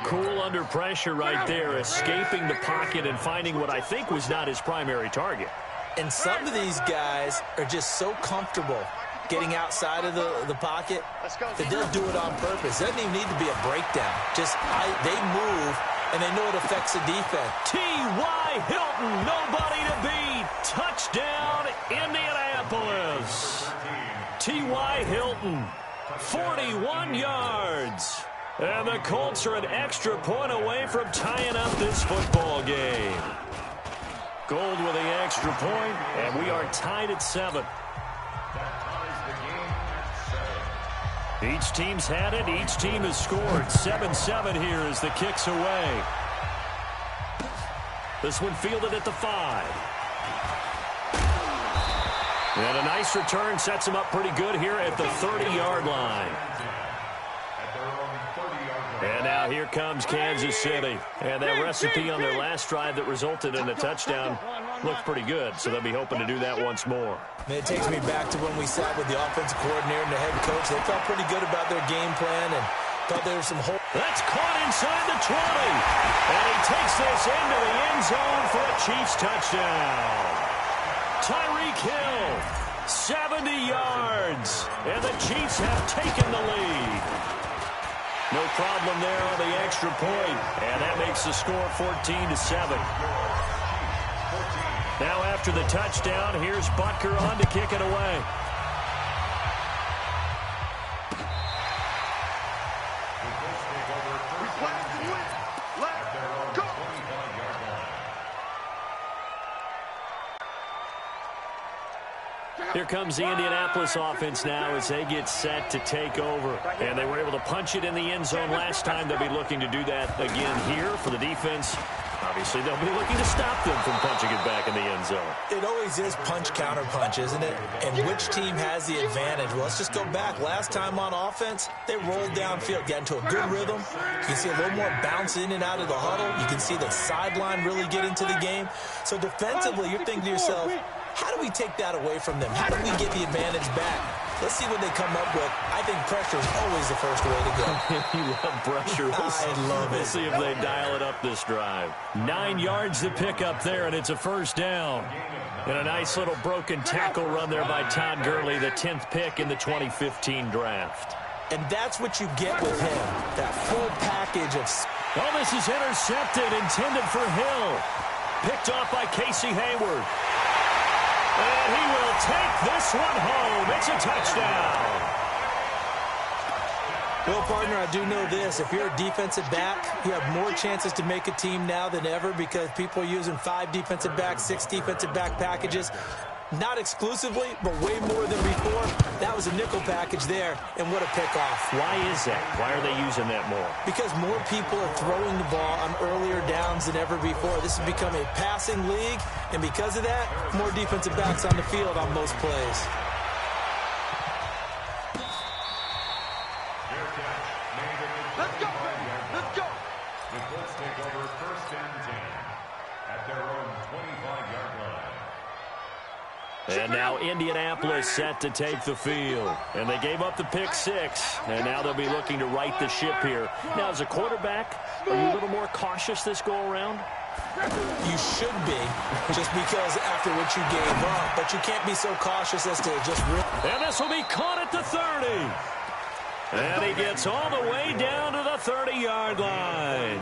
A: Cool under pressure right there, escaping the pocket and finding what I think was not his primary target.
B: And some of these guys are just so comfortable getting outside of the pocket that they'll do it on purpose. It doesn't even need to be a breakdown. Just they move, and they know it affects the defense.
A: T.Y. Hilton, nobody to beat. Touchdown, Indianapolis. T.Y. Hilton, 41 yards. And the Colts are an extra point away from tying up this football game. Gold with the extra point, and we are tied at 7. Each team's had it. Each team has scored. 7-7 here as the kick's away. This one fielded at the 5. And a nice return sets him up pretty good here at the 30-yard line. And now Now here comes Kansas City. And that recipe on their last drive that resulted in a touchdown looks pretty good, so they'll be hoping to do that once more.
B: It takes me back to when we sat with the offensive coordinator and the head coach. They felt pretty good about their game plan and thought there was some holes.
A: That's caught inside the 20. And he takes this into the end zone for a Chiefs touchdown. Tyreek Hill, 70 yards. And the Chiefs have taken the lead. No problem there on the extra point. And that makes the score 14-7. Now after the touchdown, here's Butker on to kick it away. Here comes the Indianapolis offense now as they get set to take over. And they were able to punch it in the end zone last time. They'll be looking to do that again here for the defense. Obviously, they'll be looking to stop them from punching it back in the end zone. It
B: always is punch-counter-punch, isn't it? And which team has the advantage? Well, let's just go back. Last time on offense, they rolled downfield, got into a good rhythm. You can see a little more bounce in and out of the huddle. You can see the sideline really get into the game. So defensively, you're thinking to yourself, how do we take that away from them? How do we get the advantage back? Let's see what they come up with. I think pressure is always the first way to go.
A: You love pressure.
B: I love it.
A: We'll see if they dial it up this drive. 9 yards to pick up there, and it's a first down. And a nice little broken tackle run there by Todd Gurley, the 10th pick in the 2015 draft.
B: And that's what you get with him, that full package of...
A: Oh, this is intercepted, intended for Hill. Picked off by Casey Hayward. And he will take this one home. It's a touchdown.
B: Well, partner, I do know this. If you're a defensive back, you have more chances to make a team now than ever because people are using 5 defensive backs, 6 defensive back packages. Not exclusively, but way more than before. That was a nickel package there, and what a pickoff.
A: Why is that? Why are they using that more?
B: Because more people are throwing the ball on earlier downs than ever before. This has become a passing league, and because of that, more defensive backs on the field on most plays.
C: Let's go! Let's go!
D: The Colts take over first and 10 at their own 25-yard line.
A: And now Indianapolis set to take the field. And they gave up the pick 6. And now they'll be looking to right the ship here. Now, as a quarterback, are you a little more cautious this go-around?
B: You should be, just because after what you gave up. But you can't be so cautious as to just rip.
A: And this will be caught at the 30. And he gets all the way down to the 30-yard line.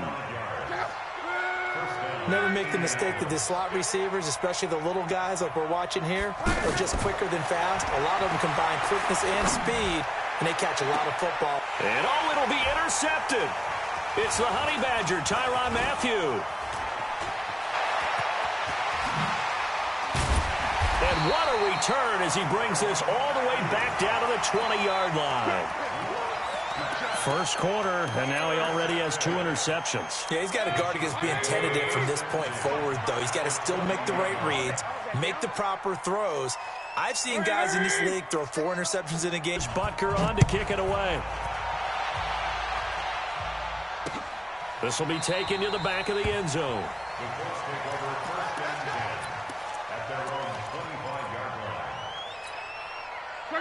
B: Never make the mistake that the slot receivers, especially the little guys like we're watching here, are just quicker than fast. A lot of them combine quickness and speed, and they catch a lot of football.
A: And oh, it'll be intercepted. It's the Honey Badger, Tyrann Mathieu. And what a return as he brings this all the way back down to the 20-yard line. First quarter, and now he already has 2 interceptions.
B: Yeah, he's got to guard against being tentative from this point forward, though. He's got to still make the right reads, make the proper throws. I've seen guys in this league throw 4 interceptions in a game.
A: Butker on to kick it away. This will be taken to the back of the end zone.
D: The Colts take over first and 10 at their own 25-yard line.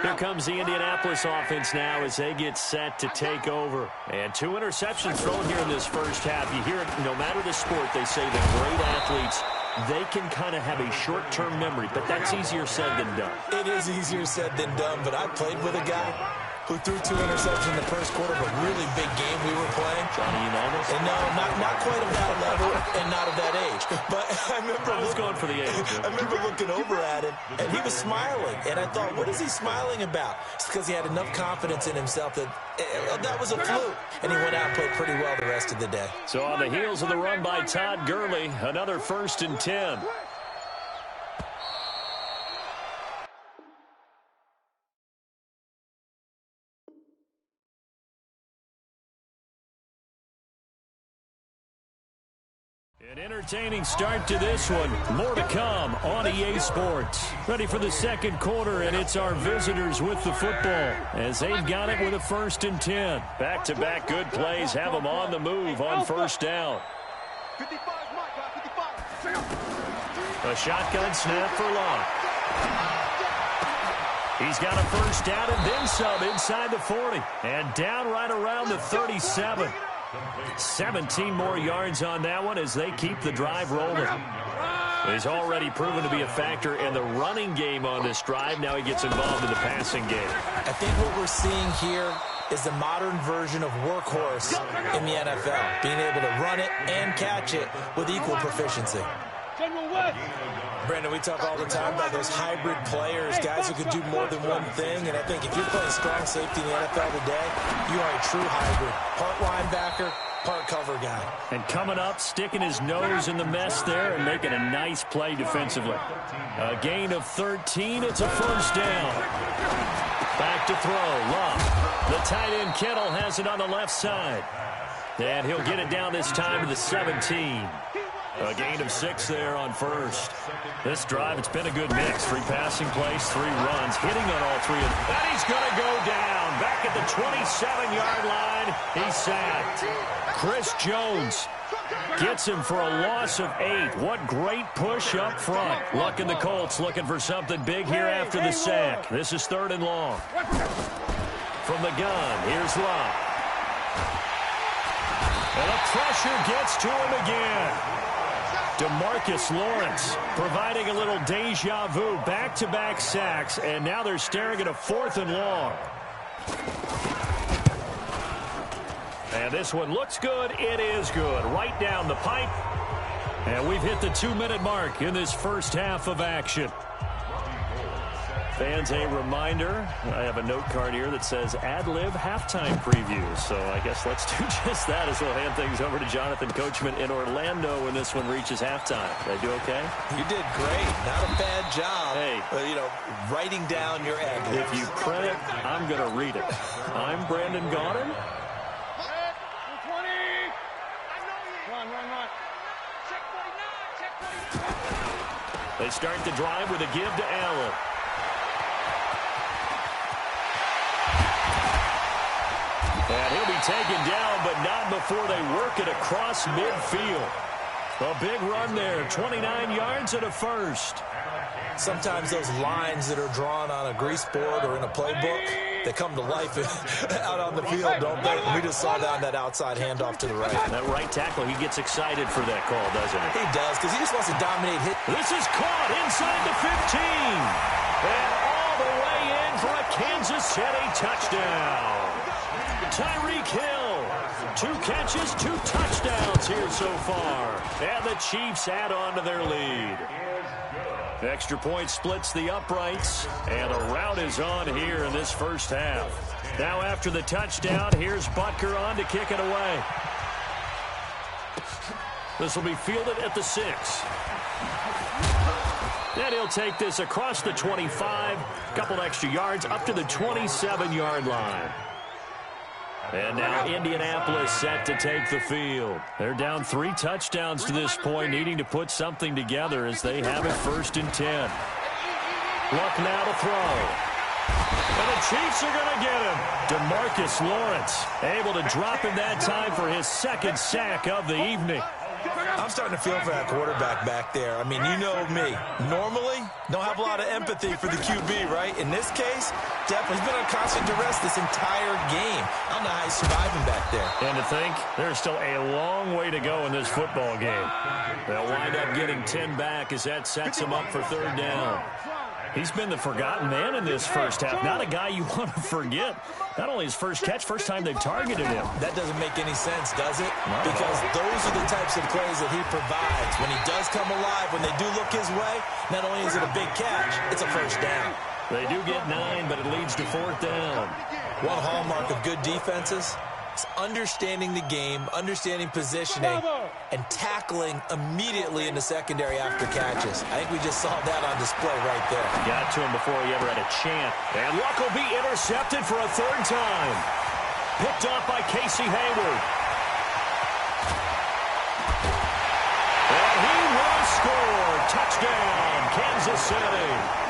A: Here comes the Indianapolis offense now as they get set to take over. And 2 interceptions thrown here in this first half. You hear it, no matter the sport, they say that great athletes, they can kind of have a short-term memory, but that's easier said than done.
B: It is easier said than done, but I played with a guy who threw 2 interceptions in the first quarter of a really big game we were playing.
A: Johnny Unitas?
B: And no, not quite of that level and not of that age. But I
A: was going for the age.
B: I remember looking over at him, and he was smiling. And I thought, what is he smiling about? It's because he had enough confidence in himself that that was a fluke. And he went out and played pretty well the rest of the day.
A: So on the heels of the run by Todd Gurley, another 1st and 10. An entertaining start to this one. More to come on EA Sports. Ready for the second quarter, and it's our visitors with the football as they've got it with a 1st and 10. Back-to-back good plays have them on the move on first down. A shotgun snap for Locke. He's got a first down and then some inside the 40. And down right around the 37. 17 more yards on that one as they keep the drive rolling. He's already proven to be a factor in the running game on this drive. Now he gets involved in the passing game.
B: I think what we're seeing here is the modern version of workhorse in the NFL, being able to run it and catch it with equal proficiency. Brandon, we talk all the time about those hybrid players, guys who could do more than one thing, and I think if you're playing strong safety in the NFL today, you are a true hybrid. Part linebacker, part cover guy.
A: And coming up, sticking his nose in the mess there and making a nice play defensively. A gain of 13, it's a first down. Back to throw, Love. The tight end Kittle has it on the left side. And he'll get it down this time to the 17. A gain of 6 there on first. This drive, it's been a good mix. 3 passing plays, 3 runs, hitting on all 3 of them. And he's going to go down. Back at the 27-yard line, he's sacked. Chris Jones gets him for a loss of 8. What great push up front. Luck in the Colts looking for something big here after the sack. This is 3rd and long. From the gun, here's Locke. And the pressure gets to him again. DeMarcus Lawrence providing a little deja vu, back-to-back sacks, and now they're staring at a 4th and long. And this one looks good. It is good. Right down the pipe. And we've hit the 2-minute mark in this first half of action. Fans, a reminder, I have a note card here that says ad-lib halftime preview. So I guess let's do just that as we'll hand things over to Jonathan Coachman in Orlando when this one reaches halftime. Did I do okay?
B: You did great. Not a bad job.
A: Hey.
B: Writing down your ad-libs.
A: If you print it, I'm going to read it. I'm Brandon Gaudin. They start the drive with a give to Allen. And he'll be taken down, but not before they work it across midfield. A big run there, 29 yards and a first.
B: Sometimes those lines that are drawn on a grease board or in a playbook, they come to life out on the field, don't they? We just saw down that outside handoff to the right.
A: That right tackle, he gets excited for that call, doesn't he?
B: He does, because he just wants to dominate hit.
A: This is caught inside the 15. And all the way in for a Kansas City touchdown. Tyreek Hill, 2 catches, 2 touchdowns here so far. And the Chiefs add on to their lead. Extra point splits the uprights, and a rout is on here in this first half. Now after the touchdown, here's Butker on to kick it away. This will be fielded at the 6. Then he'll take this across the 25, couple extra yards up to the 27-yard line. And now Indianapolis set to take the field. They're down 3 touchdowns to this point, needing to put something together as they have it 1st and 10. Luck now to throw. And the Chiefs are going to get him. DeMarcus Lawrence able to drop him that time for his 2nd sack of the evening.
B: I'm starting to feel for that quarterback back there. I mean, you know me. Normally, don't have a lot of empathy for the QB, right? In this case, definitely he's been on constant duress this entire game. I don't know how he's surviving back there.
A: And to think, there's still a long way to go in this football game. They'll wind up getting 10 back as that sets them up for 3rd down. He's been the forgotten man in this first half. Not a guy you want to forget. Not only his first catch, first time they've targeted him.
B: That doesn't make any sense, does it? Because those are the types of plays that he provides. When he does come alive, when they do look his way, not only is it a big catch, it's a first down.
A: They do get 9, but it leads to 4th down.
B: One hallmark of good defenses is understanding the game, understanding positioning, and tackling immediately in the secondary after catches. I think we just saw that on display right there.
A: Got to him before he ever had a chance. And Luck will be intercepted for a 3rd time. Picked off by Casey Hayward. score. Touchdown, Kansas City.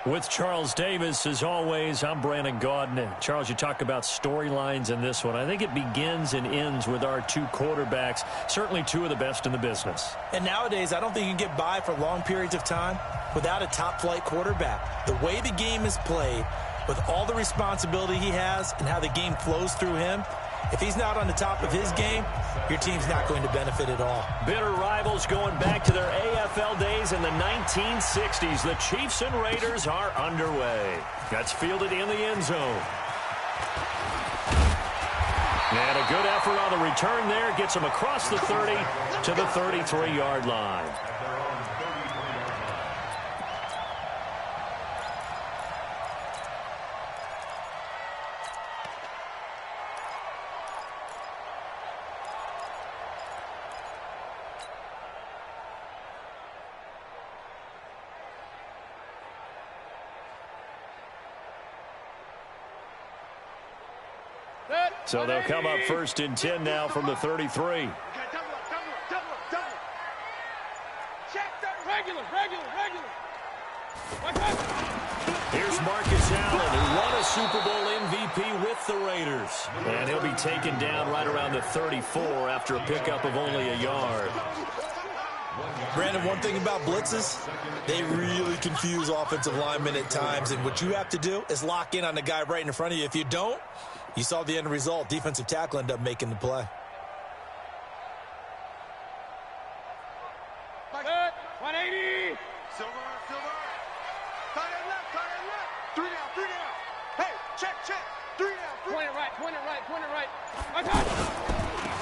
A: With Charles Davis, as always, I'm Brandon Gaudin. Charles, you talk about storylines in this one. I think it begins and ends with our two quarterbacks, certainly two of the best in the business.
B: And nowadays, I don't think you can get by for long periods of time without a top-flight quarterback. The way the game is played, with all the responsibility he has and how the game flows through him, if he's not on the top of his game, your team's not going to benefit at all.
A: Bitter rivals going back to their AFL days in the 1960s. The Chiefs and Raiders are underway. That's fielded in the end zone. And a good effort on the return there. Gets him across the 30 to the 33-yard line. So they'll come up 1st and 10 now from the 33. Here's Marcus Allen, who won a Super Bowl MVP with the Raiders. And he'll be taken down right around the 34 after a pickup of only a yard.
B: Brandon, one thing about blitzes, they really confuse offensive linemen at times. And what you have to do is lock in on the guy right in front of you. If you don't, you saw the end result. Defensive tackle ended up making the play.
C: Good. 180. Silver. Tight end left. 3 down. Hey, check. 3 down. Point it right.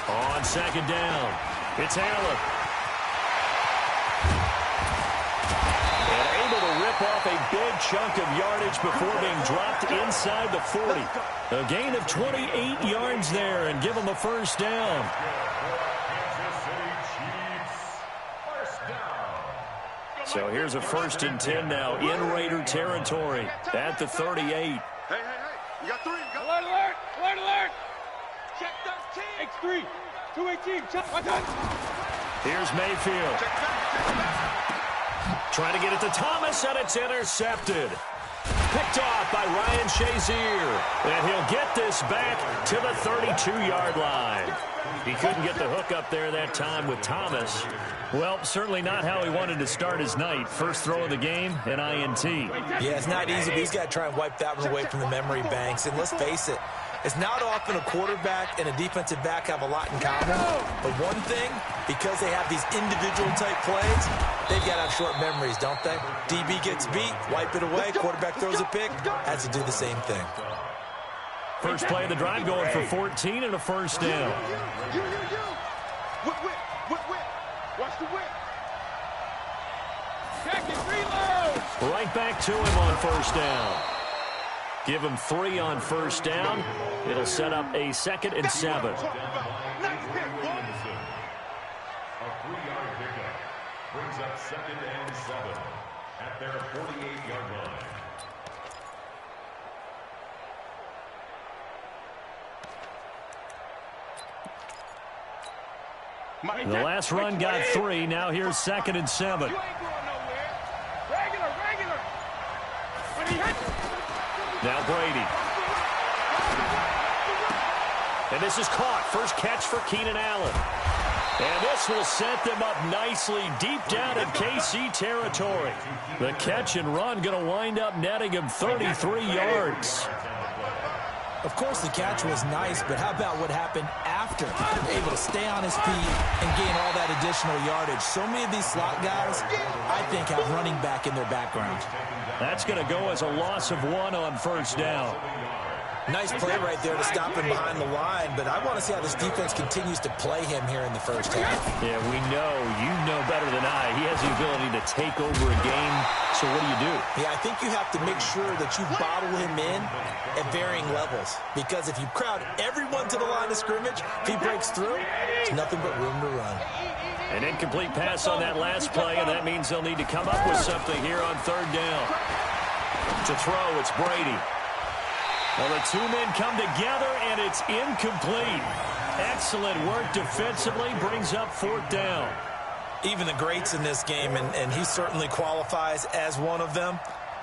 A: On 2nd down, it's Allen. And able to rip off a big chunk of yardage before being dropped inside the 40. A gain of 28 yards there and give him a 1st down. So here's a 1st and 10 now in Raider territory at the 38.
C: Hey. You got 3. Alert. Check 13. X3. 218. Check.
A: Here's Mayfield. Trying to get it to Thomas, and it's intercepted. Picked off by Ryan Shazier. And he'll get this back to the 32-yard line. He couldn't get the hook up there that time with Thomas. Well, certainly not how he wanted to start his night. First throw of the game, an INT.
B: Yeah, it's not easy, but he's got to try and wipe that one away from the memory banks. And let's face it, it's not often a quarterback and a defensive back have a lot in common. But one thing, because they have these individual type plays, they've got to have short memories, don't they? DB gets beat, wipe it away, quarterback throws a pick, has to do the same thing.
A: First play of the drive going for 14 and a 1st down.
C: Whip. Watch the whip. Check it, reload.
A: Right back to him on 1st down. Give him 3 on 1st down. It'll set up a 2nd and 7.
D: A 3-yard pickup brings up 2nd and 7 at their 48-yard line.
A: The last run got 3. Now here's 2nd and 7.
C: You ain't going nowhere. Regular. When he hits it.
A: Now Brady. And this is caught. First catch for Keenan Allen. And this will set them up nicely deep down in KC territory. The catch and run going to wind up netting him 33 yards.
B: Of course, the catch was nice, but how about what happened after? Able to stay on his feet and gain all that additional yardage. So many of these slot guys, I think, have running back in their background.
A: That's going to go as a loss of 1 on 1st down.
B: Nice play right there to stop him behind the line, but I want to see how this defense continues to play him here in the 1st half.
A: Yeah, we know. You know better than I. He has the ability to take over a game. So what do?
B: Yeah, I think you have to make sure that you bottle him in at varying levels, because if you crowd everyone to the line of scrimmage, if he breaks through, there's nothing but room to run.
A: An incomplete pass on that last play, and that means they'll need to come up with something here on 3rd down. To throw, it's Brady. Well, the 2 men come together, and it's incomplete. Excellent work defensively, brings up 4th down.
B: Even the greats in this game, and he certainly qualifies as one of them,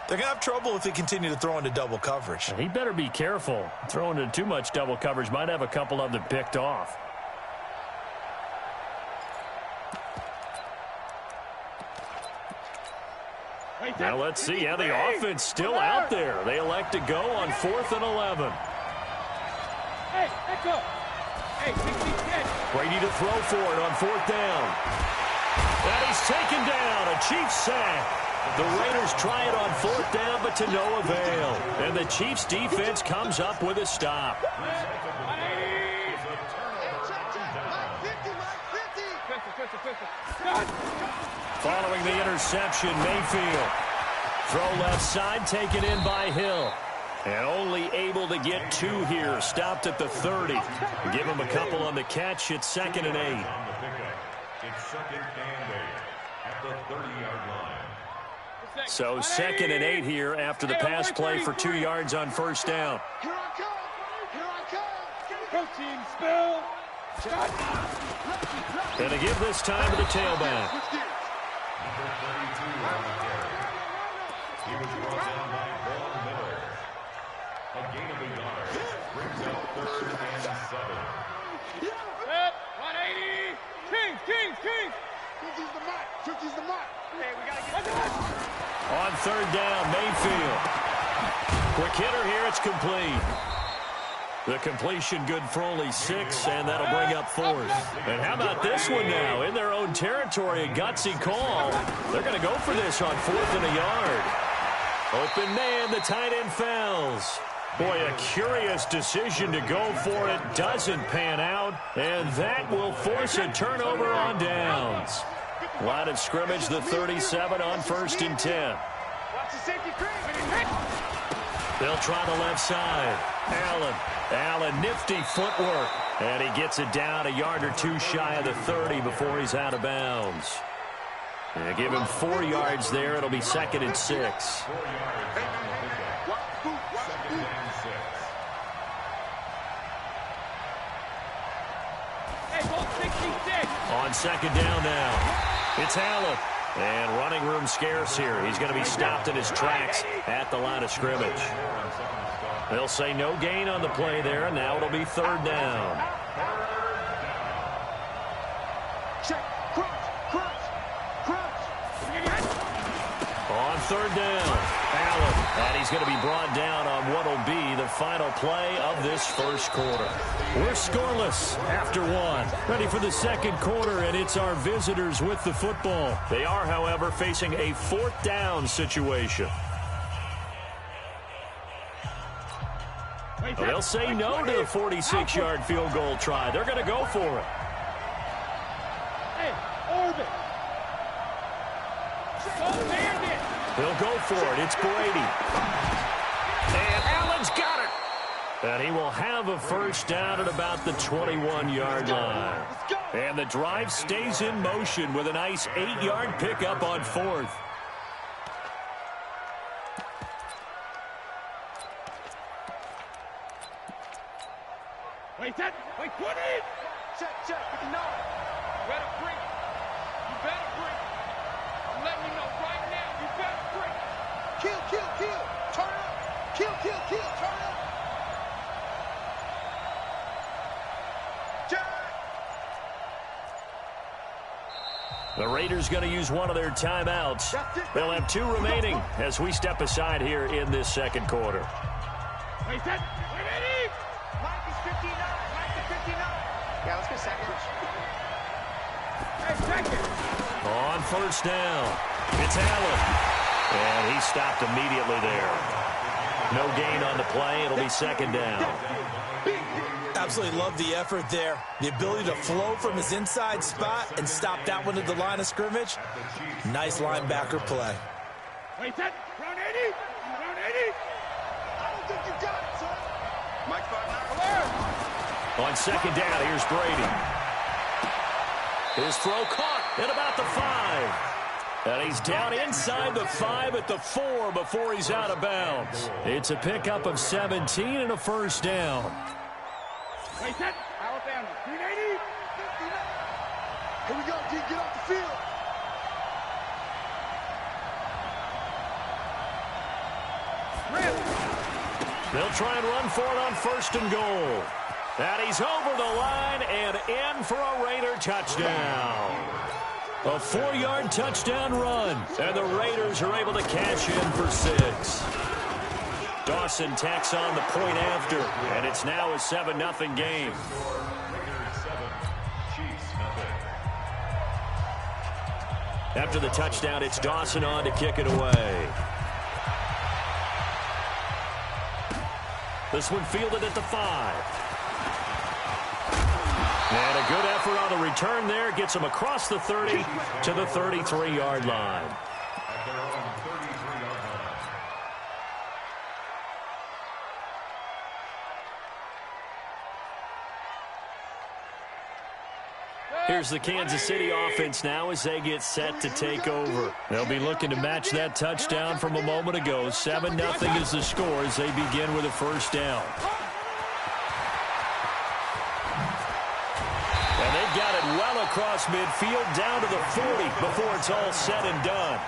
B: They're going to have trouble if they continue to throw into double coverage.
A: He better be careful. Throwing into too much double coverage might have a couple of them picked off. Now let's see how the offense still out there. They elect to go on 4th and 11.
C: Hey, let's go. Hey,
A: Brady to throw for it on 4th down. And he's taken down. A Chiefs sack. The Raiders try it on 4th down, but to no avail. And the Chiefs defense comes up with a stop. Following the interception, Mayfield. Throw left side, taken in by Hill. And only able to get 2 here. Stopped at the 30. Give him a couple on the catch. It's 2nd and 8.
D: It's 2nd and 8 at the 30-yard line.
A: So 2nd and 8 here after the pass play for 2 yards on 1st down.
C: Here I come. Here I come. Protein spill.
A: And to give this time to the tailback.
D: Number 32 on the carry. He was brought down by Paul Miller. A gain of a yard. Brings up 3rd and 7.
C: 180. Kings. Tootie's the mark. Tootie's the mark. Hey, we got to get this.
A: On 3rd down, Mayfield. Quick hitter here, it's complete. The completion good for only 6, and that'll bring up 4th. And how about this one now? In their own territory, a gutsy call. They're going to go for this on 4th and a yard. Open man, the tight end fouls. Boy, a curious decision to go for it. Doesn't pan out, and that will force a turnover on downs. Line of scrimmage, the 37 on 1st and 10.
C: Watch the safety cream.
A: They'll try the left side. Allen, nifty footwork. And he gets it down a yard or 2 shy of the 30 before he's out of bounds. And give him 4 yards there. It'll be 2nd and 6.
D: 4 yards on the pickup. 2nd and 6.
C: Hey, ball 66.
A: On 2nd down now. It's Allen. And running room scarce here. He's going to be stopped in his tracks at the line of scrimmage. They'll say no gain on the play there, and now it'll be 3rd down.
C: Check. Crunch.
A: On 3rd down, Allen. And he's going to be brought down on what will be the final play of this 1st quarter. We're scoreless after 1. Ready for the 2nd quarter, and it's our visitors with the football. They are, however, facing a 4th down situation. They'll say no to the 46-yard field goal try. They're going to go for it.
C: Hey, orbit.
A: He'll go for it. It's Brady. And Allen's got it. And he will have a 1st down at about the 21-yard line. And the drive stays in motion with a nice 8-yard pickup on 4th.
C: Wait, 20. Check. You better break. I'm letting you know right now. You better break. Kill. Turn up. Kill. Turn up. Jack.
A: The Raiders going to use one of their timeouts. They'll have 2 remaining as we step aside here in this 2nd quarter.
C: Wait, ready? Mike is 59. Yeah, let's go second. Hey, second.
A: On 1st down, it's Allen. And he stopped immediately there. No gain on the play. It'll be 2nd down.
B: Absolutely love the effort there. The ability to flow from his inside spot and stop that one at the line of scrimmage. Nice linebacker play.
C: Wait, round 80. I don't think you got it, son. Mike 5.
A: On 2nd down, here's Brady. His throw caught at about the 5. And he's down inside the 5 at the 4 before he's out of bounds. It's a pickup of 17 and a 1st down.
C: Wait, Alabama. 380. Here we go, D. Get off the field.
A: They'll try and run for it on 1st and goal. And he's over the line and in for a Raider touchdown. A 4-yard touchdown run. And the Raiders are able to cash in for 6. Dawson tacks on the point after. And it's now a 7-0 game. After the touchdown, it's Dawson on to kick it away. This one fielded at the 5. And a good effort on the return there. Gets him across the 30 to the 33-yard line.
D: At their own 33-yard line.
A: Here's the Kansas City offense now as they get set to take over. They'll be looking to match that touchdown from a moment ago. 7-0 is the score as they begin with a 1st down. And they've got it well across midfield down to the 40 before it's all said and done.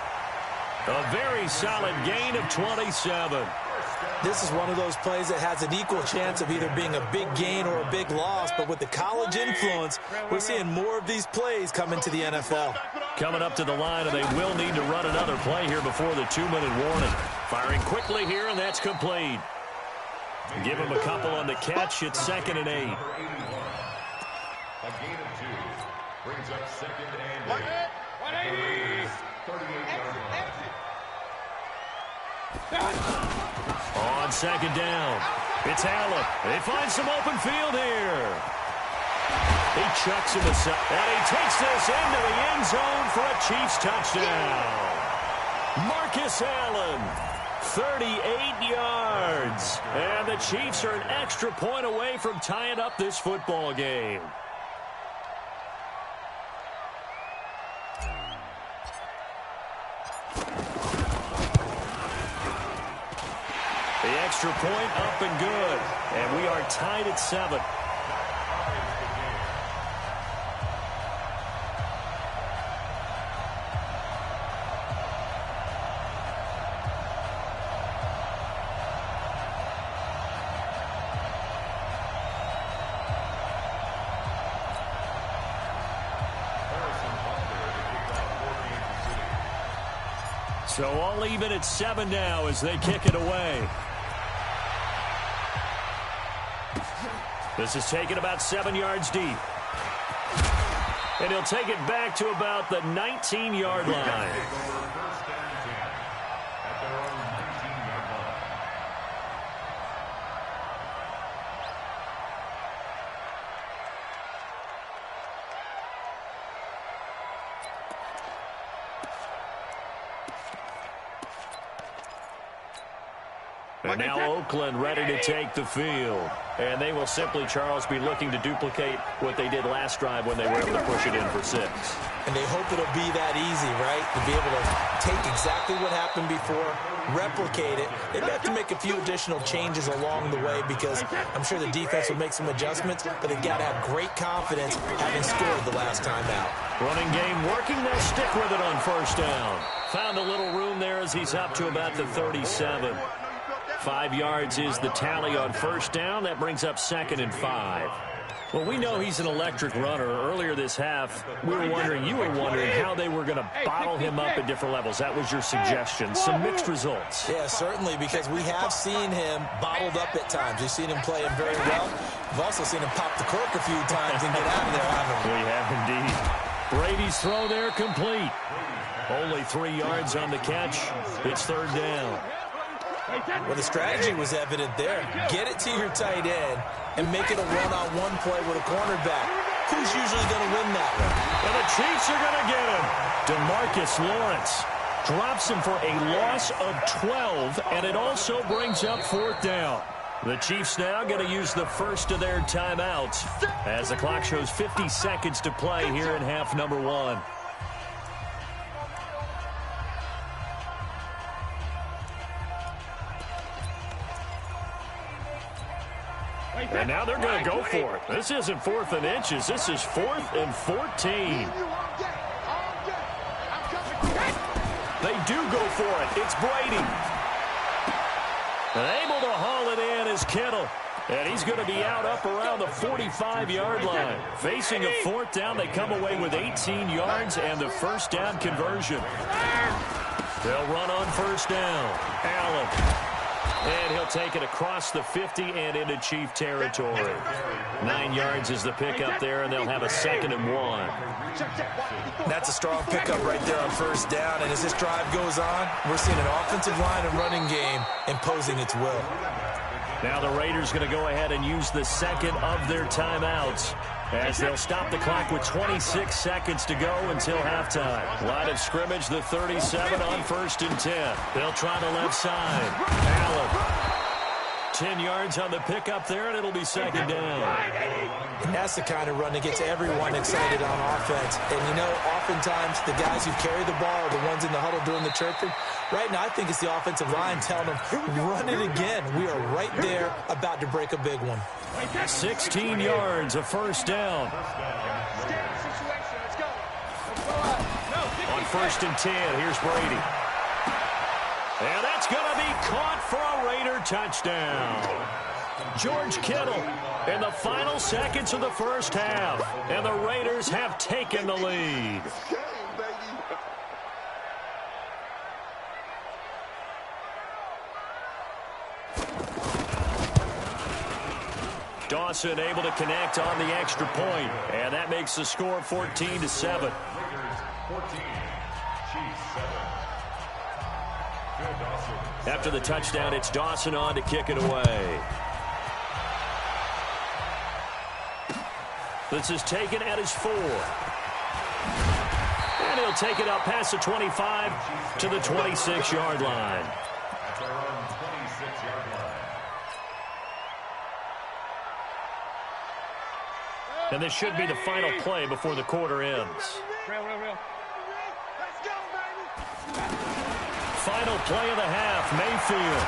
A: A very solid gain of 27.
B: This is one of those plays that has an equal chance of either being a big gain or a big loss, but with the college influence, we're seeing more of these plays come into the NFL.
A: Coming up to the line, and they will need to run another play here before the 2-minute warning. Firing quickly here, and that's complete. Give him a couple on the catch. It's 2nd and 8.
D: A gain of 2 brings up 2nd and 8.
C: 180.
D: 38-yard line.
A: On 2nd down, it's Allen. They find some open field here. He chucks him aside, and he takes this into the end zone for a Chiefs touchdown. Marcus Allen, 38 yards. And the Chiefs are an extra point away from tying up this football game. The extra point up and good. And we are tied at 7. So all even at 7 now as they kick it away. This is taken about 7 yards deep. And he'll take it back to about the 19-yard line. And now Oakland ready to take the field. And they will simply, Charles, be looking to duplicate what they did last drive when they were able to push it in for 6.
B: And they hope it'll be that easy, right? To be able to take exactly what happened before, replicate it. They have to make a few additional changes along the way because I'm sure the defense will make some adjustments, but they've got to have great confidence having scored the last time out.
A: Running game working. They'll stick with it on 1st down. Found a little room there as he's up to about the 37. 5 yards is the tally on 1st down. That brings up 2nd and 5. Well, we know he's an electric runner. Earlier this half, you were wondering how they were going to bottle him up at different levels. That was your suggestion. Some mixed results.
B: Yeah, certainly, because we have seen him bottled up at times. We've seen him play him very well. We've also seen him pop the cork a few times and get out of there, haven't we?
A: We have indeed. Brady's throw there complete. Only 3 yards on the catch. It's 3rd down.
B: Well, the strategy was evident there. Get it to your tight end and make it a one-on-one play with a cornerback. Who's usually going to win that one?
A: And the Chiefs are going to get him. DeMarcus Lawrence drops him for a loss of 12, and it also brings up 4th down. The Chiefs now going to use the first of their timeouts as the clock shows 50 seconds to play here in half number 1. And now they're going to go for it. This isn't 4th and inches. This is 4th and 14. They do go for it. It's Brady. And able to haul it in is Kittle. And he's going to be out up around the 45-yard line. Facing a fourth down, they come away with 18 yards and the first down conversion. They'll run on first down. Allen. And he'll take it across the 50 and into Chief territory. 9 yards is the pickup there, and they'll have a 2nd and 1.
B: That's a strong pickup right there on first down. And as this drive goes on, we're seeing an offensive line and running game imposing its will.
A: Now the Raiders going to go ahead and use the second of their timeouts as they'll stop the clock with 26 seconds to go until halftime. Line of scrimmage, the 37 on 1st and 10. They'll try the left side. Allen. 10 yards on the pickup there, and it'll be 2nd down.
B: And that's the kind of run that gets everyone excited on offense. And, you know, oftentimes the guys who carry the ball are the ones in the huddle doing the chirping. Right now, I think it's the offensive line telling them, run it again. We are right there about to break a big one.
A: 16 yards, a first down. On 1st and 10, here's Brady. And that's going to be caught for a Raider touchdown. George Kittle in the final seconds of the first half. And the Raiders have taken the lead. Dawson able to connect on the extra point, and that makes the score 14-7. After the touchdown, it's Dawson on to kick it away. This is taken at his 4. And he'll take it up past the 25 to the 26-yard line. And this should be the final play before the quarter ends. Final play of the half, Mayfield.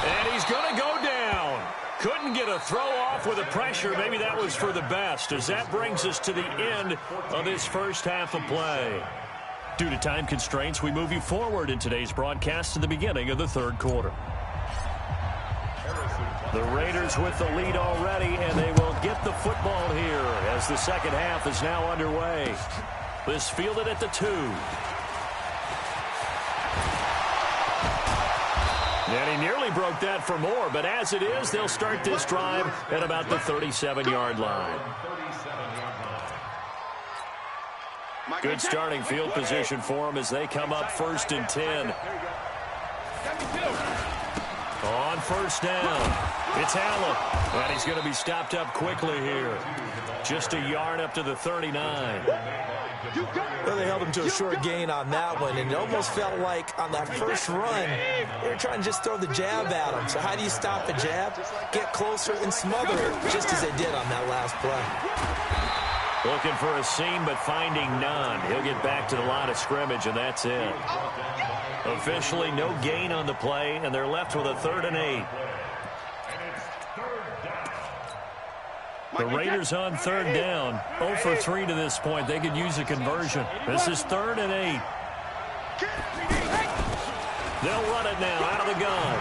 A: And he's going to go down. Couldn't get a throw off with the pressure. Maybe that was for the best, as that brings us to the end of this first half of play. Due to time constraints, we move you forward in today's broadcast to the beginning of the 3rd quarter. The Raiders with the lead already, and they will get the football here as the second half is now underway. This fielded at the 2. And he nearly broke that for more, but as it is, they'll start this drive at about the 37-yard line. Good starting field position for them as they come up 1st and 10. On first down, it's Allen, and he's going to be stopped up quickly here. Just a yard up to the 39.
B: Well, they held him to a short gain on that one, and it almost felt like on that first run, they were trying to just throw the jab at him. So how do you stop a jab? Get closer and smother it, just as they did on that last play.
A: Looking for a seam, but finding none. He'll get back to the line of scrimmage, and that's it. Officially no gain on the play, and they're left with a 3rd and 8. The Raiders on 3rd down. 0 for 3 to this point. They could use a conversion. This is 3rd and 8. They'll run it now out of the gun.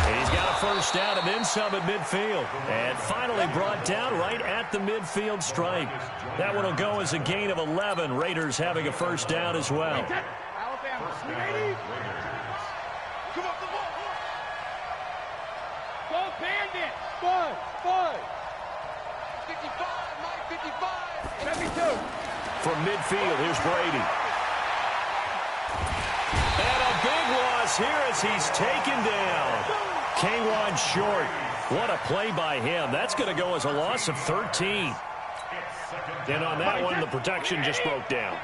A: And he's got a first down and then some at midfield. And finally brought down right at the midfield stripe. That one will go as a gain of 11. Raiders having a first down as well.
C: Go Bandit! 5. 55, Mike 55. 72.
A: From midfield, here's Brady. And a big loss here as he's taken down. K1 short. What a play by him. That's going to go as a loss of 13. And on that one, the protection just broke down.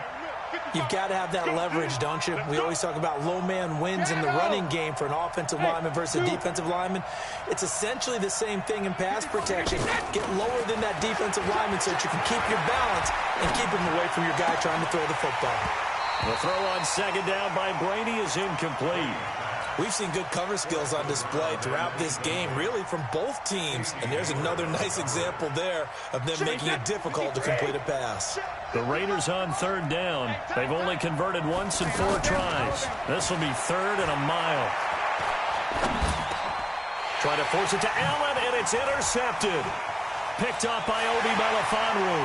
B: You've got to have that leverage, don't you? We always talk about low man wins in the running game for an offensive lineman versus a defensive lineman. It's essentially the same thing in pass protection. Get lower than that defensive lineman so that you can keep your balance and keep him away from your guy trying to throw the football.
A: The throw on 2nd down by Brady is incomplete.
B: We've seen good cover skills on display throughout this game, really from both teams. And there's another nice example there of them making it difficult to complete a pass.
A: The Raiders on 3rd down. They've only converted once in 4 tries. This will be 3rd and a mile. Trying to force it to Allen, and it's intercepted. Picked up by Obi Melifonwu.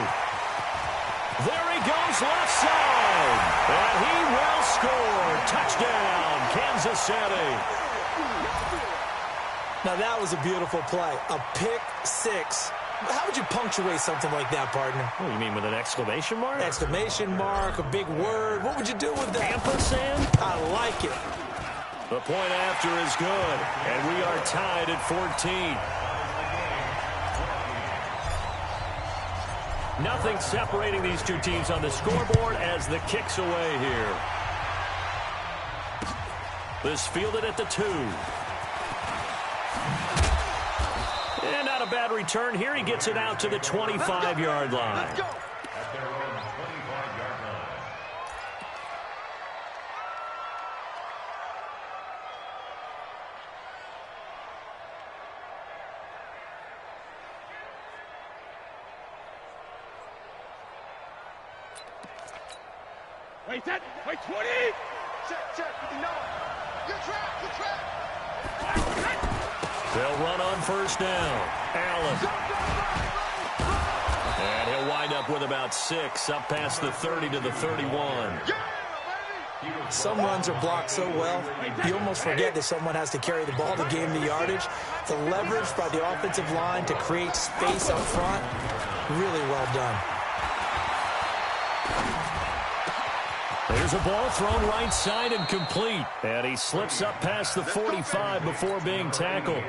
A: There he goes left side. And he will score. Touchdown, Kansas City.
B: Now that was a beautiful play. A pick six. How would you punctuate something like that, partner?
A: What, you mean with an exclamation mark?
B: Exclamation mark, a big word. What would you do with that?
A: Ampersand?
B: I like it.
A: The point after is good, and we are tied at 14. Nothing separating these two teams on the scoreboard as the kick's away here. This fielded at the 2. And not a bad return here. He gets it out to the 25-yard line.
D: At their own 25-yard line.
C: Wait, set. Wait, 20. Check. 59. Good track.
A: They'll run on first down. Allen. And he'll wind up with about 6, up past the 30 to the 31.
B: Some runs are blocked so well, you almost forget that someone has to carry the ball to gain the yardage. The leverage by the offensive line to create space up front, really well done.
A: There's a ball thrown right side and complete. And he slips up past the 45 before being tackled.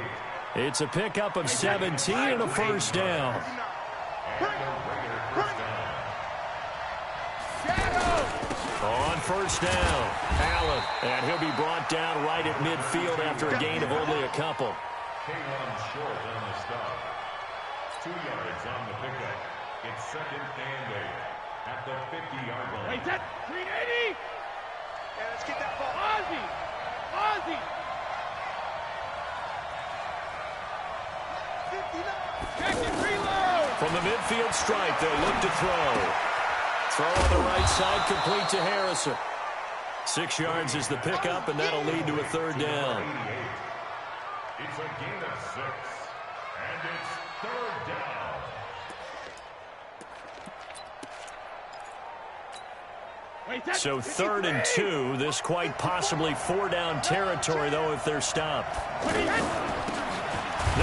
A: It's a pickup of 17 and a first down. On first down, Allen. And he'll be brought down right at midfield after a gain of only a couple.
D: Came on short on the stop. 2 yards on the pickup. It's 2nd and 8 at the 50-yard line.
C: Wait, set. 380. Yeah, let's get that ball. Ozzy. Check it, reload.
A: From the midfield stripe, they'll look to throw. Throw on the right side, complete to Harrison. 6 yards is the pickup, and that'll lead to a third down.
D: It's a gain of 6, and it's 3rd down.
A: So 3rd and 2, this quite possibly 4-down territory, though, if they're stopped. They'll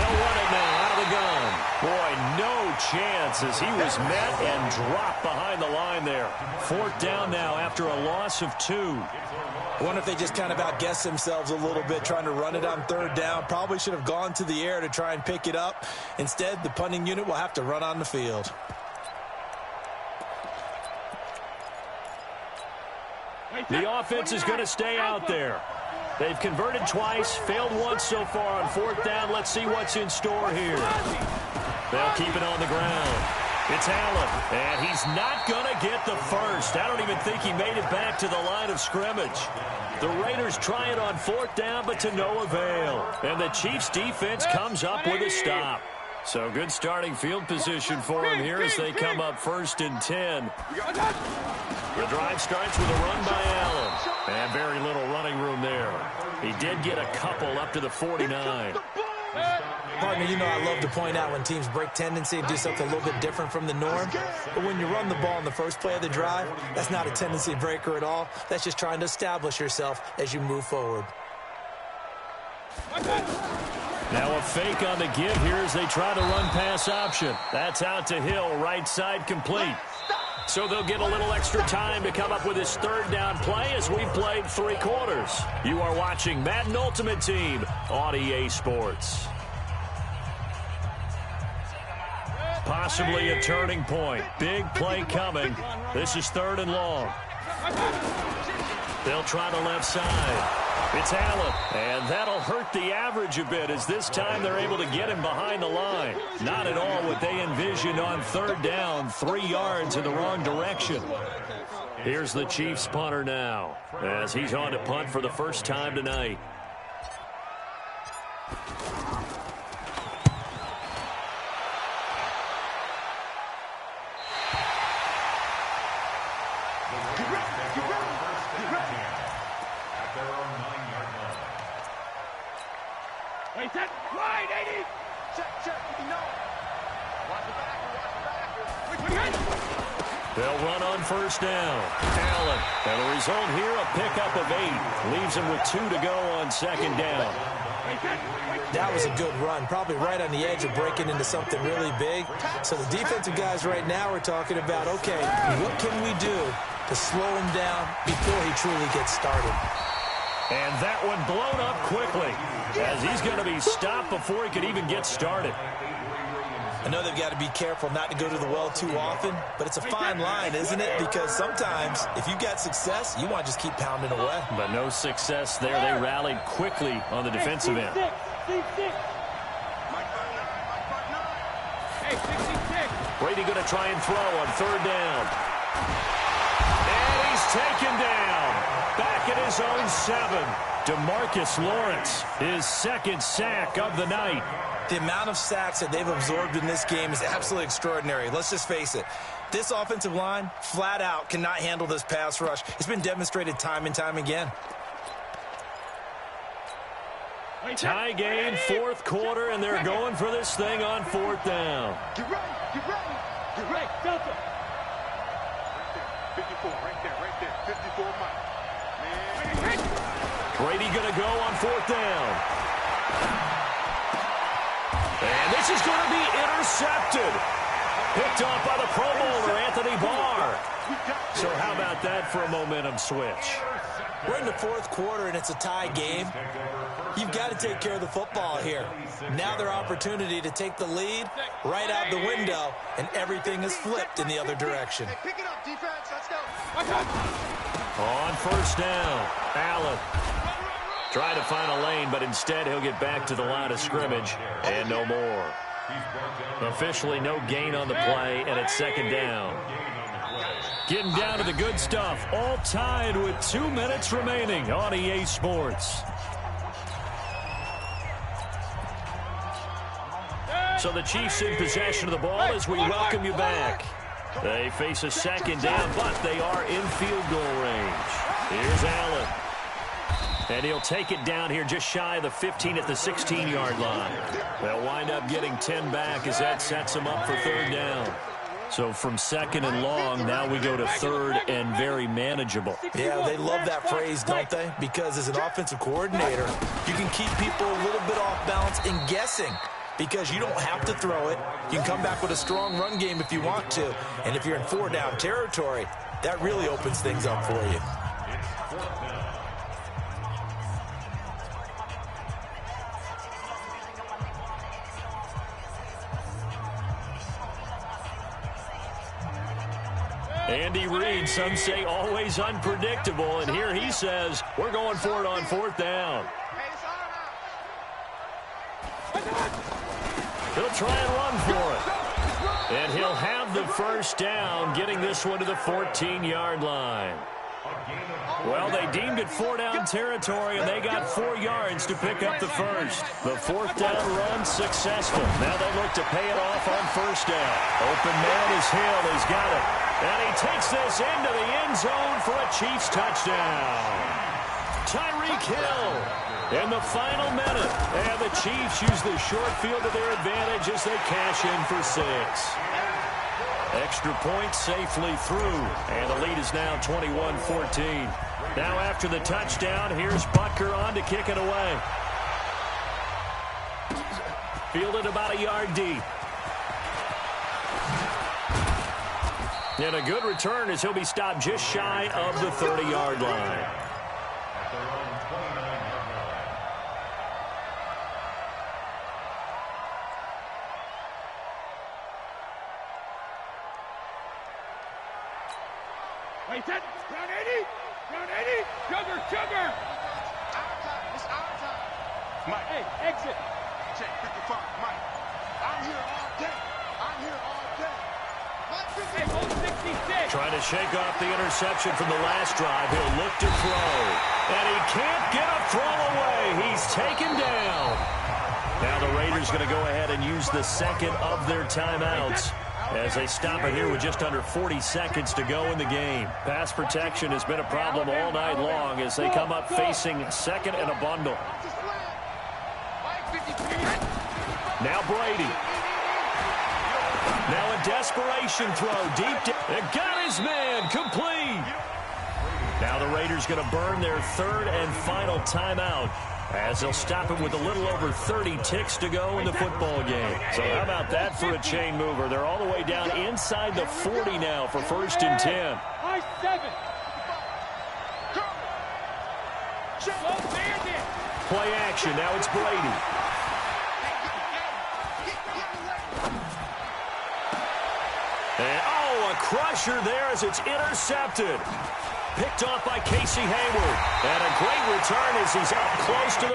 A: run it now out of the gun. Boy, no chance as he was met and dropped behind the line there. 4th down now after a loss of 2.
B: I wonder if they just kind of outguessed themselves a little bit trying to run it on 3rd down. Probably should have gone to the air to try and pick it up. Instead, the punting unit will have to run on the field.
A: The offense is going to stay out there. They've converted twice, failed once so far on 4th down. Let's see what's in store here. They'll keep it on the ground. It's Allen, and he's not going to get the first. I don't even think he made it back to the line of scrimmage. The Raiders try it on 4th down, but to no avail. And the Chiefs' defense comes up with a stop. So good starting field position for them here as they come up 1st and 10. The drive starts with a run by Allen. And very little running room there. He did get a couple up to the 49.
B: Partner, you know I love to point out when teams break tendency and do something a little bit different from the norm. But when you run the ball in the first play of the drive, that's not a tendency breaker at all. That's just trying to establish yourself as you move forward.
A: Now a fake on the give here as they try to run pass option. That's out to Hill, right side complete. So they'll get a little extra time to come up with this 3rd down play as we've played 3 quarters. You are watching Madden Ultimate Team on EA Sports. Possibly a turning point. Big play coming. This is 3rd and long. They'll try the left side. It's Allen, and that'll hurt the average a bit as this time they're able to get him behind the line. Not at all what they envisioned on 3rd down, 3 yards in the wrong direction. Here's the Chiefs punter now as he's on to punt for the first time tonight.
C: Wait, set. Right.
A: They'll run on first down. Allen. And the result here, a pickup of 8. Leaves him with 2 to go on second down.
B: That was a good run, probably right on the edge of breaking into something really big. So the defensive guys right now are talking about, okay, what can we do to slow him down before he truly gets started?
A: And that one blown up quickly as he's going to be stopped before he could even get started.
B: I know they've got to be careful not to go to the well too often, but it's a fine line, isn't it? Because sometimes if you've got success, you want to just keep pounding away.
A: But no success there. They rallied quickly on the defensive end. Brady going to try and throw on third down. And he's taken down. Back at his own 7. DeMarcus Lawrence, his second sack of the night.
B: The amount of sacks that they've absorbed in this game is absolutely extraordinary. Let's just face it. This offensive line, flat out, cannot handle this pass rush. It's been demonstrated time and time again.
A: Tie game, fourth quarter, and they're going for this thing on fourth down.
C: Get ready, get ready, get ready. Delta. 54, right there, 54 Mike. Man.
A: Brady going to go on fourth down. And this is going to be intercepted. Picked off by the Pro Bowler, Anthony Barr. So how about that for a momentum switch?
B: We're in the fourth quarter, and it's a tie game. You've got to take care of the football here. Now their opportunity to take the lead right out the window, and everything is flipped in the other direction.
C: Hey, pick it up, defense. Let's go.
A: On first down, Allen. Trying to find a lane, but instead he'll get back to the line of scrimmage, and no more. Officially no gain on the play, and it's second down. Getting down to the good stuff, all tied with 2 minutes remaining on EA Sports. So the Chiefs in possession of the ball as we welcome you back. They face a second down, but they are in field goal range. Here's Allen. And he'll take it down here just shy of the 15 at the 16-yard line. They'll wind up getting 10 back as that sets them up for third down. So from second and long, now we go to third and very manageable.
B: Yeah, they love that phrase, don't they? Because as an offensive coordinator, you can keep people a little bit off balance and guessing because you don't have to throw it. You can come back with a strong run game if you want to. And if you're in four-down territory, that really opens things up for you.
A: Andy Reid, some say always unpredictable, and here he says we're going for it on fourth down. He'll try and run for it. And he'll have the first down, getting this one to the 14-yard line. Well, they deemed it four-down territory, and they got 4 yards to pick up the first. The fourth down run successful. Now they look to pay it off on first down. Open man is Hill. He's got it. And he takes this into the end zone for a Chiefs touchdown. Tyreek Hill in the final minute. And the Chiefs use the short field to their advantage as they cash in for 6. Extra point safely through, and the lead is now 21-14. Now after the touchdown, here's Butker on to kick it away. Fielded about a yard deep. And a good return as he'll be stopped just shy of the 30-yard line.
C: Wait, that down 80, down 80, sugar. Our time, it's our time. Mike, hey, exit. Check 55, Mike. I'm here all day. Mike, 56.
A: Trying to shake off the interception from the last drive. He'll look to throw. And he can't get a throw away. He's taken down. Now the Raiders going to go ahead and use the second of their timeouts as they stop it here with just under 40 seconds to go in the game. Pass protection has been a problem all night long as they come up facing second and a bundle. Now Brady. Now a desperation throw deep down. It got his man complete. Now the Raiders going to burn their third and final timeout as they'll stop it with a little over 30 ticks to go in the football game. So how about that for a chain mover? They're all the way down inside the 40 now for 1st and 10. Play action. Now it's Brady. And, a crusher there as it's intercepted. Picked off by Casey Hayward. And a great return as he's up close to